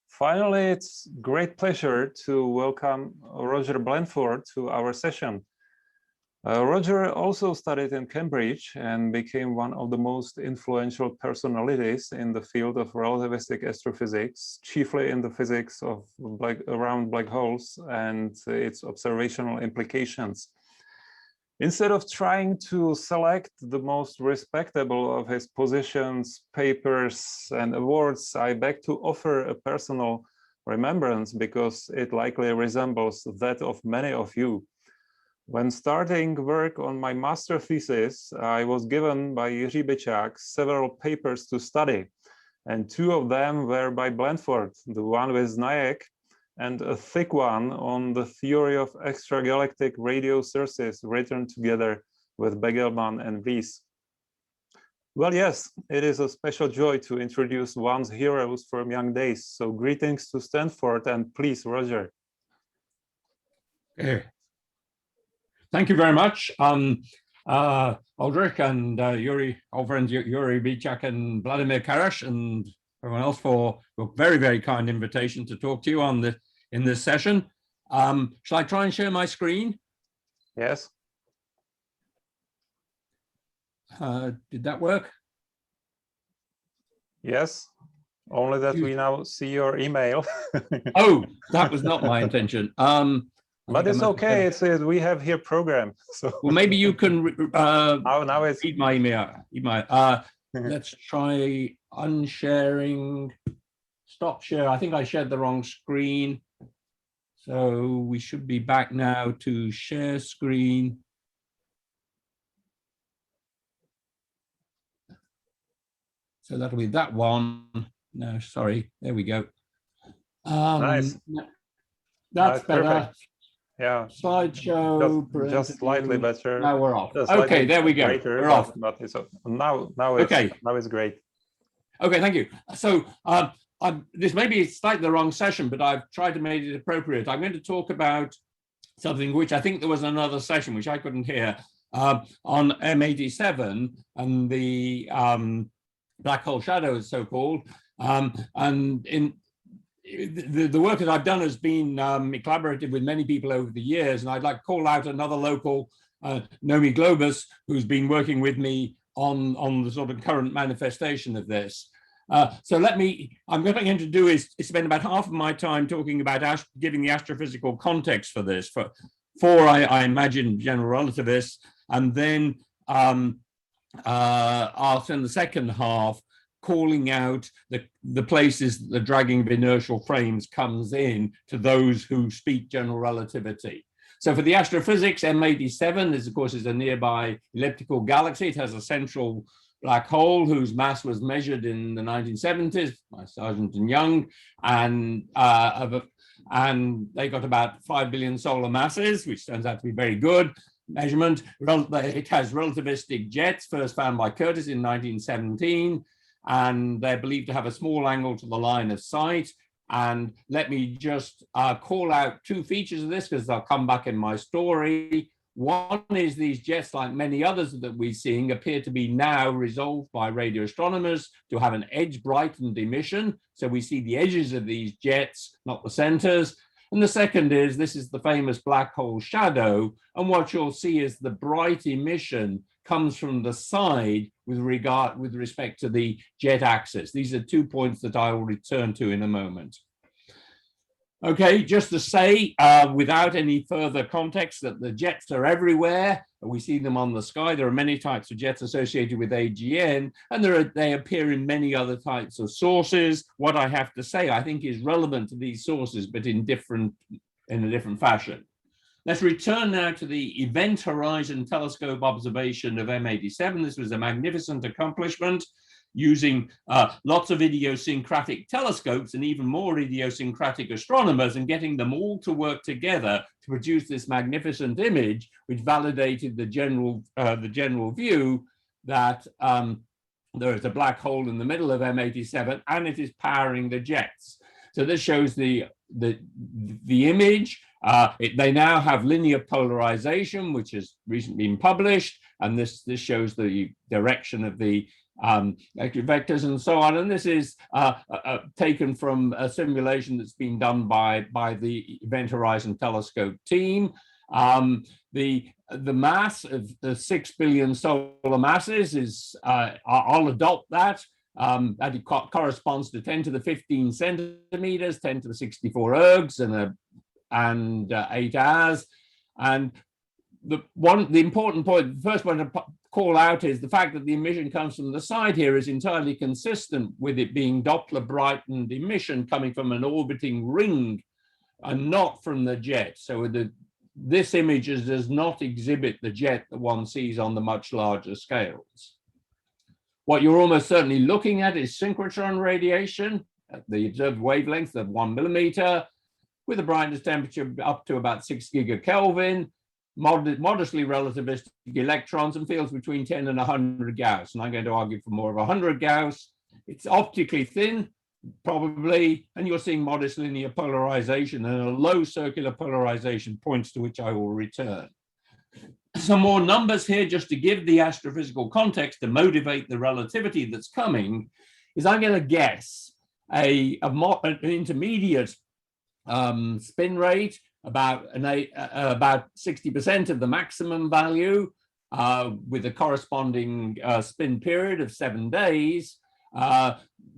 finally, it's great pleasure to welcome Roger Blandford to our session. Roger also studied in Cambridge and became one of the most influential personalities in the field of relativistic astrophysics, chiefly in the physics of around black holes and its observational implications. Instead of trying to select the most respectable of his positions, papers, and awards, I beg to offer a personal remembrance because it likely resembles that of many of you. When starting work on my master thesis, I was given by Jiří Bičák several papers to study, and two of them were by Blandford, the one with Nayek, and a thick one on the theory of extragalactic radio sources written together with Begelman and Wies. Well, yes, it is a special joy to introduce one's heroes from young days. So greetings to Stanford, and please, Roger. Thank you very much, Aldrich and Yuri, our friends Yuri Bičák and Vladimir Karash, and everyone else for a very, very kind invitation to talk to you on in this session. Shall I try and share my screen? Yes. Did that work? Yes, only that we now see your email. Oh, that was not my intention. But it's okay. It's we have here program. So well, maybe you can now it's read my email. Let's try unsharing. Stop share. I think I shared the wrong screen. So we should be back now to share screen. So that'll be that one. No, sorry. There we go. Nice. That's better. Perfect. Yeah. Slideshow. Just slightly better. Now we're off. Just Okay, there we go. Greater, we're off. But it's, now it's okay. Now it's great. Okay, thank you. So this may be slightly the wrong session, but I've tried to make it appropriate. I'm going to talk about something which I think there was another session which I couldn't hear on M87 and the black hole shadow, so-called, and in the work that I've done has been collaborative with many people over the years, and I'd like to call out another local, Nomi Globus, who's been working with me on the sort of current manifestation of this. So I'm going to do is spend about half of my time talking about giving the astrophysical context for this, for I imagine general relativists, and then I'll spend the second half calling out the places that the dragging of inertial frames comes in to those who speak general relativity. So for the astrophysics, M87 is, of course, is a nearby elliptical galaxy. It has a central black hole whose mass was measured in the 1970s by Sargent and Young, and they got about 5 billion solar masses, which turns out to be very good measurement. It has relativistic jets, first found by Curtis in 1917, and they're believed to have a small angle to the line of sight. And let me just call out two features of this, because they'll come back in my story. One is these jets, like many others that we're seeing, appear to be now resolved by radio astronomers to have an edge-brightened emission. So we see the edges of these jets, not the centers. And the second is, this is the famous black hole shadow. And what you'll see is the bright emission comes from the side with respect to the jet axis. These are 2 points that I will return to in a moment. Okay, just to say, without any further context, that the jets are everywhere. We see them on the sky. There are many types of jets associated with AGN, and they appear in many other types of sources. What I have to say, I think, is relevant to these sources, but in a different fashion. Let's return now to the Event Horizon Telescope observation of M87. This was a magnificent accomplishment, using lots of idiosyncratic telescopes and even more idiosyncratic astronomers, and getting them all to work together to produce this magnificent image, which validated the general view that there is a black hole in the middle of M87 and it is powering the jets. So this shows the image, They now have linear polarization, which has recently been published, and this shows the direction of the electric vectors and so on. And this is taken from a simulation that's been done by the Event Horizon Telescope team. The mass of the 6 billion solar masses is, I'll adopt that. That corresponds to 10 to the 15 centimeters, 10 to the 64 ergs, and 8 hours. And the important point, the first one to call out is the fact that the emission comes from the side here is entirely consistent with it being Doppler brightened emission coming from an orbiting ring and not from the jet. So this image does not exhibit the jet that one sees on the much larger scales. What you're almost certainly looking at is synchrotron radiation at the observed wavelength of 1 millimeter, with a brightness temperature up to about 6 gigakelvin, modestly relativistic electrons and fields between 10 and 100 Gauss. And I'm going to argue for more of 100 Gauss. It's optically thin, probably, and you're seeing modest linear polarization, and a low circular polarization, points to which I will return. Some more numbers here just to give the astrophysical context to motivate the relativity that's coming is I'm going to guess an intermediate spin rate, about 60% of the maximum value, with a corresponding spin period of 7 days.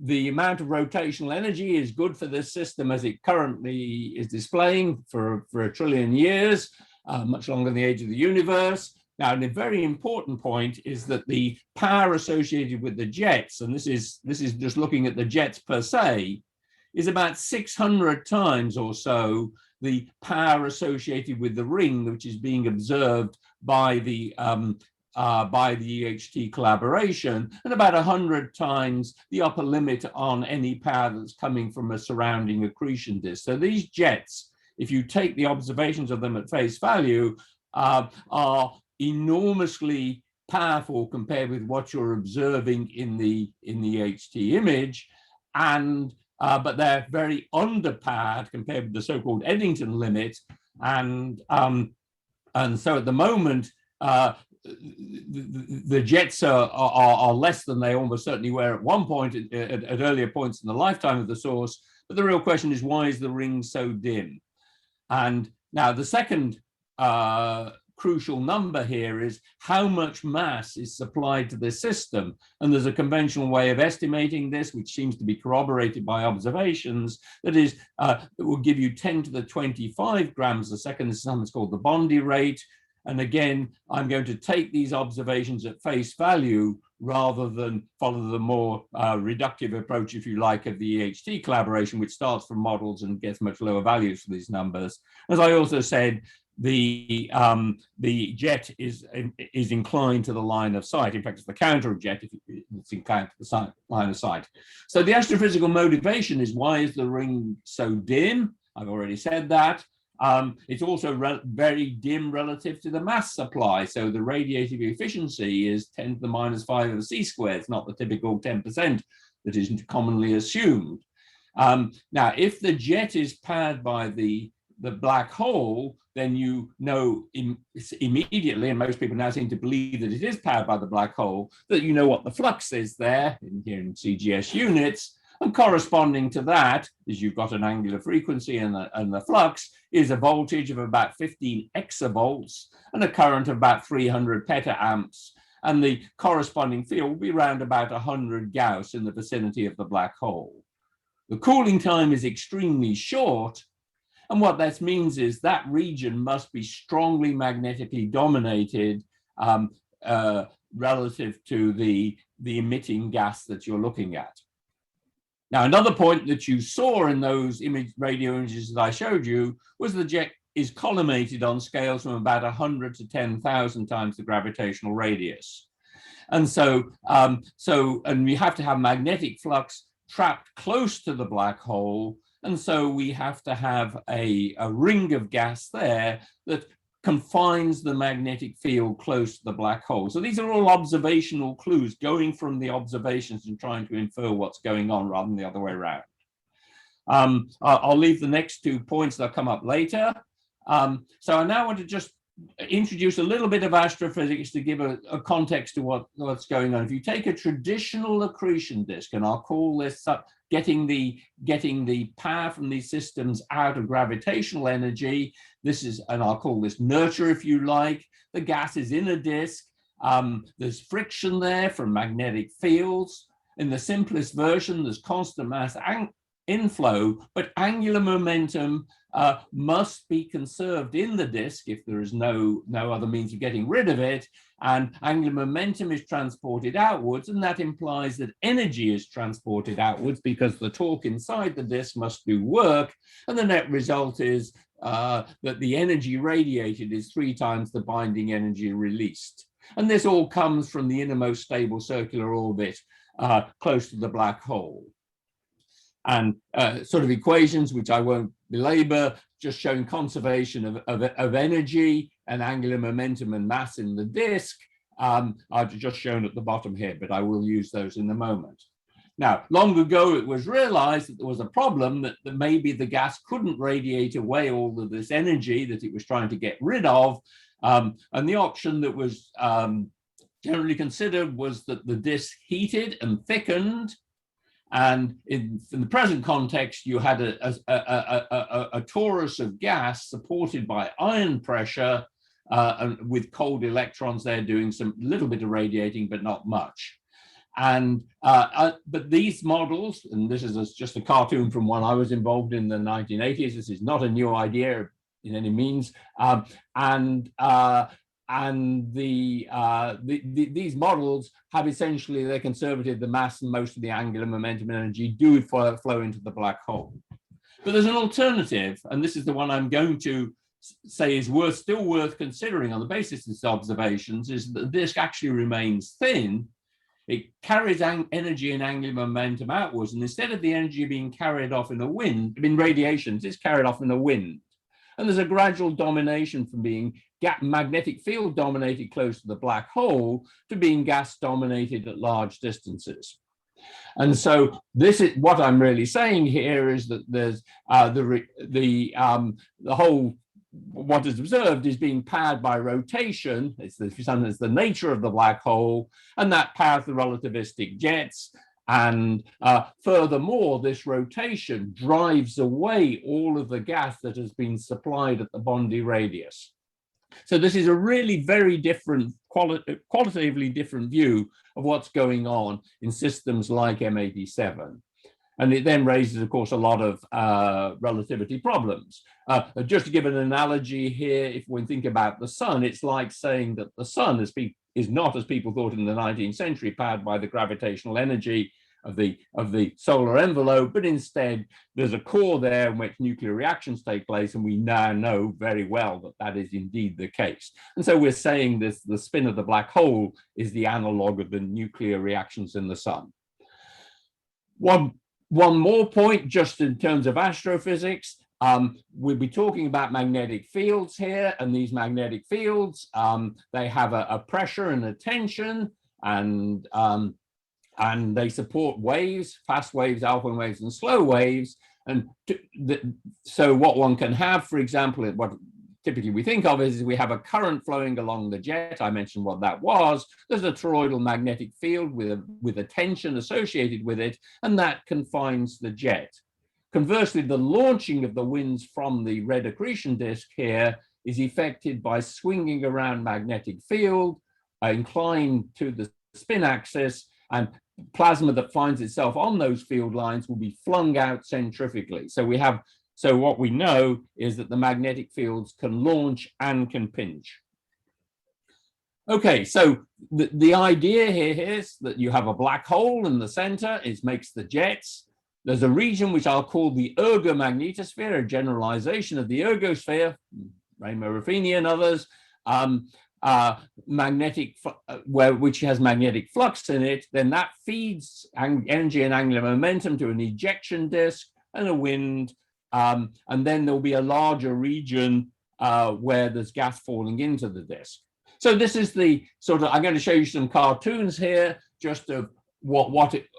The amount of rotational energy is good for this system as it currently is displaying for 1 trillion years, much longer than the age of the universe. Now, a very important point is that the power associated with the jets, and this is just looking at the jets per se, is about 600 times or so the power associated with the ring, which is being observed by the EHT collaboration, and about 100 times the upper limit on any power that's coming from a surrounding accretion disk. So these jets, if you take the observations of them at face value, are enormously powerful compared with what you're observing in the EHT image, and but they're very underpowered compared with the so-called Eddington limit, and so at the moment the jets are less than they almost certainly were at one point at earlier points in the lifetime of the source. But the real question is, why is the ring so dim? And now the second crucial number here is how much mass is supplied to this system. And there's a conventional way of estimating this, which seems to be corroborated by observations, that is, that will give you 10 to the 25 grams a second. This is something called the Bondi rate. And again, I'm going to take these observations at face value rather than follow the more reductive approach, if you like, of the EHT collaboration, which starts from models and gets much lower values for these numbers. As I also said, the jet is inclined to the line of sight. In fact, it's the counter of jet if it's inclined to the line of sight. So the astrophysical motivation is, why is the ring so dim? I've already said that. It's also very dim relative to the mass supply. So the radiative efficiency is 10 to the minus 5 of c squared. It's not the typical 10% that is commonly assumed. Now, if the jet is powered by the black hole, then you know immediately, and most people now seem to believe that it is powered by the black hole, that you know what the flux is there here in CGS units. And corresponding to that is you've got an angular frequency, and the flux is a voltage of about 15 exavolts and a current of about 300 petaamps. And the corresponding field will be around about 100 Gauss in the vicinity of the black hole. The cooling time is extremely short. And what that means is that region must be strongly magnetically dominated relative to the emitting gas that you're looking at. Now, another point that you saw in those radio images that I showed you was the jet is collimated on scales from about 100 to 10,000 times the gravitational radius. And and we have to have magnetic flux trapped close to the black hole. And so we have to have a ring of gas there that confines the magnetic field close to the black hole. So these are all observational clues, going from the observations and trying to infer what's going on rather than the other way around. I'll leave the next 2 points that come up later. So I now want to just introduce a little bit of astrophysics to give a context to what's going on. If you take a traditional accretion disk, and I'll call this getting the power from these systems out of gravitational energy, this is, and I'll call this nurture if you like. The gas is in a disk. There's friction there from magnetic fields. In the simplest version, there's constant mass inflow, but angular momentum must be conserved in the disk if there is no other means of getting rid of it, and angular momentum is transported outwards, and that implies that energy is transported outwards because the torque inside the disk must do work, and the net result is that the energy radiated is 3 times the binding energy released. And this all comes from the innermost stable circular orbit close to the black hole. And sort of equations, which I won't belabor, just showing conservation of energy and angular momentum and mass in the disk, are just shown at the bottom here, but I will use those in a moment. Now, long ago, it was realized that there was a problem that maybe the gas couldn't radiate away all of this energy that it was trying to get rid of. And the option that was generally considered was that the disk heated and thickened. And in the present context, you had a torus of gas supported by ion pressure and with cold electrons there doing some little bit of radiating, but not much. And but these models, and this is just a cartoon from one I was involved in the 1980s. This is not a new idea in any means, these models have essentially, they're conservative, the mass and most of the angular momentum energy do flow into the black hole. But there's an alternative, and this is the one I'm going to say is still worth considering on the basis of these observations, is that the disk actually remains thin. It carries energy and angular momentum outwards, and instead of the energy being carried off in a wind, in radiations, it's carried off in a wind. And there's a gradual domination from being magnetic field dominated close to the black hole to being gas dominated at large distances. And so this is what I'm really saying here is that there's the whole, what is observed is being powered by rotation. It's the nature of the black hole, and that powers the relativistic jets. And furthermore, this rotation drives away all of the gas that has been supplied at the Bondi radius. So this is a really very different, qualitatively different view of what's going on in systems like M87. And it then raises, of course, a lot of relativity problems. Just to give an analogy here, if we think about the sun, it's like saying that the sun is not, as people thought in the 19th century, powered by the gravitational energy of the solar envelope, but instead there's a core there in which nuclear reactions take place, and we now know very well that that is indeed the case. And so we're saying this: the spin of the black hole is the analog of the nuclear reactions in the sun. One more point, just in terms of astrophysics. We'll be talking about magnetic fields here, and these magnetic fields, they have a pressure and a tension, and they support waves, fast waves, alpha waves, and slow waves. And so what one can have, for example, what typically we think of is we have a current flowing along the jet. I mentioned what that was. There's a toroidal magnetic field with a tension associated with it, and that confines the jet. Conversely, the launching of the winds from the red accretion disk here is effected by swinging around magnetic field, inclined to the spin axis, and plasma that finds itself on those field lines will be flung out centrifugally. So what we know is that the magnetic fields can launch and can pinch. Okay, so the idea here is that you have a black hole in the center. It makes the jets. There's a region which I'll call the ergomagnetosphere, a generalization of the ergosphere, Raymond Ruffini and others, which has magnetic flux in it. Then that feeds energy and angular momentum to an ejection disk and a wind. And then there'll be a larger region where there's gas falling into the disk. So this is the sort of, I'm going to show you some cartoons here, just of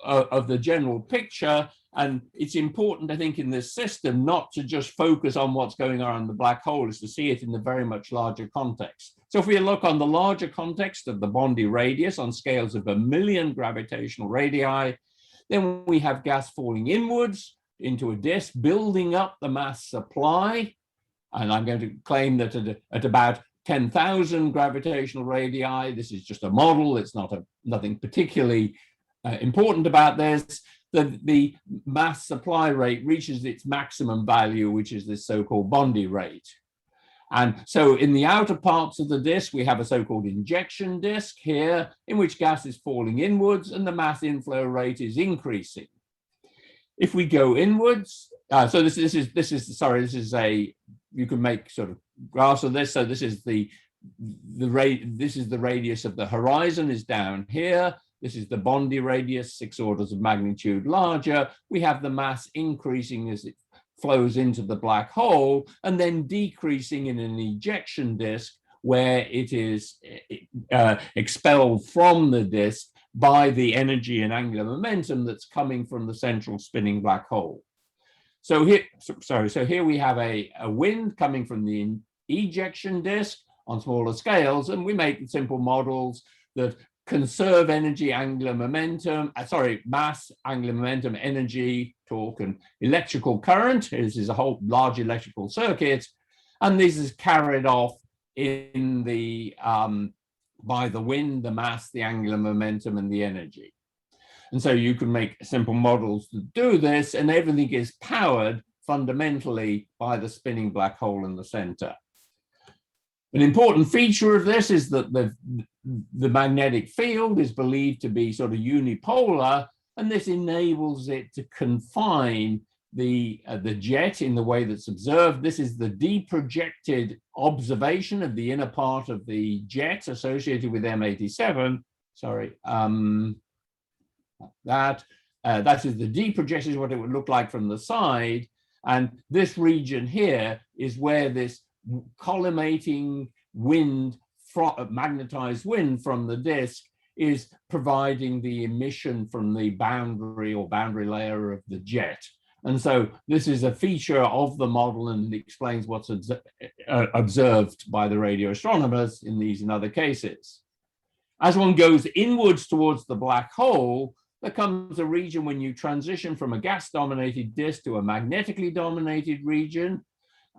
of the general picture. And it's important, I think, in this system not to just focus on what's going on in the black hole, is to see it in the very much larger context. So if we look on the larger context of the Bondi radius on scales of 1 million gravitational radii, then we have gas falling inwards into a disk, building up the mass supply. And I'm going to claim that at about 10,000 gravitational radii, this is just a model, it's nothing particularly important about this, the mass supply rate reaches its maximum value, which is this so-called Bondi rate. And so in the outer parts of the disk, we have a so-called injection disk here, in which gas is falling inwards and the mass inflow rate is increasing. If we go inwards, so this is a, you can make sort of graphs of this. So this is the radius of the horizon is down here. This is the Bondi radius, 6 orders of magnitude larger. We have the mass increasing as it flows into the black hole and then decreasing in an ejection disk where it is expelled from the disk by the energy and angular momentum that's coming from the central spinning black hole. So here we have a wind coming from the ejection disk on smaller scales, and we make simple models that conserve energy, angular momentum, mass, angular momentum, energy, torque, and electrical current. This is a whole large electrical circuit, and this is carried off in the by the wind, the mass, the angular momentum, and the energy. And so you can make simple models to do this, and everything is powered fundamentally by the spinning black hole in the center. An important feature of this is that the magnetic field is believed to be sort of unipolar, and this enables it to confine the jet in the way that's observed. This is the deprojected observation of the inner part of the jet associated with M87. Sorry, that is the deprojection, is what it would look like from the side. And this region here is where this collimating wind, magnetized wind from the disk is providing the emission from the boundary or boundary layer of the jet. And so this is a feature of the model, and it explains what's observed by the radio astronomers in these and other cases. As one goes inwards towards the black hole, there comes a region when you transition from a gas-dominated disk to a magnetically dominated region.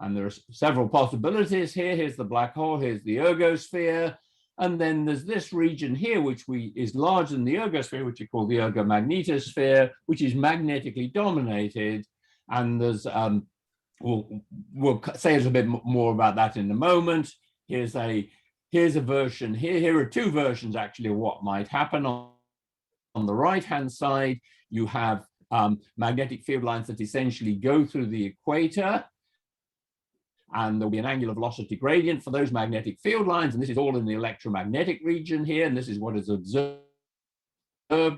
And there are several possibilities here. Here's the black hole, here's the ergosphere. And then there's this region here, which is larger than the ergosphere, which we call the ergomagnetosphere, which is magnetically dominated. And there's, we'll say a little bit more about that in a moment. Here's a version here. Here are two versions actually of what might happen. On the right-hand side, you have magnetic field lines that essentially go through the equator, and there'll be an angular velocity gradient for those magnetic field lines, and this is all in the electromagnetic region here, and this is what is observed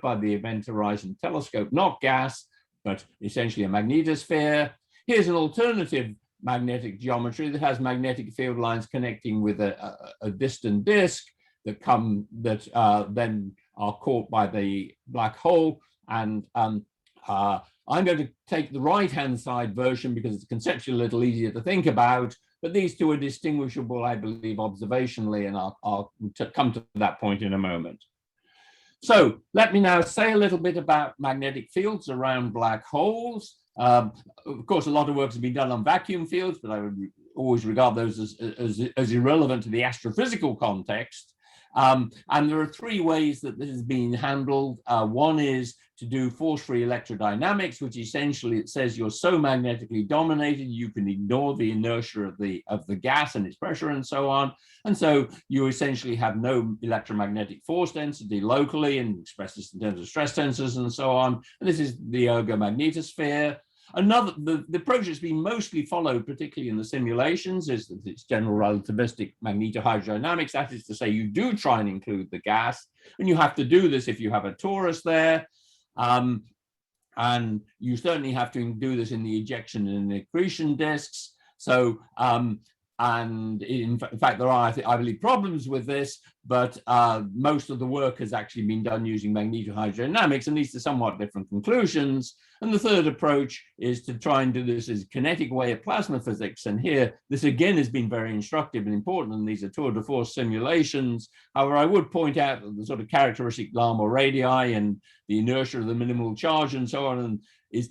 by the Event Horizon Telescope, not gas, but essentially a magnetosphere. Here's an alternative magnetic geometry that has magnetic field lines connecting with a distant disk that then are caught by the black hole. And I'm going to take the right-hand side version because it's conceptually a little easier to think about, but these two are distinguishable, I believe, observationally, and I'll come to that point in a moment. So let me now say a little bit about magnetic fields around black holes. Of course, a lot of work has been done on vacuum fields, but I would always regard those as irrelevant to the astrophysical context. And there are three ways that this has been handled. One is to do force-free electrodynamics, which essentially it says you're so magnetically dominated you can ignore the inertia of the gas and its pressure and so on. And so you essentially have no electromagnetic force density locally, and express this in terms of stress tensors and so on. And this is the ergomagnetosphere. The approach that's been mostly followed, particularly in the simulations, is that it's general relativistic magnetohydrodynamics. That is to say, you do try and include the gas, and you have to do this if you have a torus there. And you certainly have to do this in the ejection and accretion disks. So, and in fact, there are, I believe, problems with this, but most of the work has actually been done using magnetohydrodynamics and leads to somewhat different conclusions. And the third approach is to try and do this as a kinetic way of plasma physics. And here, this again has been very instructive and important, and these are tour de force simulations. However, I would point out that the sort of characteristic Larmor radii and the inertia of the minimal charge and so on, and is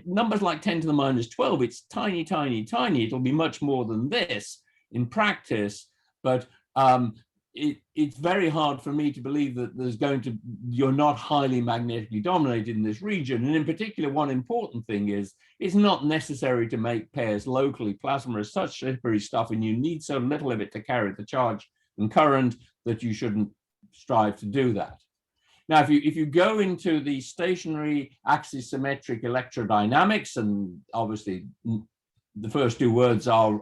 numbers like 10 to the minus 12, it's tiny, tiny, tiny. It'll be much more than this in practice, but it's very hard for me to believe that you're not highly magnetically dominated in this region. And in particular, one important thing is it's not necessary to make pairs locally. Plasma is such slippery stuff, and you need so little of it to carry the charge and current that you shouldn't strive to do that. Now, if you go into the stationary axis symmetric electrodynamics, and obviously the first two words are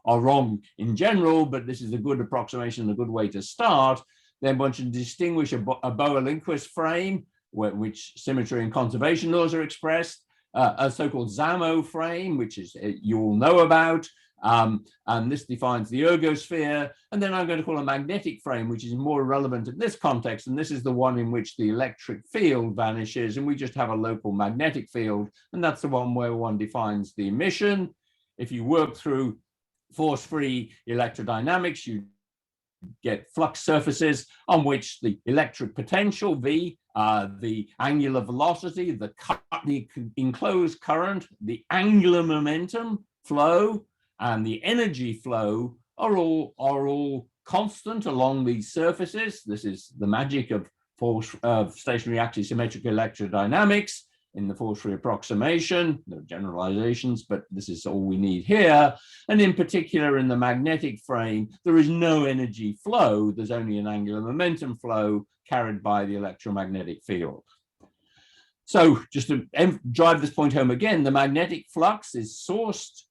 wrong in general, but this is a good approximation, a good way to start, then one should distinguish a Boa-Lindquist frame, which symmetry and conservation laws are expressed, a so-called Zamo frame, which is you all know about, and this defines the ergosphere. And then I'm going to call a magnetic frame, which is more relevant in this context, and this is the one in which the electric field vanishes, and we just have a local magnetic field, and that's the one where one defines the emission. If you work through force-free electrodynamics, you get flux surfaces on which the electric potential, V, the angular velocity, the enclosed current, the angular momentum flow, and the energy flow are all constant along these surfaces. This is the magic of stationary axis symmetric electrodynamics. In the force-free approximation, there are generalizations, but this is all we need here. And in particular, in the magnetic frame, there is no energy flow. There's only an angular momentum flow carried by the electromagnetic field. So just to drive this point home again, the magnetic flux is sourced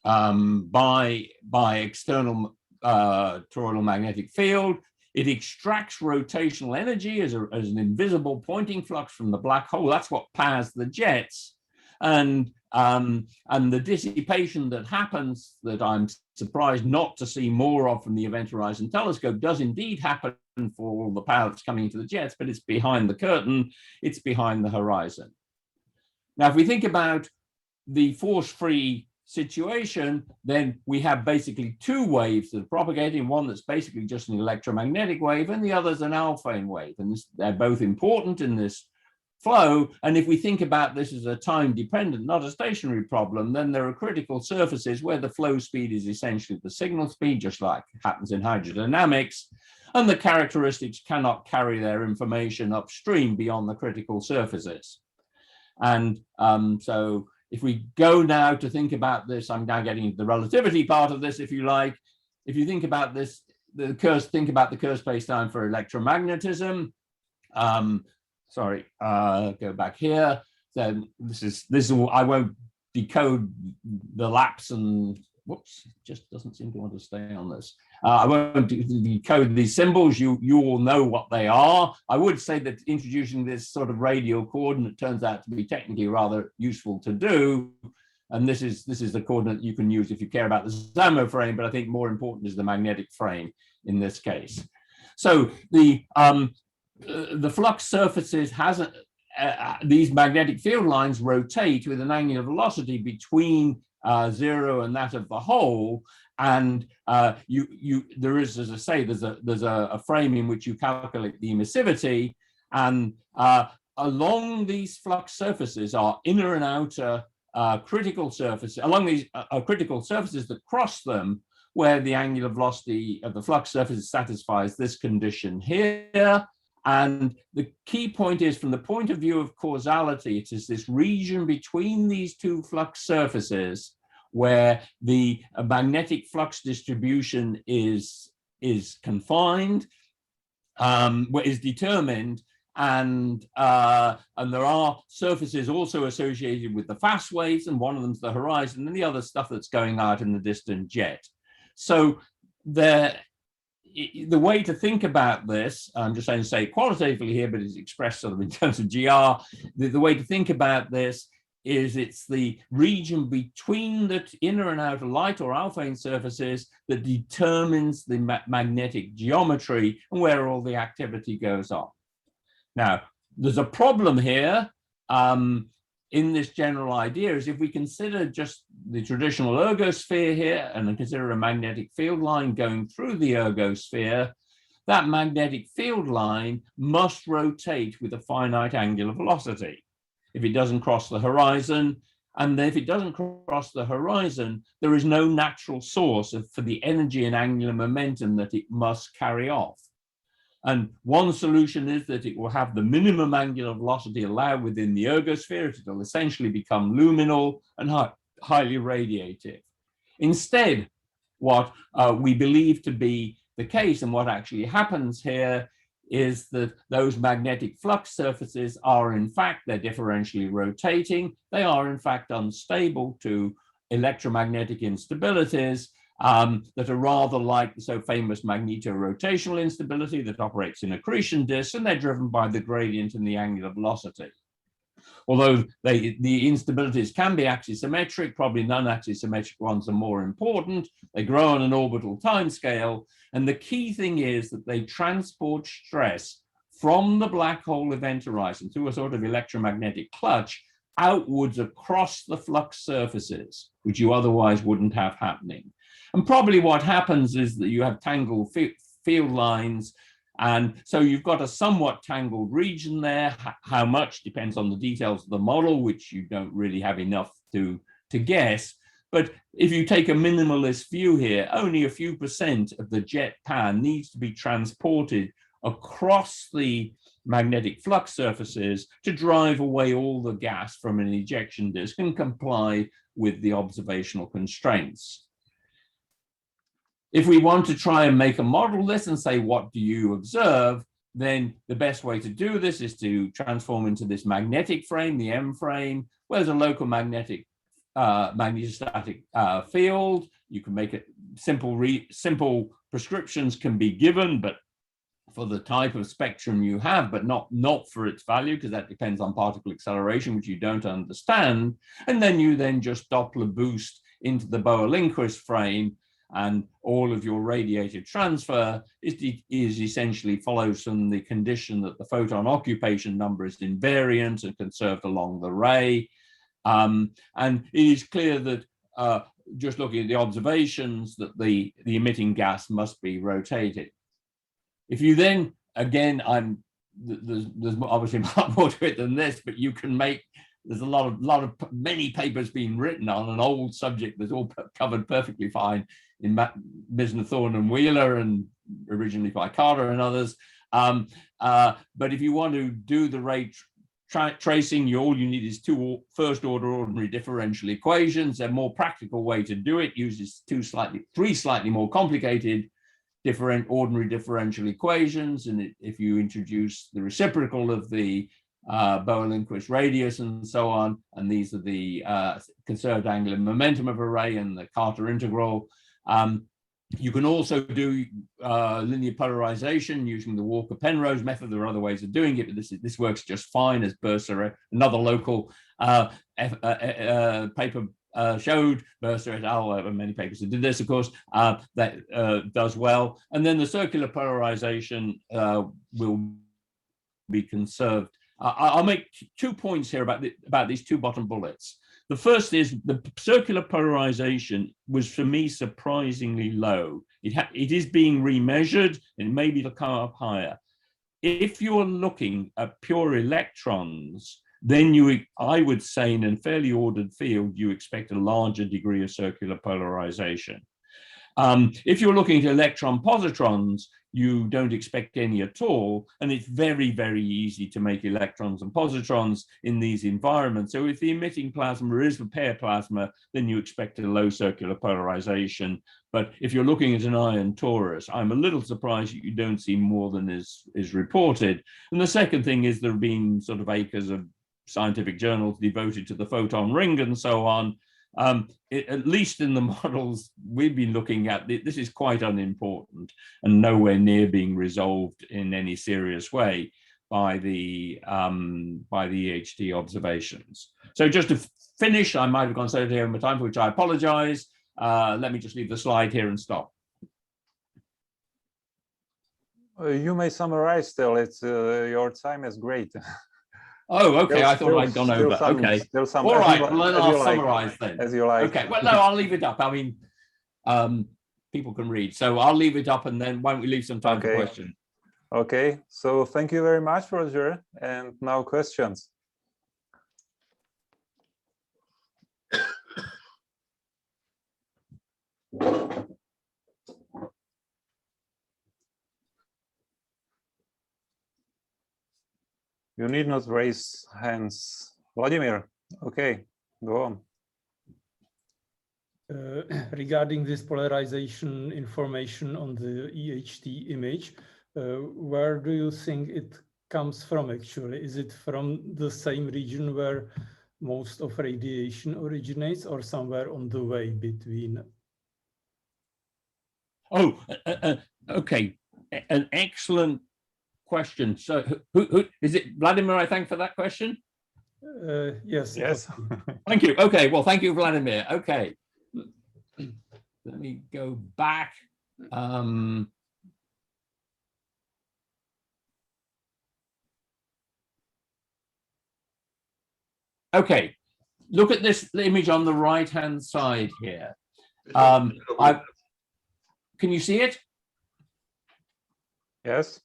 by external toroidal magnetic field. It extracts rotational energy as an invisible pointing flux from the black hole. That's what powers the jets. And the dissipation that happens, that I'm surprised not to see more of from the Event Horizon Telescope, does indeed happen for all the power that's coming into the jets, but it's behind the curtain, it's behind the horizon. Now, if we think about the force-free situation, then we have basically two waves that are propagating, one that's basically just an electromagnetic wave and the other's an alphane wave, and they're both important in this flow. And if we think about this as a time dependent, not a stationary problem, then there are critical surfaces where the flow speed is essentially the signal speed, just like happens in hydrodynamics, and the characteristics cannot carry their information upstream beyond the critical surfaces. And so if we go now to think about this, I'm now getting into the relativity part of this, if you like. If you think about this, think about the Kerr spacetime for electromagnetism. Go back here. So this is all, I won't decode the laps and whoops, it just doesn't seem to want to stay on this. I won't decode these symbols. You all know what they are. I would say that introducing this sort of radial coordinate turns out to be technically rather useful to do. And this is the coordinate you can use if you care about the Zamo frame, but I think more important is the magnetic frame in this case. So the flux surfaces these magnetic field lines rotate with an angular velocity between 0 and that of the hole, and there is, as I say, there's a frame in which you calculate the emissivity, and along these flux surfaces are inner and outer critical surfaces. Along these critical surfaces that cross them, where the angular velocity of the flux surface satisfies this condition here. And the key point is, from the point of view of causality, it is this region between these two flux surfaces where the magnetic flux distribution is confined, is determined, and there are surfaces also associated with the fast waves, and one of them's the horizon, and the other stuff that's going out in the distant jet. So the way to think about this, I'm just going to say qualitatively here, but it's expressed sort of in terms of GR, the way to think about this is it's the region between the inner and outer light or alphane surfaces that determines the magnetic geometry and where all the activity goes on. Now, there's a problem here in this general idea is if we consider just the traditional ergosphere here and then consider a magnetic field line going through the ergosphere, that magnetic field line must rotate with a finite angular velocity. If it doesn't cross the horizon, and if it doesn't cross the horizon, there is no natural source for the energy and angular momentum that it must carry off. And one solution is that it will have the minimum angular velocity allowed within the ergosphere. It will essentially become luminal and highly radiative. Instead, what we believe to be the case and what actually happens here is that those magnetic flux surfaces are in fact, they're differentially rotating. They are in fact unstable to electromagnetic instabilities that are rather like the so famous magnetorotational instability that operates in accretion disks, and they're driven by the gradient in the angular velocity. Although the instabilities can be axisymmetric, probably non-axisymmetric ones are more important. They grow on an orbital timescale, and the key thing is that they transport stress from the black hole event horizon through a sort of electromagnetic clutch outwards across the flux surfaces, which you otherwise wouldn't have happening. And probably what happens is that you have tangled field lines, and so you've got a somewhat tangled region there. How much depends on the details of the model, which you don't really have enough to guess. But if you take a minimalist view here, only a few % of the jet pan needs to be transported across the magnetic flux surfaces to drive away all the gas from an ejection disk and comply with the observational constraints. If we want to try and make a model this and say, what do you observe? Then the best way to do this is to transform into this magnetic frame, the M frame, where there's a local magnetic magnetostatic field. You can make it simple prescriptions can be given, but for the type of spectrum you have, but not for its value, because that depends on particle acceleration, which you don't understand. And then you just Doppler boost into the Bohr-Lindquist frame, and all of your radiative transfer is essentially follows from the condition that the photon occupation number is invariant and conserved along the ray. And it is clear that just looking at the observations that the emitting gas must be rotated. If you then, again, there's obviously more to it than this, but you can make, there's many papers being written on an old subject that's all covered perfectly fine in Misner, Thorne and Wheeler, and originally by Carter and others. But if you want to do the ray tracing, all you need is two first order ordinary differential equations. A more practical way to do it uses three slightly more complicated ordinary differential equations. And if you introduce the reciprocal of the Bohr-Lindquist radius and so on, and these are the conserved angular momentum of a ray and the Carter integral. You can also do linear polarization using the Walker-Penrose method. There are other ways of doing it, but this works just fine, as Bursar, another local paper showed. Bursar et al. Many papers that did this, of course, that does well. And then the circular polarization will be conserved. I'll make 2 points here about these two bottom bullets. The first is the circular polarization was, for me, surprisingly low. It is being remeasured, and maybe it'll come up higher. If you're looking at pure electrons, then I would say in a fairly ordered field, you expect a larger degree of circular polarization. If you're looking at electron positrons, you don't expect any at all. And it's very, very easy to make electrons and positrons in these environments. So if the emitting plasma is a pair plasma, then you expect a low circular polarization. But if you're looking at an iron torus, I'm a little surprised you don't see more than is reported. And the second thing is there have been sort of acres of scientific journals devoted to the photon ring and so on. At least in the models we've been looking at, this is quite unimportant and nowhere near being resolved in any serious way by the EHT observations. So just to finish, I might have gone so here in my time, for which I apologize. Let me just leave the slide here and stop. You may summarize still. It's your time is great. Oh, okay. Still, I thought I'd gone over. Okay. Still some, all right. well, then I'll summarize then. As you like. Okay. Well, no, I'll leave it up. I mean, people can read. So I'll leave it up, and then why don't we leave some time for questions? Okay. So thank you very much, Roger. And now questions. You need not raise hands. Vladimir, okay, go on. Regarding this polarization information on the EHT image, where do you think it comes from actually? Is it from the same region where most of radiation originates, or somewhere on the way between? Oh, okay. An excellent question. So who is it? Vladimir, I thank for that question. Yes. Yes. Thank you. Okay. Well, thank you, Vladimir. Okay. Let me go back. Okay. Look at this image on the right-hand side here. Can you see it? Yes.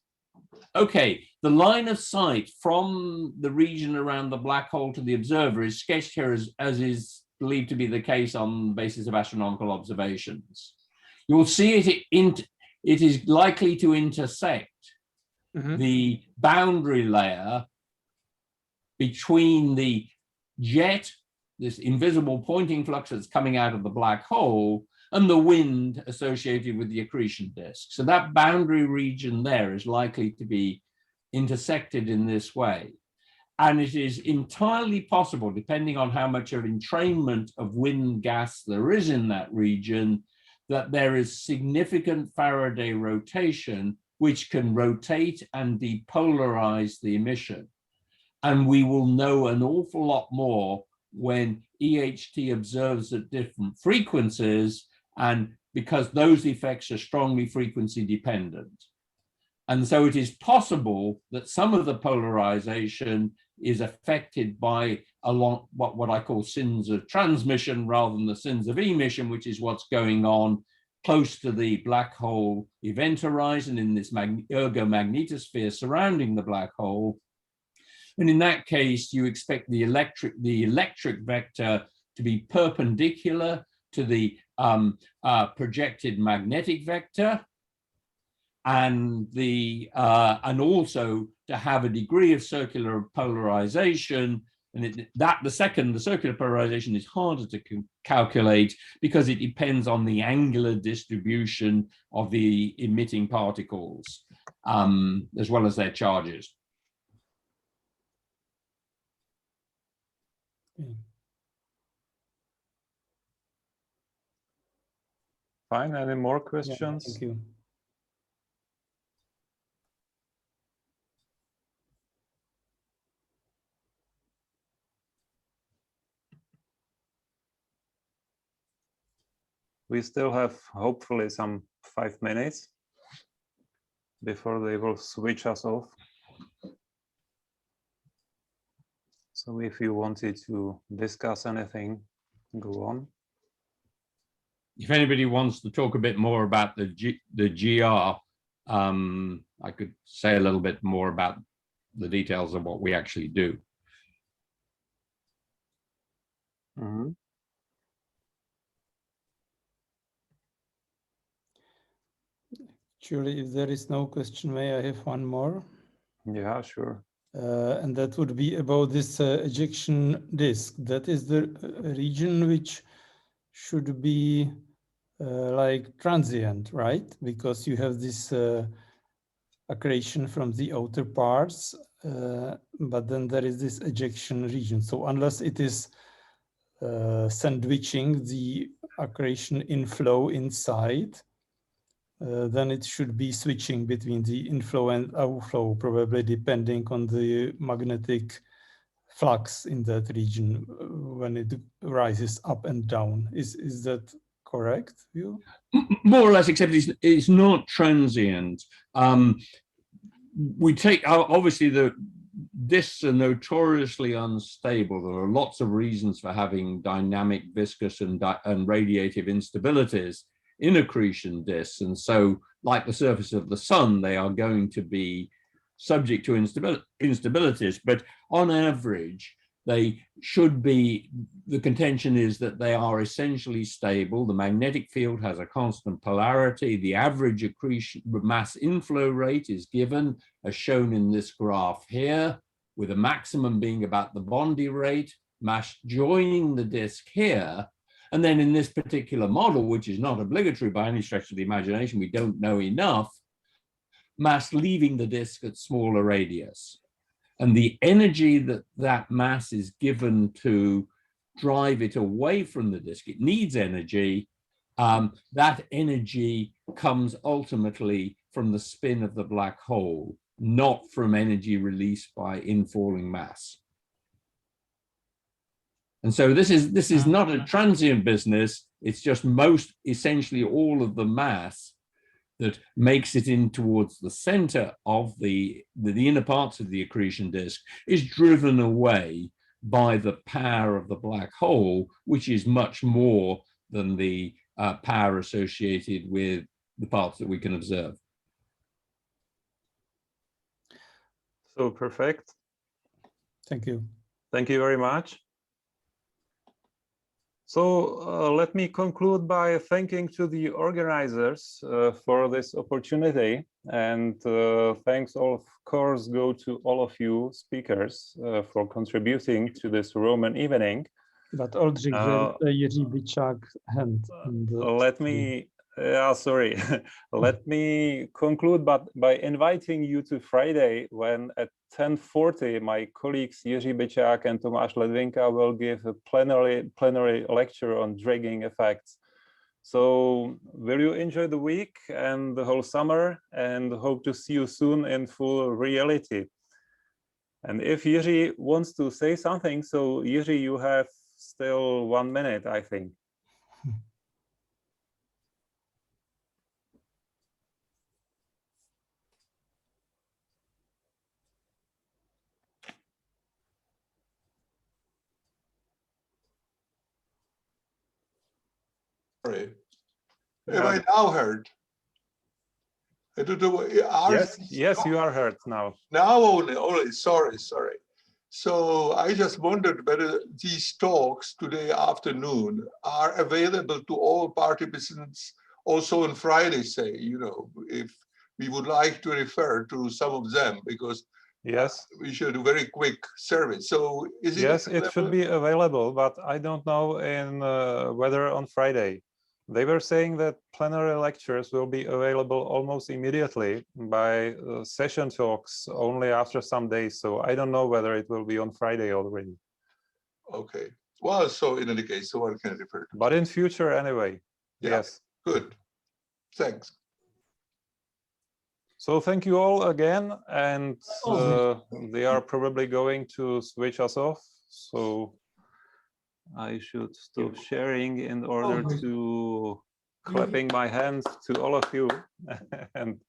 Okay, the line of sight from the region around the black hole to the observer is sketched here as is believed to be the case on the basis of astronomical observations. You will see it is likely to intersect the boundary layer between the jet, this invisible pointing flux that's coming out of the black hole, and the wind associated with the accretion disk. So that boundary region there is likely to be intersected in this way. And it is entirely possible, depending on how much of entrainment of wind gas there is in that region, that there is significant Faraday rotation, which can rotate and depolarize the emission. And we will know an awful lot more when EHT observes at different frequencies, and because those effects are strongly frequency dependent. And so it is possible that some of the polarization is affected by what I call sins of transmission rather than the sins of emission, which is what's going on close to the black hole event horizon in this ergomagnetosphere surrounding the black hole. And in that case, you expect the electric vector to be perpendicular to the projected magnetic vector, and also to have a degree of circular polarization. And the circular polarization is harder to calculate because it depends on the angular distribution of the emitting particles, as well as their charges. Fine. Any more questions? Yeah, thank you. We still have hopefully some 5 minutes before they will switch us off. So if you wanted to discuss anything, go on. If anybody wants to talk a bit more about the GR, I could say a little bit more about the details of what we actually do. Actually, if there is no question, may I have one more? Yeah, sure. And that would be about this ejection disk. That is the region which should be like transient, right? Because you have this accretion from the outer parts, but then there is this ejection region. So unless it is sandwiching the accretion inflow inside, then it should be switching between the inflow and outflow, probably depending on the magnetic flux in that region when it rises up and down. Is that correct view? More or less, except it's not transient. We take, obviously the disks are notoriously unstable. There are lots of reasons for having dynamic, viscous and radiative instabilities in accretion disks. And so, like the surface of the sun, they are going to be subject to instabilities, but on average, they should be, the contention is that they are essentially stable. The magnetic field has a constant polarity. The average accretion mass inflow rate is given, as shown in this graph here, with a maximum being about the Bondi rate, mass joining the disk here. And then in this particular model, which is not obligatory by any stretch of the imagination, we don't know enough, mass leaving the disk at smaller radius. And the energy that that mass is given to drive it away from the disk, it needs energy. That energy comes ultimately from the spin of the black hole, not from energy released by infalling mass. And so this is not a transient business. It's just essentially all of the mass that makes it in towards the center of the inner parts of the accretion disk is driven away by the power of the black hole, which is much more than the power associated with the parts that we can observe. So perfect. Thank you. Thank you very much. So let me conclude by thanking to the organizers for this opportunity, and thanks of course go to all of you speakers for contributing to this Roman evening. But Oldřich, Jiří Bičák hand. Let me, sorry, let me conclude by inviting you to Friday when at 10:40 my colleagues Jiří Bičák and Tomáš Ledvinka will give a plenary lecture on dragging effects. So will you enjoy the week and the whole summer, and hope to see you soon in full reality. And if Jiří wants to say something, so Jiří, you have still 1 minute, I think. Am I now heard? I don't know. Yes, you are heard now. Now only. Sorry. So I just wondered whether these talks today afternoon are available to all participants also on Friday, say, you know, if we would like to refer to some of them, because yes, we should do very quick service. So is it? Yes, it should be available, but I don't know whether on Friday. They were saying that plenary lectures will be available almost immediately, by session talks only after some days. So I don't know whether it will be on Friday already. Okay. Well, so in any case, so one can refer to. But in future anyway. Yeah. Yes. Good. Thanks. So thank you all again, and they are probably going to switch us off. So I should stop sharing in order to clapping my hands to all of you. And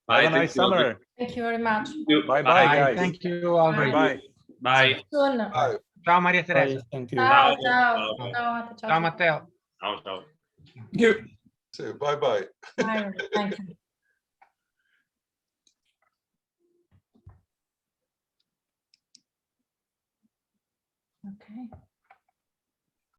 have a nice summer. Thank you very much. Bye bye, guys. Thank you all. Bye bye. Bye. Soon. Bye. Ciao Maria Teresa. Thank you. Ciao, Ciao. ciao. Ciao, Ciao Matteo. Ciao, ciao. Thank you. So bye bye. Bye. Thank you. Okay.